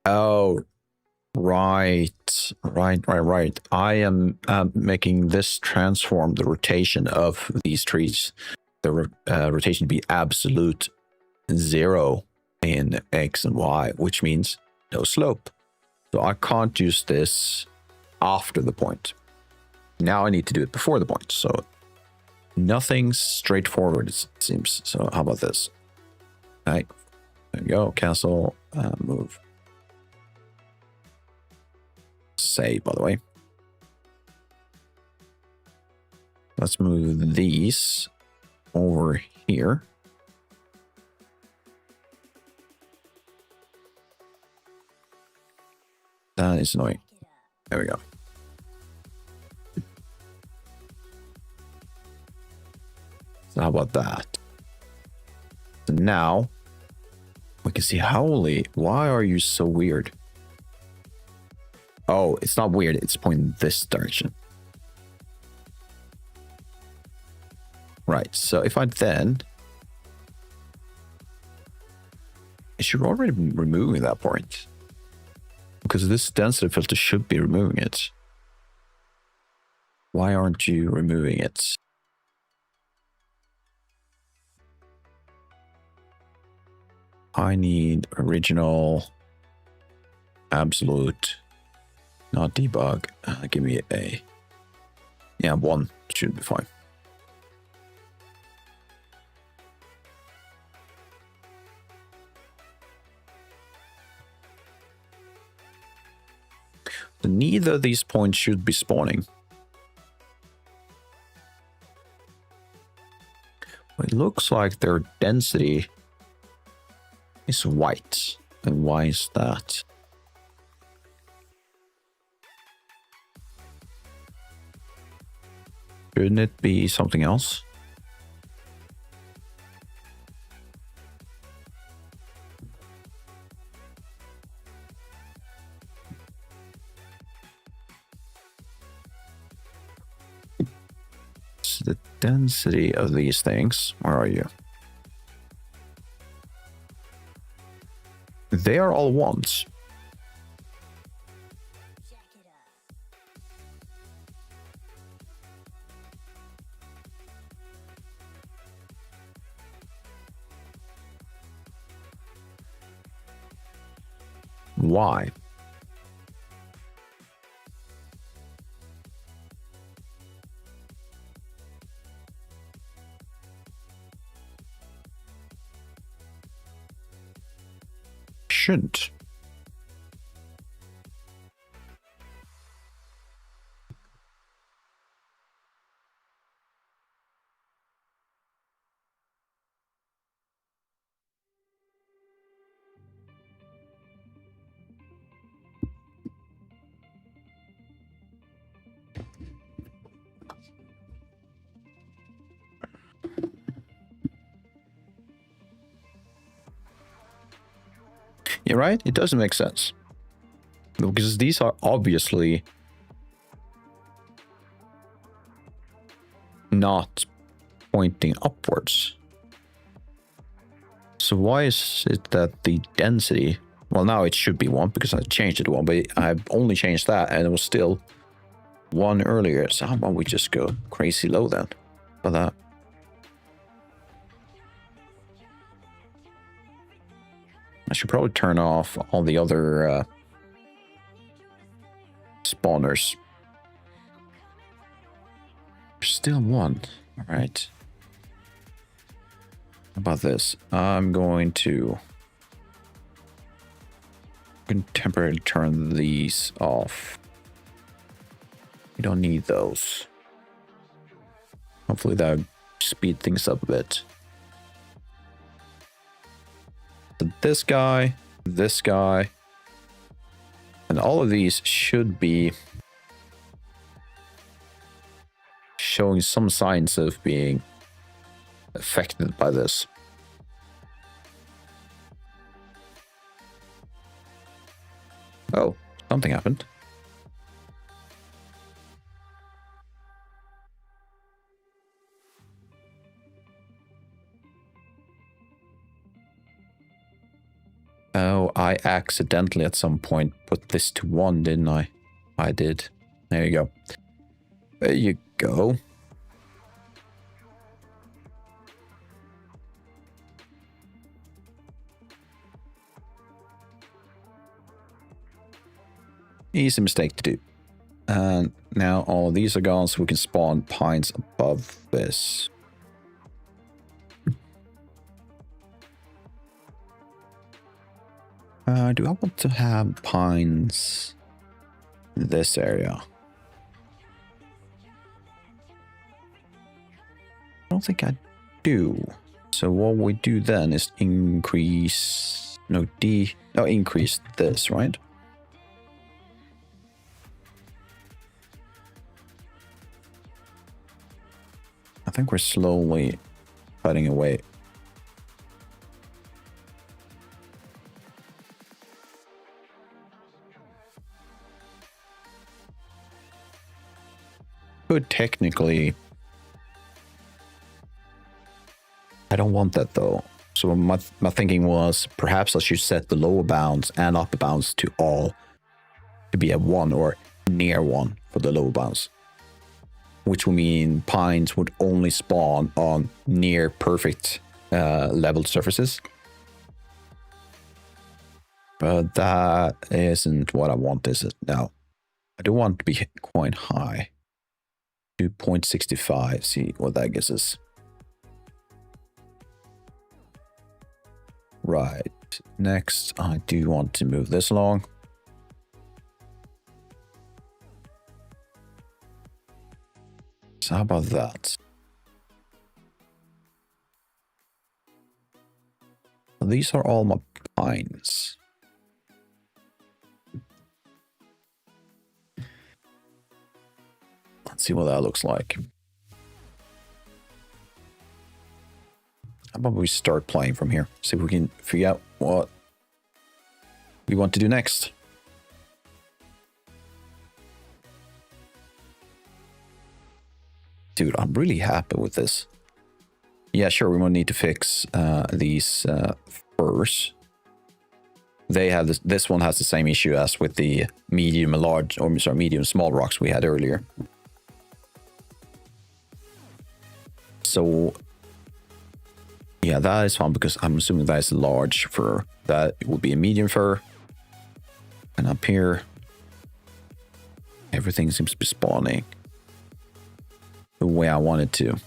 Speaker 1: Oh, right. I am making this transform the rotation of these trees. The rotation be absolute 0 in X and Y, which means no slope. So I can't use this after the point. Now I need to do it before the point. So nothing straightforward, it seems. So how about this? All right, there we go. Cancel, move. Save, by the way. Let's move these over here. That is annoying. There we go. So how about that? So now we can see, holy, why are you so weird? Oh, it's not weird. It's pointing this direction. Right. So if I then... It should already be removing that point. Because this density filter should be removing it. Why aren't you removing it? I need original, absolute, not debug. Give me a... Yeah, 1 should be fine. Neither of these points should be spawning. It looks like their density is white. And why is that? Shouldn't it be something else? The density of these things. Where are you? They are all ones. Why? shouldn't. You're right, it doesn't make sense. Because these are obviously not pointing upwards. So why is it that the density... Well, now it should be 1 because I changed it to 1, but I only changed that and it was still 1 earlier. So how about we just go crazy low then for that? I should probably turn off all the other spawners. Still 1. All right. How about this? I'm going to temporarily turn these off. We don't need those. Hopefully that speed things up a bit. So this guy, and all of these should be showing some signs of being affected by this. Oh, something happened. Oh, I accidentally at some point put this to 1, didn't I? I did. There you go. There you go. Easy mistake to do. And now all of these are gone, so we can spawn pines above this. Do I want to have pines in this area? I don't think I do. So what we do then is increase... No, increase this, right? I think we're slowly cutting away. Could technically... I don't want that though. So my thinking was perhaps I should set the lower bounds and upper bounds to all to be at 1 or near 1 for the lower bounds. Which would mean pines would only spawn on near perfect leveled surfaces. But that isn't what I want, is it? No. I do want to be quite high. 2.65, see what that gives us. Right. Next, I do want to move this along. So how about that? These are all my pines. Let's see what that looks like. How about we start playing from here? See if we can figure out what we want to do next. Dude, I'm really happy with this. Yeah, sure, we might need to fix these first. They have this one has the same issue as with the medium and large, or sorry, medium small rocks we had earlier. So yeah, that is fun because I'm assuming that is a large fur. That would be a medium fur. And up here, everything seems to be spawning the way I want it to.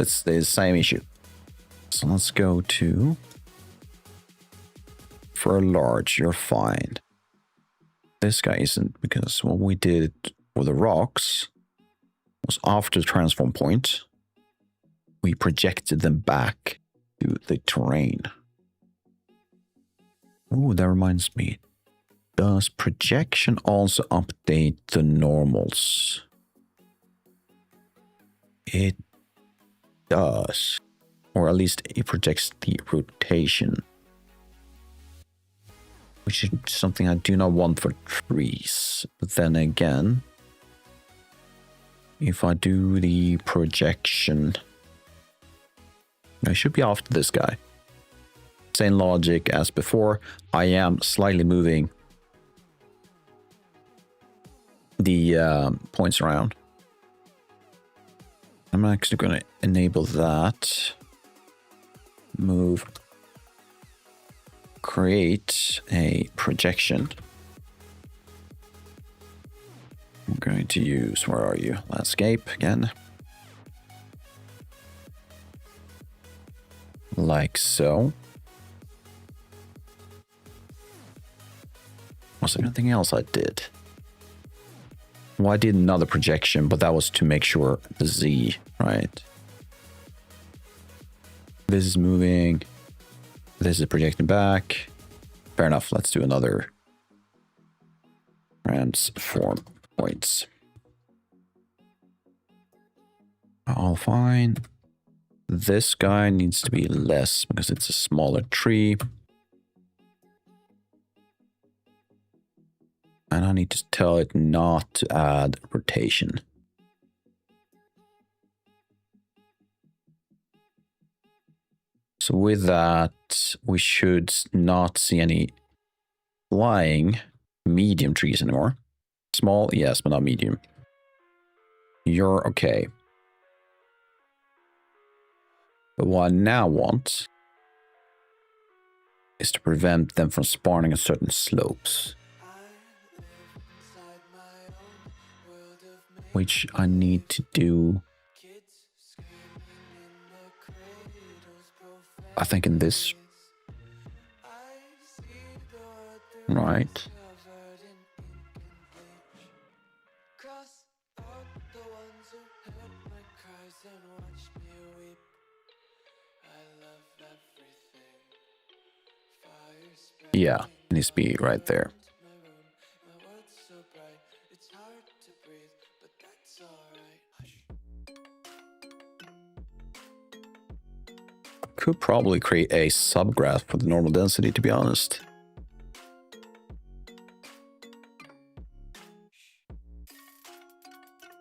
Speaker 1: It's the same issue. So let's go to... For a large, you're fine. This guy isn't, because what we did with the rocks was after the transform point, we projected them back to the terrain. Oh, that reminds me. Does projection also update the normals? It does. Or at least it projects the rotation. Which is something I do not want for trees. But then again, if I do the projection, I should be after this guy. Same logic as before. I am slightly moving the points around. I'm actually going to enable that. Move. Create a projection. I'm going to use, where are you? Landscape again. Like so. Was there anything else I did? Well, I did another projection, but that was to make sure the Z, right? This is moving. This is projecting back. Fair enough. Let's do another transform points. All fine. This guy needs to be less because it's a smaller tree. And I need to tell it not to add rotation. So with that, we should not see any flying medium trees anymore. Small, yes, but not medium. You're okay. But what I now want is to prevent them from spawning on certain slopes. Which I need to do, I think, in this. Right. Yeah, it needs to be right there. Could probably create a subgraph for the normal density, to be honest.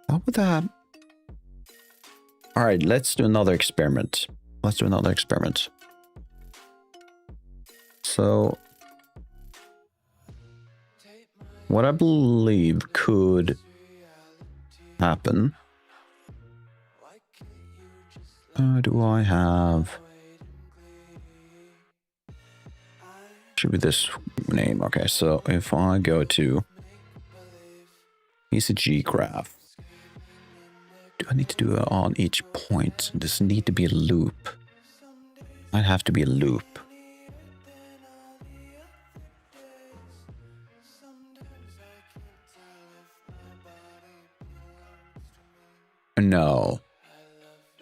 Speaker 1: How would that? All right, let's do another experiment. So, what I believe could happen. Do I have? Should be this name. Okay, so if I go to Visage graph, do I need to do it on each point? Does it need to be a loop? Might have to be a loop. No.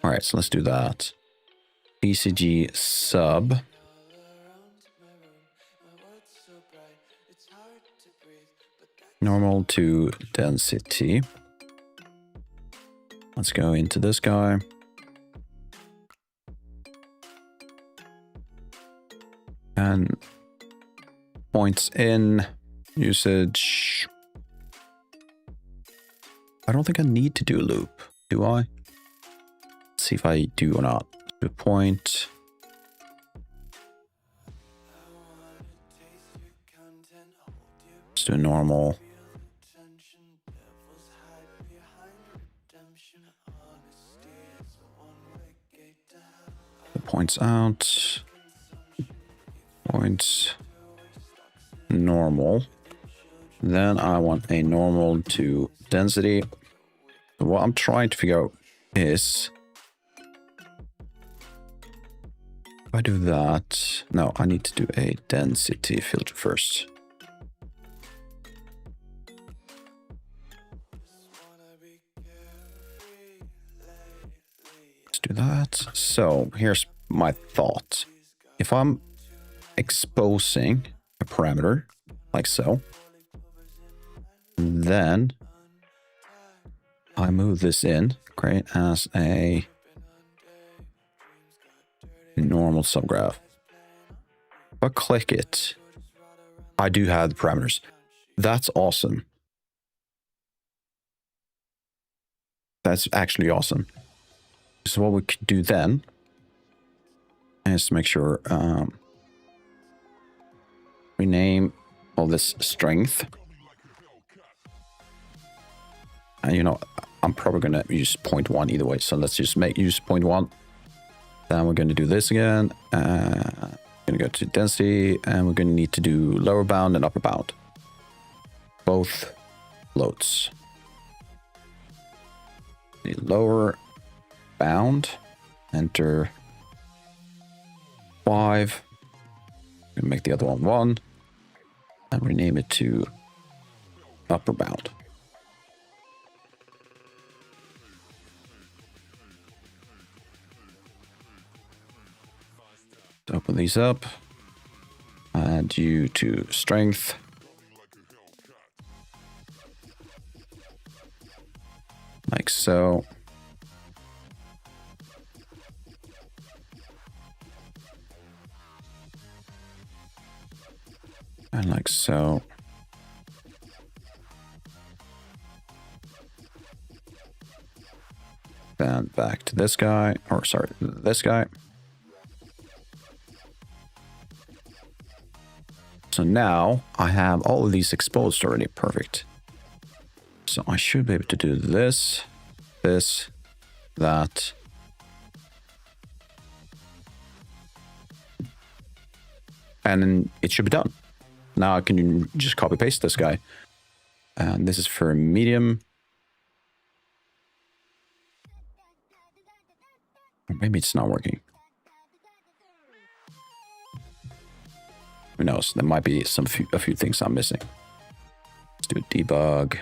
Speaker 1: All right, so let's do that. BCG sub. Normal to density. Let's go into this guy. And points in usage. I don't think I need to do a loop, do I? Let's see if I do or not. Do a point. Let's do a normal. The points out. Points. Normal. Then I want a normal to density. What I'm trying to figure out is If I do that, no, I need to do a density filter first. Let's do that. So here's my thought. If I'm exposing a parameter like so, then I move this in, create as a normal subgraph. If I click it, I do have the parameters. That's awesome. That's actually awesome. So what we could do then is make sure rename all this strength. And you know, I'm probably gonna use 0.1 either way. So let's just use 0.1. Then we're gonna do this again. Gonna go to density, and we're gonna need to do lower bound and upper bound. Both loads. The lower bound, enter 5. Gonna make the other one 1, and rename it to upper bound. Open these up, add you to strength. Like so. And like so. Then back to this guy, or sorry, this guy. So now I have all of these exposed already. Perfect. So I should be able to do this, this, that. And then it should be done. Now I can just copy paste this guy. And this is for medium. Or maybe it's not working. Who knows? There might be a few things I'm missing. Let's do a debug.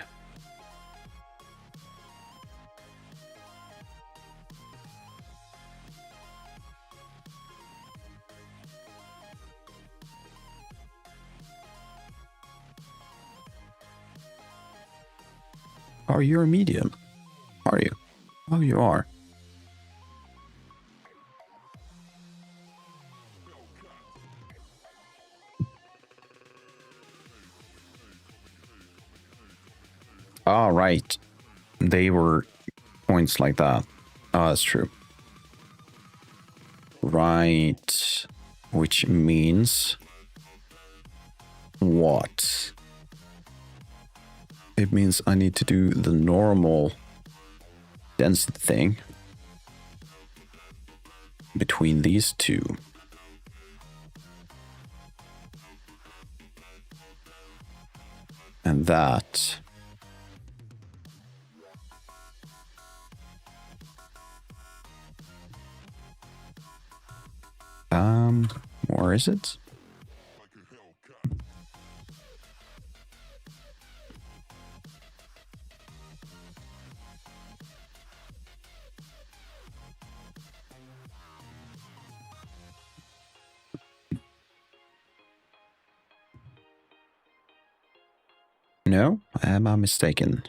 Speaker 1: Oh, you're a medium. Are you? Oh, you are. All right. They were points like that. Oh, that's true. Right. Which means what? It means I need to do the normal density thing between these two. And that. Where is it? No, am I mistaken?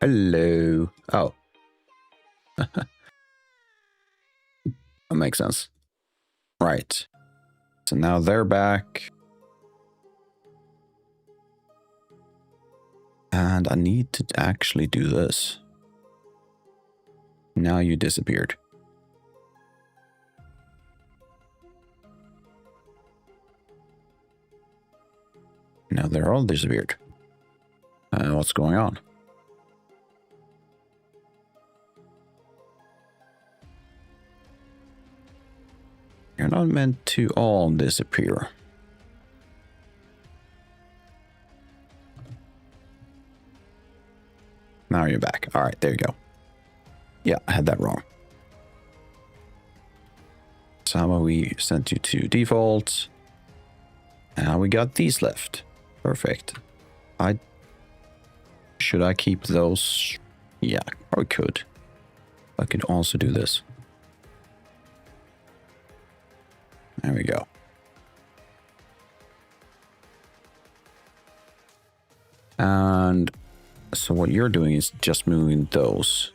Speaker 1: Hello. Oh. That makes sense. Right. So now they're back. And I need to actually do this. Now you disappeared. Now they're all disappeared. What's going on? You're not meant to all disappear. Now you're back. All right, there you go. Yeah, I had that wrong. So how about we send you to default? And now we got these left. Perfect. Should I keep those? Yeah, probably could. I could also do this. There we go. And so what you're doing is just moving those.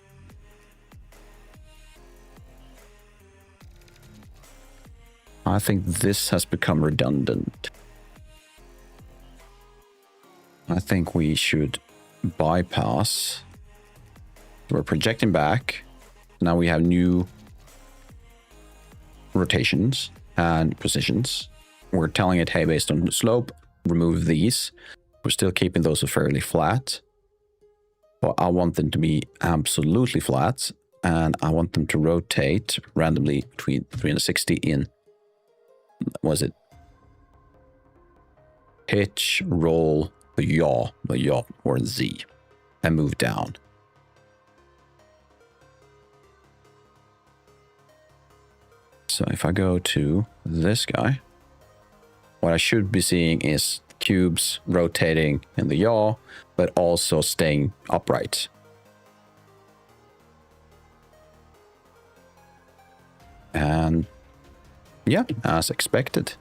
Speaker 1: I think this has become redundant. I think we should bypass. We're projecting back. Now we have new rotations and positions. We're telling it, hey, based on the slope, remove these. We're still keeping those fairly flat. But I want them to be absolutely flat. And I want them to rotate randomly between 360 in, was it? Pitch, roll, the yaw, or Z, and move down. So if I go to this guy, what I should be seeing is cubes rotating in the yaw, but also staying upright. And yeah, as expected.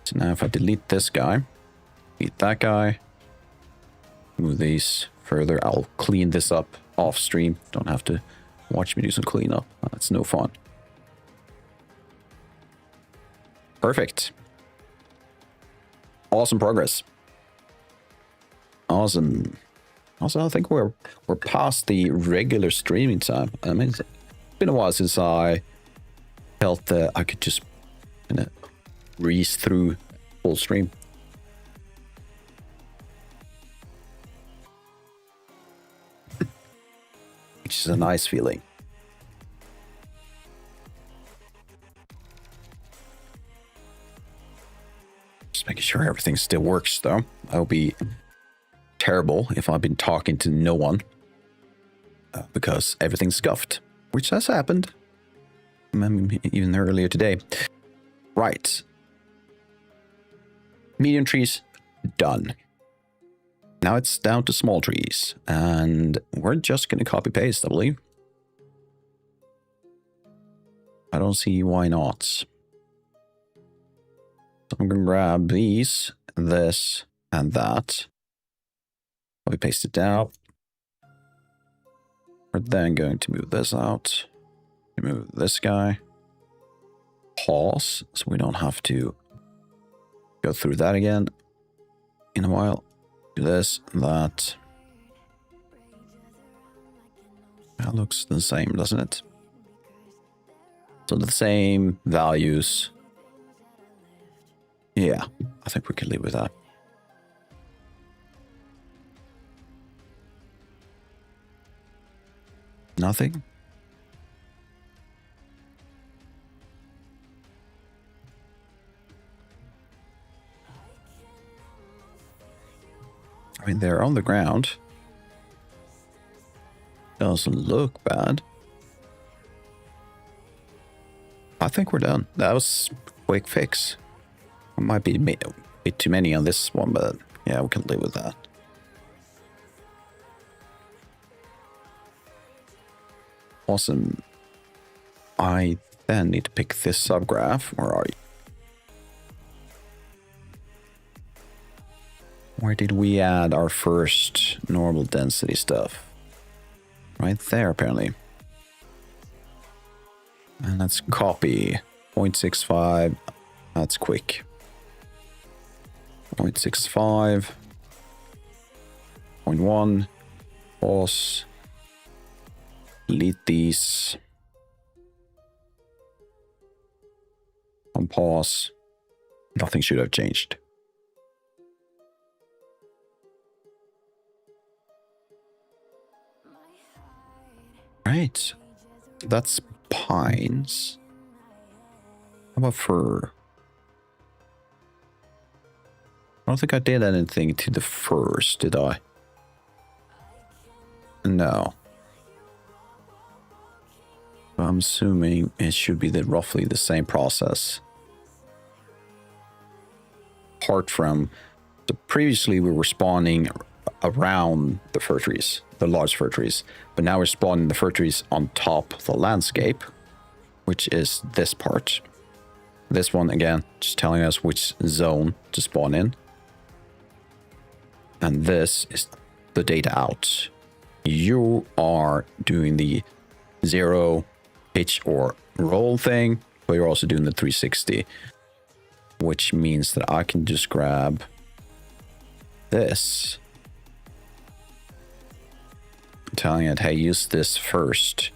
Speaker 1: So now if I delete this guy, delete that guy, move these further, I'll clean this up off stream. Don't have to watch me do some cleanup. That's no fun. Perfect. Awesome progress. Awesome. Also, I think we're past the regular streaming time. I mean, it's been a while since I felt that I could just breeze through full stream. Which is a nice feeling. Just making sure everything still works, though. That would be terrible if I've been talking to no one because everything's scuffed, which has happened even earlier today. Right. Medium trees, done. Now it's down to small trees, and we're just going to copy paste, I believe. I don't see why not. So I'm going to grab these, this, and that. Copy paste it down. We're then going to move this out. Move this guy. Pause, so we don't have to go through that again in a while. Do this, that. That looks the same, doesn't it? So the same values. Yeah, I think we can live with that. Nothing? I mean, they're on the ground. Doesn't look bad. I think we're done. That was a quick fix. It might be a bit too many on this one, but yeah, we can live with that. Awesome. I then need to pick this subgraph. Where are you? Where did we add our first normal density stuff? Right there, apparently. And let's copy 0.65. That's quick. 0.65. 0.1. Pause. Delete these. On pause. Nothing should have changed. Right. That's pines. How about fir? I don't think I did anything to the firs, did I? No. I'm assuming it should be roughly the same process. Apart from, previously we were spawning around the fir trees, the large fir trees, but now we're spawning the fir trees on top of the landscape, which is this part. This one, again, just telling us which zone to spawn in. And this is the data out. You are doing the 0, pitch, or roll thing, but you're also doing the 360, which means that I can just grab this, telling it, hey, use this first.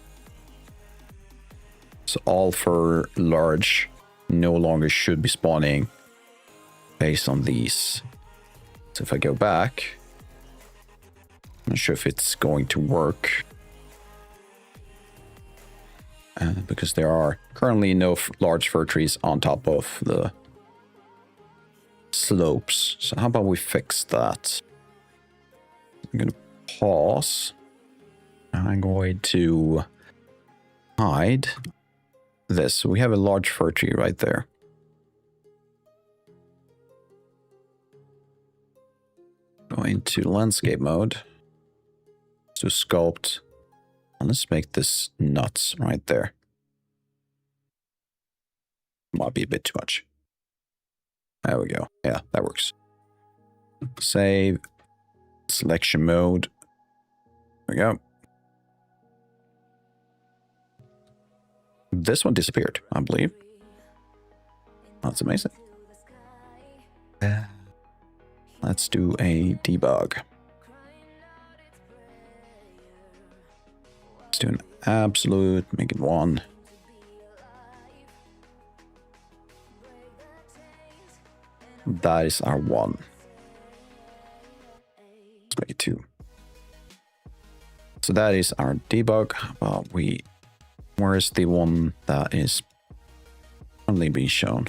Speaker 1: So all for large no longer should be spawning based on these. So if I go back, I'm not sure if it's going to work. Because there are currently no large fir trees on top of the slopes. So how about we fix that? I'm going to pause. I'm going to hide this. So we have a large fir tree right there. Go into landscape mode. To sculpt. And let's make this nuts right there. Might be a bit too much. There we go. Yeah, that works. Save. Selection mode. There we go. This one disappeared, I believe. That's amazing. Let's do a debug. Let's do an absolute, make it 1. That is our 1. Let's make it 2. So that is our debug. Well, where is the one that is only being shown?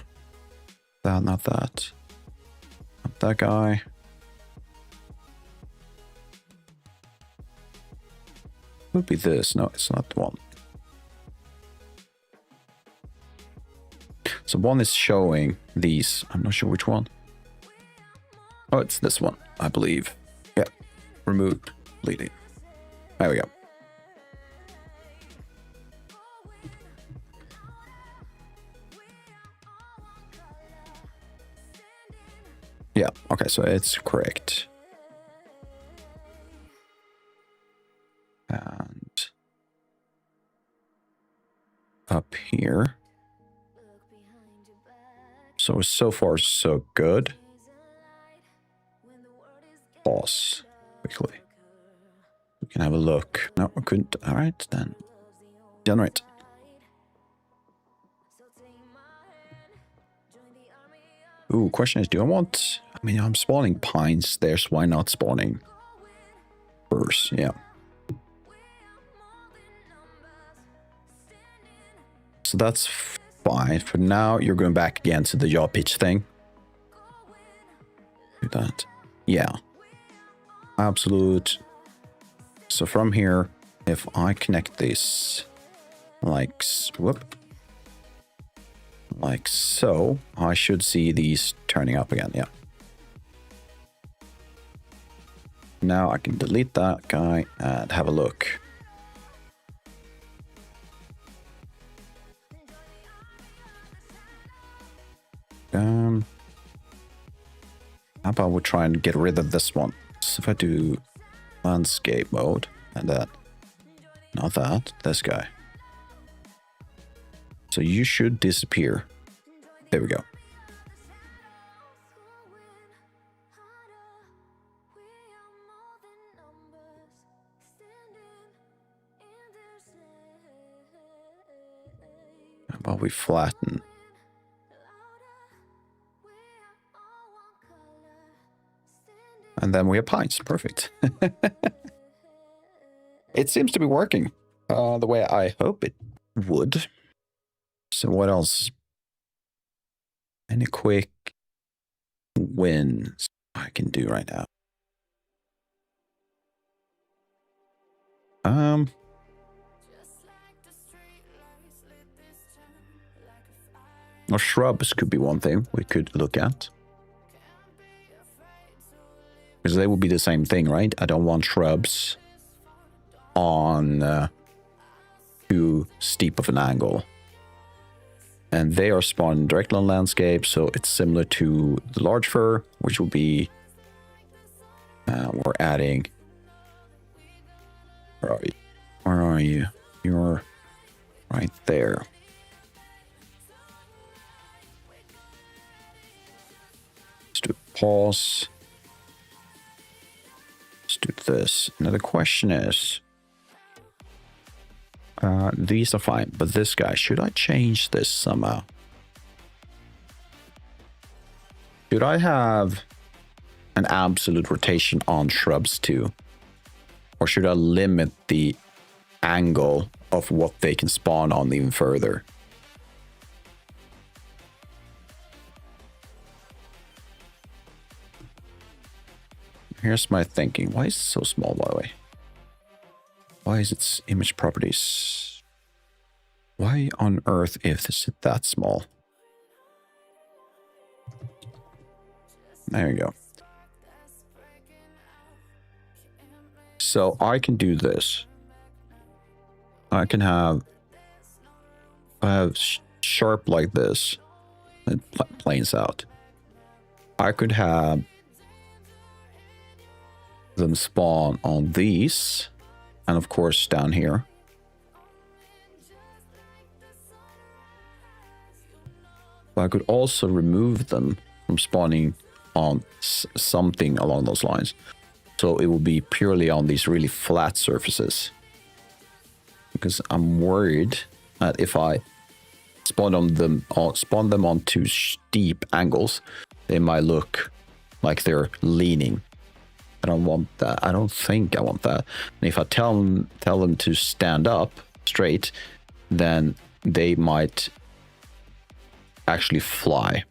Speaker 1: That, not that. Not that guy. Would be this. No, it's not the one. So one is showing these. I'm not sure which one. Oh, it's this one, I believe. Yeah. Removed. Bleeding. There we go. Yeah, okay, so it's correct. And up here. So far, so good. Pause quickly. We can have a look. No, we couldn't. All right, then. Generate. Ooh, question is, do I want... I mean, I'm spawning pines there, so why not spawning firs? Yeah. So that's fine. For now, you're going back again to the yaw pitch thing. Do that. Yeah. Absolute. So from here, if I connect this like... Whoop. Like so, I should see these turning up again, yeah. Now I can delete that guy and have a look. How about we try and get rid of this one? So if I do landscape mode and that, not that, this guy. So you should disappear. There we go. How about we flatten? And then we have pines. Perfect. It seems to be working the way I hope it would. So what else? Any quick wins I can do right now? Um, or shrubs could be one thing we could look at. Because they would be the same thing, right? I don't want shrubs on too steep of an angle. And they are spawned directly on landscape, so it's similar to the large fir, which will be... we're adding... Where are you? Where are you? You're right there. Let's do pause. Let's do this. Now the question is... these are fine, but this guy, should I change this somehow? Should I have an absolute rotation on shrubs too? Or should I limit the angle of what they can spawn on even further? Here's my thinking. Why is it so small, by the way? Why is its image properties? Why on earth is it that small? There you go. So I can do this. I can have sharp like this. It planes out. I could have them spawn on these. And of course down here. But I could also remove them from spawning on something along those lines. So it will be purely on these really flat surfaces. Because I'm worried that if I spawn them on too steep angles, they might look like they're leaning. I don't want that. I don't think I want that. And if I tell them to stand up straight, then they might actually fly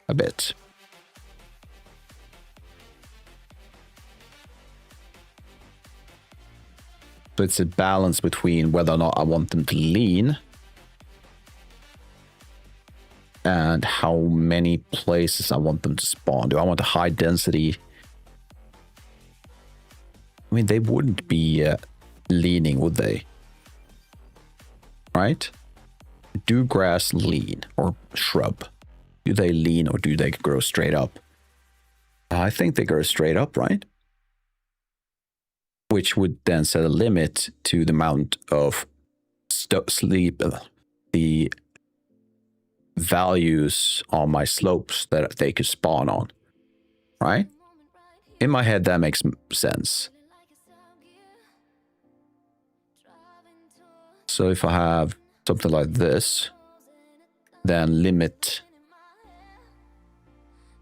Speaker 1: a bit. So it's a balance between whether or not I want them to lean and how many places I want them to spawn. Do I want a high density? I mean, they wouldn't be leaning, would they? Right? Do grass lean or shrub? Do they lean or do they grow straight up? I think they grow straight up, right? Which would then set a limit to the amount of the values on my slopes that they could spawn on, right? In my head, that makes sense. So if I have something like this, then limit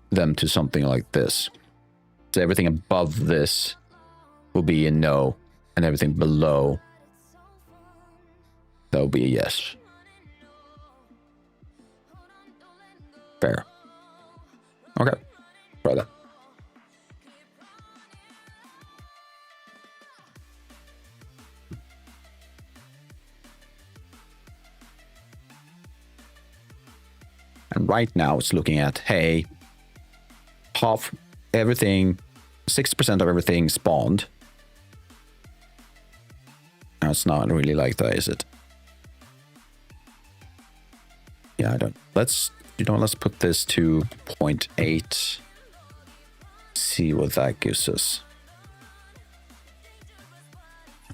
Speaker 1: them to something like this. So everything above this will be a no, and everything below, that will be a yes. Fair. Okay, try that. And right now it's looking at, hey, half everything, 60% of everything spawned. Now it's not really like that, is it? Yeah, I don't. Let's put this to 0.8. See what that gives us.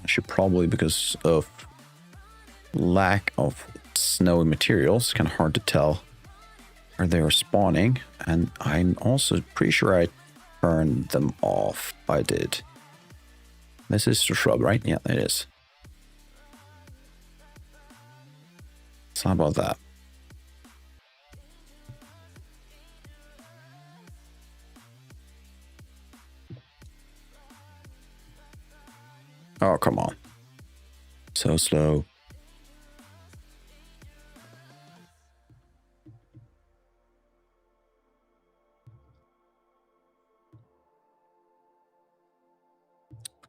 Speaker 1: I should probably, because of lack of snowy materials, kind of hard to tell where they are spawning. And I'm also pretty sure I turned them off. I did. This is the shrub, right? Yeah, it is. So how about that? Oh, come on. So slow.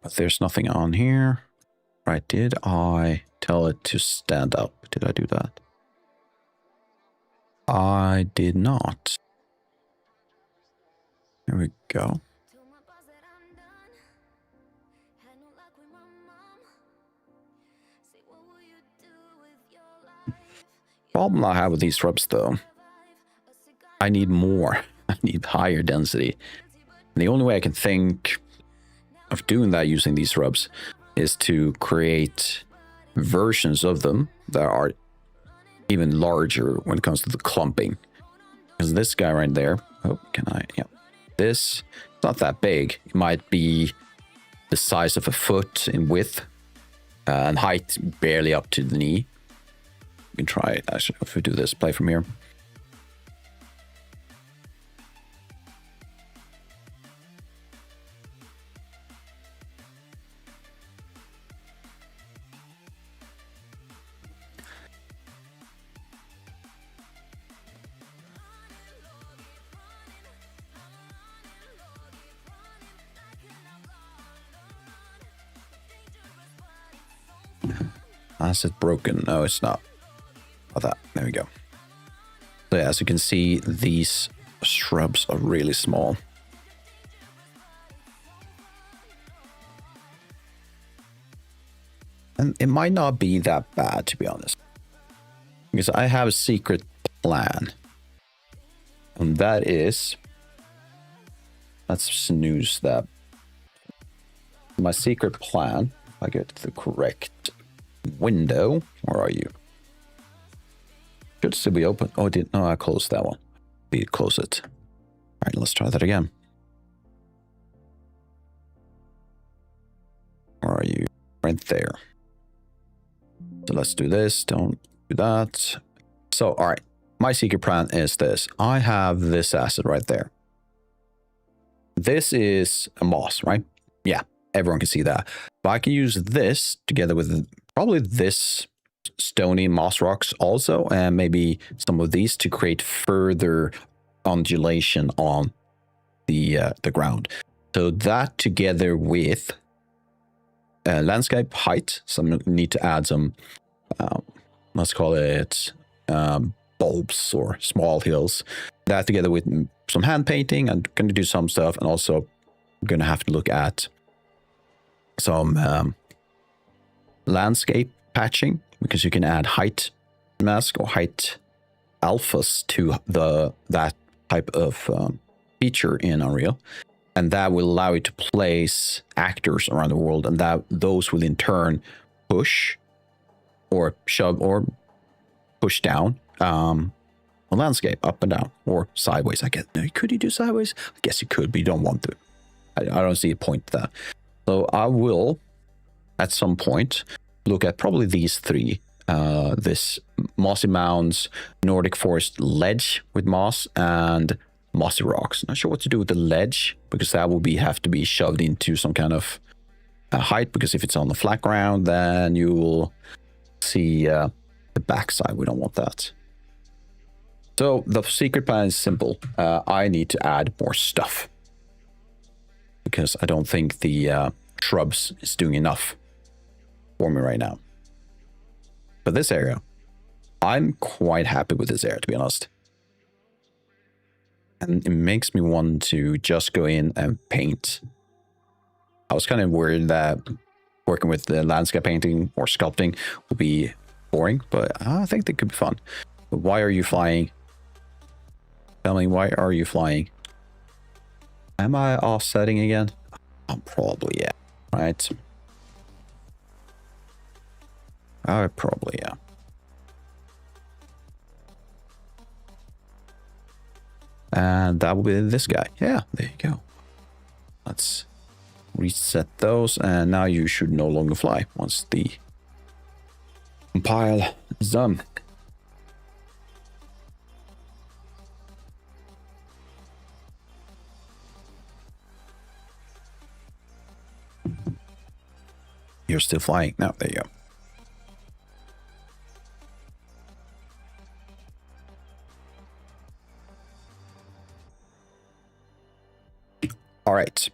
Speaker 1: But there's nothing on here. Right, did I tell it to stand up? Did I do that? I did not. There we go. Problem I have with these shrubs, though, I need more. I need higher density. And the only way I can think of doing that using these shrubs is to create versions of them that are even larger when it comes to the clumping. Because this guy right there, oh, can I? Yeah. This, it's not that big. It might be the size of a foot in width and height barely up to the knee. You can try it, actually, if we do this, play from here. Is it broken? No, it's not. Oh, that. There we go. So yeah, as you can see, these shrubs are really small. And it might not be that bad, to be honest. Because I have a secret plan. And that is... Let's snooze that. My secret plan, if I get the correct window. Where are you? Should still be open. Oh, no, I closed that one. Close it. All right, let's try that again. Where are you? Right there. So let's do this. Don't do that. So, all right. My secret plan is this. I have this asset right there. This is a moss, right? Yeah, everyone can see that. But I can use this together with probably this stony moss rocks also, and maybe some of these to create further undulation on the ground. So that together with landscape height, so I need to add some, let's call it bulbs or small hills. That together with some hand painting, I'm going to do some stuff, and also I'm going to have to look at some landscape patching, because you can add height mask or height alphas to that type of feature in Unreal, and that will allow you to place actors around the world, and that those will in turn push or shove or push down a landscape up and down or sideways. I guess. Could you do sideways? I guess you could, but you don't want to. I don't see a point to that. So I will, at some point, look at probably these three. This mossy mounds, Nordic forest ledge with moss, and mossy rocks. Not sure what to do with the ledge, because that will have to be shoved into some kind of height, because if it's on the flat ground, then you will see the backside. We don't want that. So the secret plan is simple. I need to add more stuff, because I don't think the shrubs is doing enough for me right now. But this area, I'm quite happy with this area, to be honest. And it makes me want to just go in and paint. I was kind of worried that working with the landscape painting or sculpting would be boring, but I think they could be fun. But why are you flying? Tell me, why are you flying? Am I offsetting again? I'm probably, yeah. Right. Probably, yeah. And that will be this guy. Yeah, there you go. Let's reset those. And now you should no longer fly once the compile is done. You're still flying. No, there you go. All right.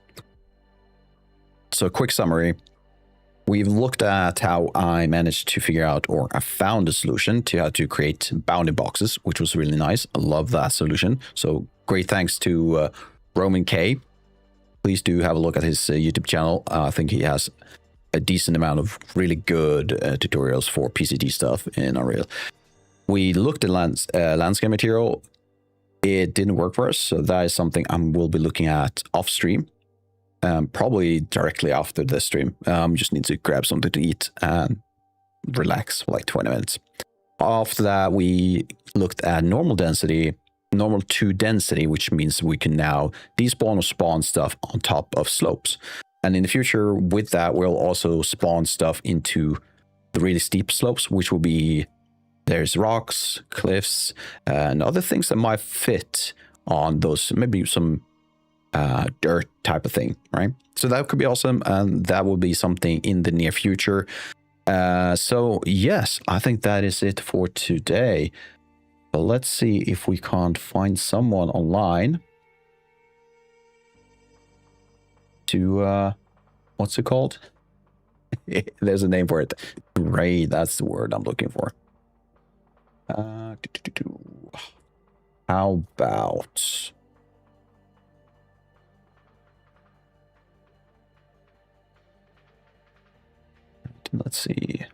Speaker 1: So quick summary. we've looked at how I managed to figure out, or I found a solution to how to create bounding boxes, which was really nice. I love that solution. So great thanks to Roman K. Please do have a look at his YouTube channel. I think he has a decent amount of really good tutorials for PCT stuff in Unreal. We looked at landscape material. It didn't work for us, so that is something I will be looking at off stream. Probably directly after this stream. Just need to grab something to eat and relax for like 20 minutes. After that, we looked at normal density, normal to density, which means we can now despawn or spawn stuff on top of slopes. And in the future, with that, we'll also spawn stuff into the really steep slopes, which will be, there's rocks, cliffs, and other things that might fit on those, maybe some dirt type of thing, right? So that could be awesome, and that will be something in the near future. So yes, I think that is it for today. But let's see if we can't find someone online to what's it called? There's a name for it. Raid, that's the word I'm looking for. How about let's see.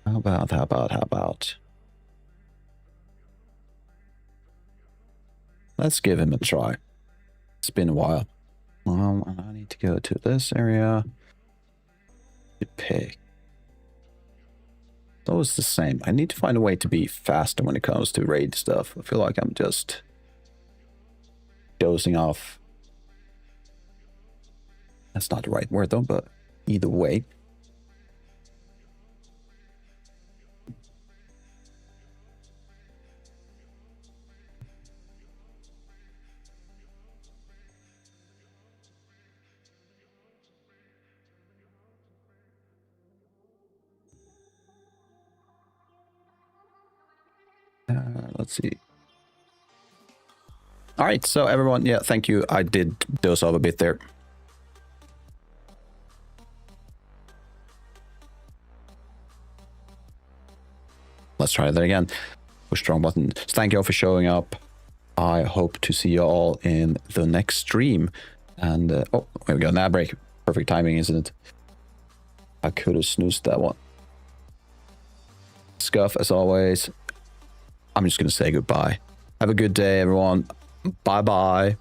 Speaker 1: How about? Let's give him a try. It's been a while. And I need to go to this area to pick. It's always the same. I need to find a way to be faster when it comes to raid stuff. I feel like I'm just dozing off. That's not the right word though, but either way. Let's see. All right, so everyone, yeah, thank you. I did doze off a bit there. Let's try that again. Push strong button. So thank you all for showing up. I hope to see you all in the next stream. And oh, there we go. Now break. Perfect timing, isn't it? I could have snoozed that one. Scuff, as always. I'm just going to say goodbye. Have a good day, everyone. Bye-bye.